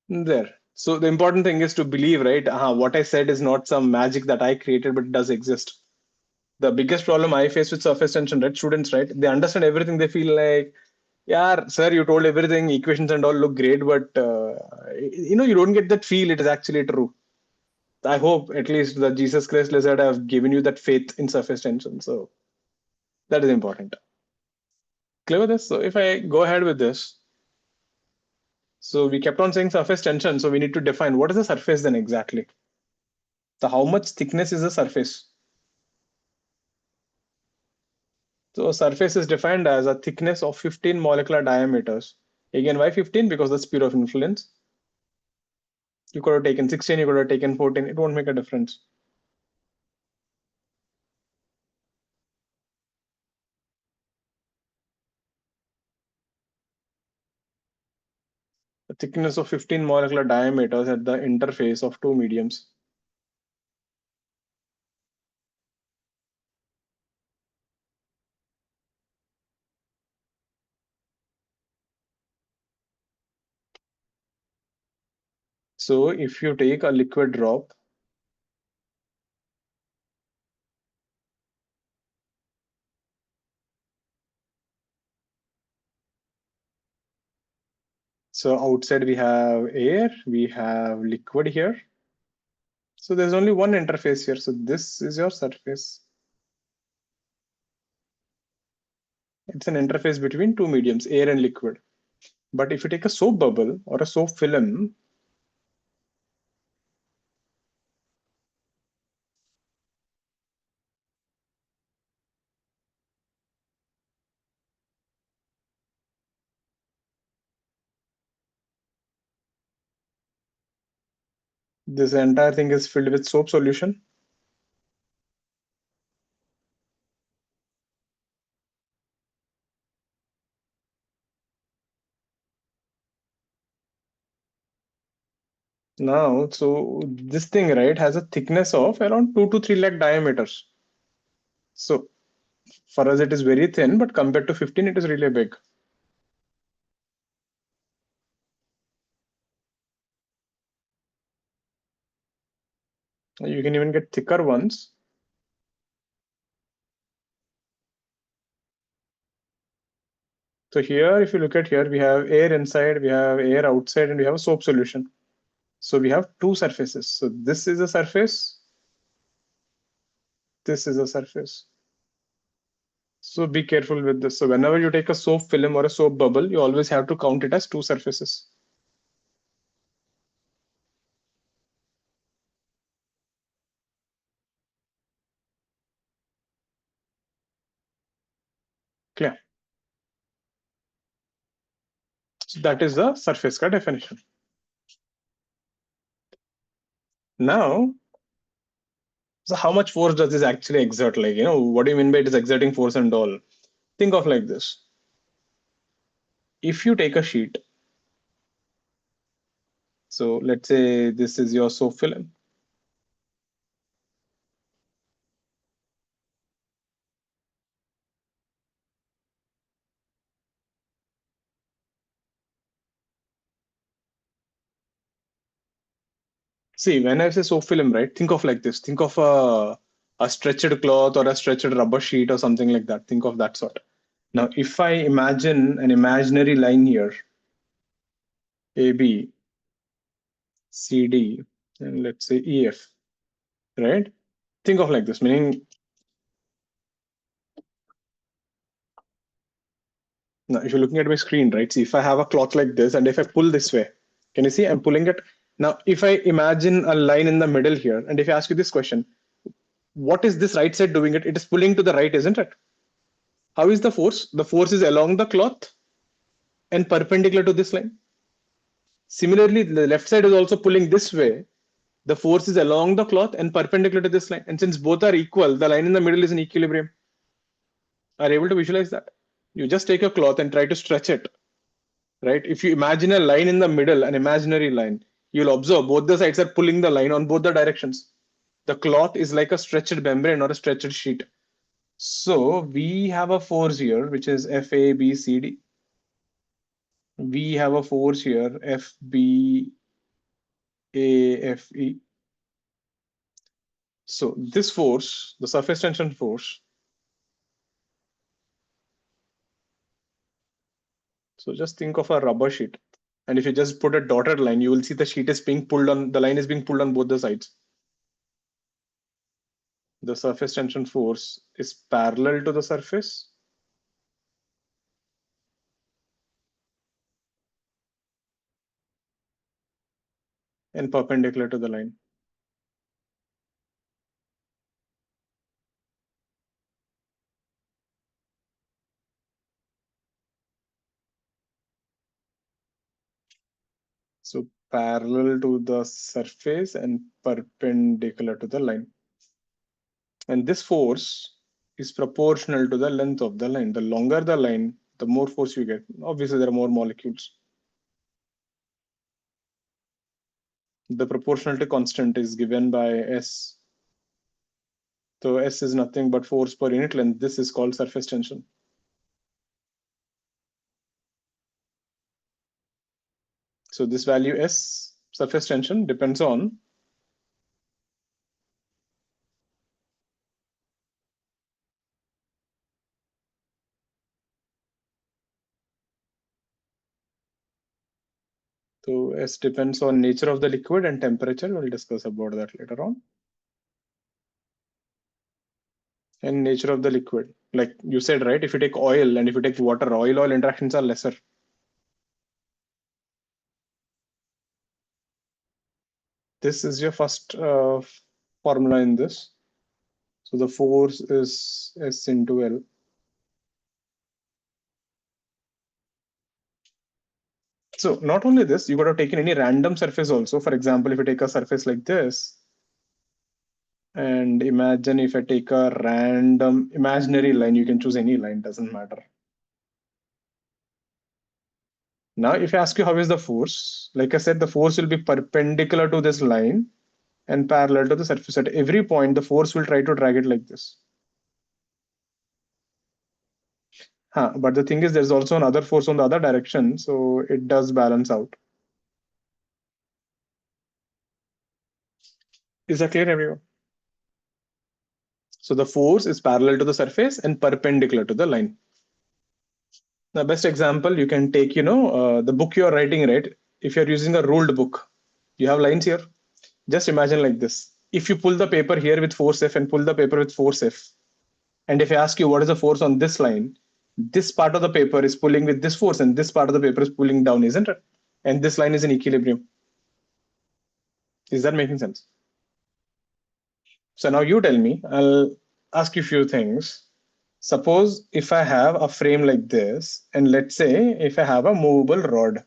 There. So the important thing is to believe, right? What I said is not some magic that I created, but it does exist. The biggest problem I face with surface tension, right? Students, right? They understand everything. They feel like, yeah, sir, you told everything, equations and all look great, but you don't get that feel it is actually true. I hope at least the Jesus Christ lizard have given you that faith in surface tension. So that is important. Clear with this? So if I go ahead with this, so we kept on saying surface tension. So we need to define what is the surface then exactly. So how much thickness is the surface? So a surface is defined as a thickness of 15 molecular diameters. Again, why 15? Because the sphere of influence. You could have taken 16, you could have taken 14. It won't make a difference. A thickness of 15 molecular diameters at the interface of two mediums. So if you take a liquid drop, so outside we have air, we have liquid here. So there's only one interface here. So this is your surface. It's an interface between two mediums, air and liquid. But if you take a soap bubble or a soap film, this entire thing is filled with soap solution. Now, so this thing, right, has a thickness of around 2 to 3 lakh diameters. So for us, it is very thin, but compared to 15, it is really big. You can even get thicker ones. So here, if you look at here, we have air inside, we have air outside, and we have a soap solution. So we have two surfaces. So this is a surface. This is a surface. So be careful with this. So whenever you take a soap film or a soap bubble, you always have to count it as two surfaces. Clear? So that is the surface ka definition. Now, so how much force does this actually exert? Like, what do you mean by it is exerting force and all? Think of like this. If you take a sheet, so let's say this is your soap film. See, when I say soap film, right, think of like this. Think of a stretched cloth or a stretched rubber sheet or something like that. Think of that sort. Now, if I imagine an imaginary line here, AB, CD, and let's say EF, right? Think of like this, meaning, now if you're looking at my screen, right? See, if I have a cloth like this, and if I pull this way, can you see I'm pulling it? Now, if I imagine a line in the middle here, and if I ask you this question, what is this right side doing it? It is pulling to the right, isn't it? How is the force? The force is along the cloth and perpendicular to this line. Similarly, the left side is also pulling this way. The force is along the cloth and perpendicular to this line. And since both are equal, the line in the middle is in equilibrium. Are you able to visualize that? You just take a cloth and try to stretch it, right? If you imagine a line in the middle, an imaginary line, you'll observe both the sides are pulling the line on both the directions. The cloth is like a stretched membrane or a stretched sheet. So we have a force here, which is FABCD. We have a force here, FBAFE. So this force, the surface tension force, so just think of a rubber sheet. And if you just put a dotted line, you will see the sheet is being pulled on, the line is being pulled on both the sides. The surface tension force is parallel to the surface. And perpendicular to the line. So parallel to the surface and perpendicular to the line. And this force is proportional to the length of the line. The longer the line, the more force you get. Obviously, there are more molecules. The proportionality constant is given by S. So S is nothing but force per unit length. This is called surface tension. So this value S, surface tension, depends on so S depends on nature of the liquid and temperature. We'll discuss about that later on. And nature of the liquid. Like you said, right? If you take oil and if you take water, oil-oil interactions are lesser. This is your first formula in this. So the force is S into L. So not only this, you got to take in any random surface also. For example, if you take a surface like this, and imagine if I take a random imaginary line, you can choose any line, doesn't matter. Now, if I ask you how is the force, like I said, the force will be perpendicular to this line and parallel to the surface. At every point, the force will try to drag it like this. But the thing is, there's also another force on the other direction, so it does balance out. Is that clear, everyone? So the force is parallel to the surface and perpendicular to the line. The best example you can take, the book you're writing, right? If you're using a ruled book, you have lines here. Just imagine like this. If you pull the paper here with force F and pull the paper with force F, and if I ask you what is the force on this line, this part of the paper is pulling with this force and this part of the paper is pulling down, isn't it? And this line is in equilibrium. Is that making sense? So now you tell me, I'll ask you a few things. Suppose if I have a frame like this, and let's say if I have a movable rod,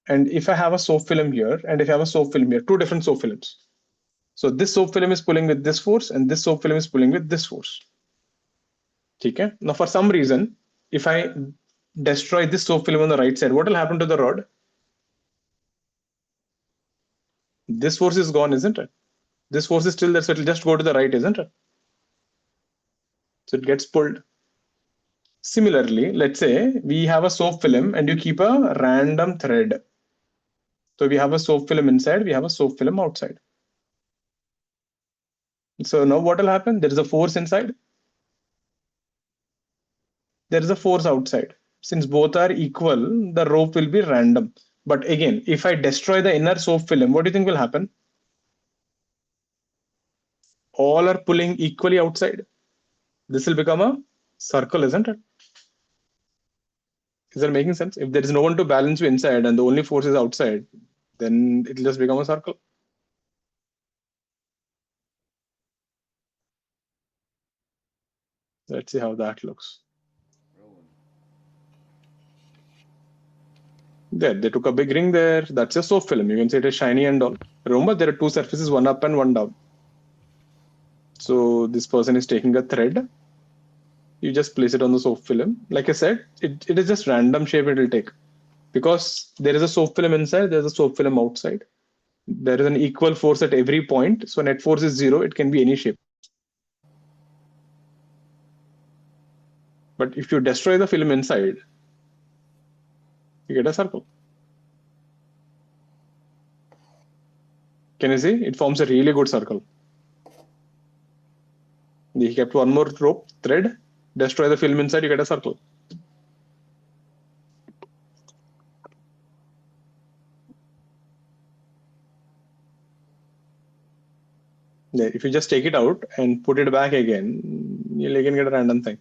and if I have a soap film here, and if I have a soap film here, two different soap films. So this soap film is pulling with this force, and this soap film is pulling with this force. Okay. Now, for some reason, if I destroy this soap film on the right side, what will happen to the rod? This force is gone, isn't it? This force is still there, so it will just go to the right, isn't it? So it gets pulled. Similarly, let's say we have a soap film and you keep a random thread. So we have a soap film inside, we have a soap film outside. So now what will happen? There is a force inside. There is a force outside. Since both are equal, the rope will be random. But again, if I destroy the inner soap film, what do you think will happen? All are pulling equally outside. This will become a circle, isn't it? Is that making sense? If there is no one to balance you inside and the only force is outside, then it will just become a circle. Let's see how that looks. There, they took a big ring there. That's a soap film. You can see it is shiny and all. Remember, there are two surfaces, one up and one down. So this person is taking a thread. You just place it on the soap film. Like I said, it is just random shape it will take. Because there is a soap film inside, there is a soap film outside. There is an equal force at every point. So net force is 0. It can be any shape. But if you destroy the film inside, you get a circle. Can you see? It forms a really good circle. He kept one more rope, thread, destroy the film inside, you get a circle. If you just take it out and put it back again, you'll again get a random thing.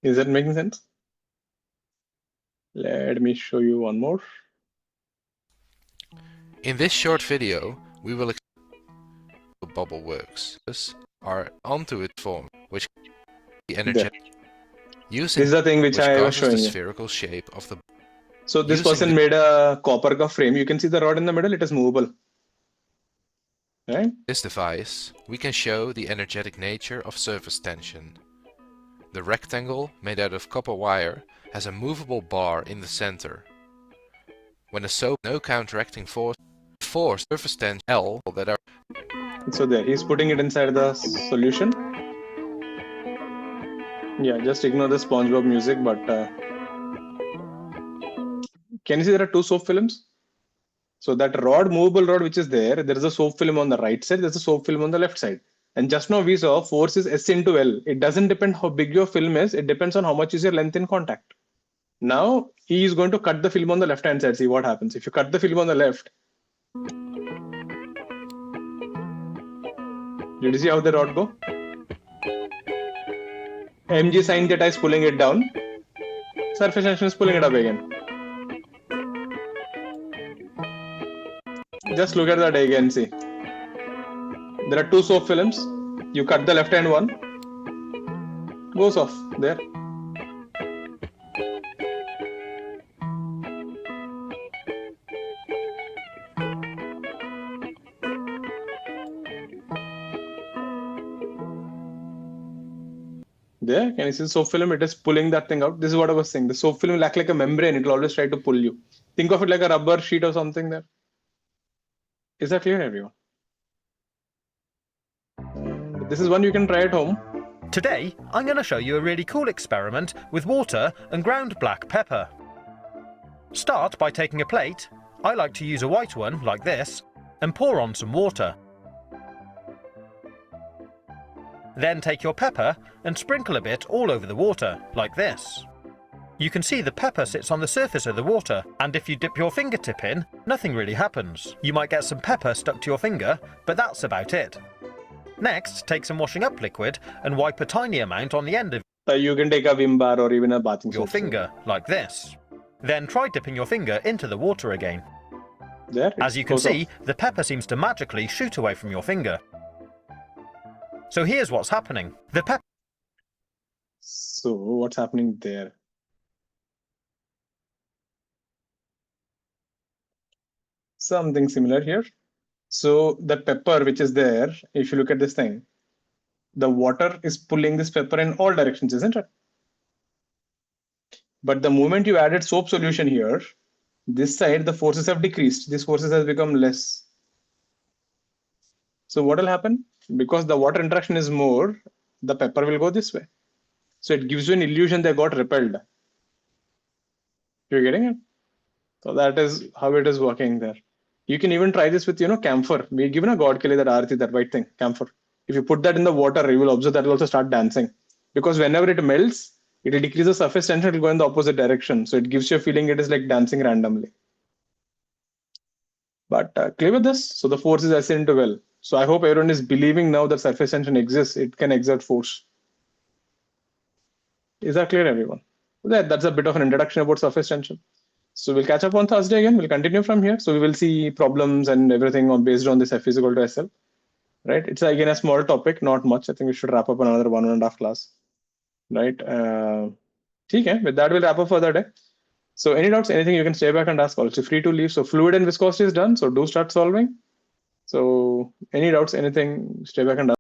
Is that making sense? Let me show you one more. In this short video, we will explain how the bubble works. This are onto its form, which the energetic using This is the thing which which I was causes showing the you. spherical shape of the. So this using person the- made a copper cuff frame. You can see the rod in the middle, it is movable. Right? This device, we can show the energetic nature of surface tension. The rectangle, made out of copper wire, has a movable bar in the center. When a soap no counteracting force surface tension L that are So there, he's putting it inside the solution. Yeah, just ignore the SpongeBob music, but can you see there are two soap films? So that rod, movable rod which is there is a soap film on the right side, there's a soap film on the left side. And just now we saw force is S into L. It doesn't depend how big your film is, it depends on how much is your length in contact. Now he is going to cut the film on the left hand side. See what happens. If you cut the film on the left, did you see how the rod go? Mg sin theta is pulling it down. Surface tension is pulling it up again. Just look at that again, see. There are two soap films. You cut the left hand one. Goes off there. There, can you see the soap film? It is pulling that thing out. This is what I was saying. The soap film will act like a membrane. It will always try to pull you. Think of it like a rubber sheet or something there. Is that clear, everyone? This is one you can try at home. Today, I'm going to show you a really cool experiment with water and ground black pepper. Start by taking a plate, I like to use a white one like this, and pour on some water. Then take your pepper and sprinkle a bit all over the water, like this. You can see the pepper sits on the surface of the water, and if you dip your fingertip in, nothing really happens. You might get some pepper stuck to your finger, but that's about it. Next, take some washing up liquid and wipe a tiny amount on the end of You can take a Vim bar or even a bathing your soap. finger, like this. Then try dipping your finger into the water again. There, As you can goes see, off. the pepper seems to magically shoot away from your finger. So here's what's happening. The pepper So what's happening there? Something similar here. So the pepper which is there, if you look at this thing, the water is pulling this pepper in all directions, isn't it? But the moment you added soap solution here, this side the forces have decreased. These forces has become less. So what will happen? Because the water interaction is more, the pepper will go this way. So it gives you an illusion they got repelled. You're getting it? So that is how it is working there. You can even try this with, camphor. We given a god kili that arati, that white thing, camphor. If you put that in the water, you will observe that it will also start dancing. Because whenever it melts, it will decrease the surface tension, it will go in the opposite direction. So it gives you a feeling it is like dancing randomly. But clear with this? So the force is assigned to well. So I hope everyone is believing now that surface tension exists. It can exert force. Is that clear, everyone? That's a bit of an introduction about surface tension. So we'll catch up on Thursday again. We'll continue from here. So we will see problems and everything based on this F is equal to SL. Right? It's again a small topic, not much. I think we should wrap up another 1.5 class. Right? Okay. With that, we'll wrap up for the day. So any doubts, anything you can stay back and ask. Also free to leave. So fluid and viscosity is done. So do start solving. So any doubts, anything, stay back and ask.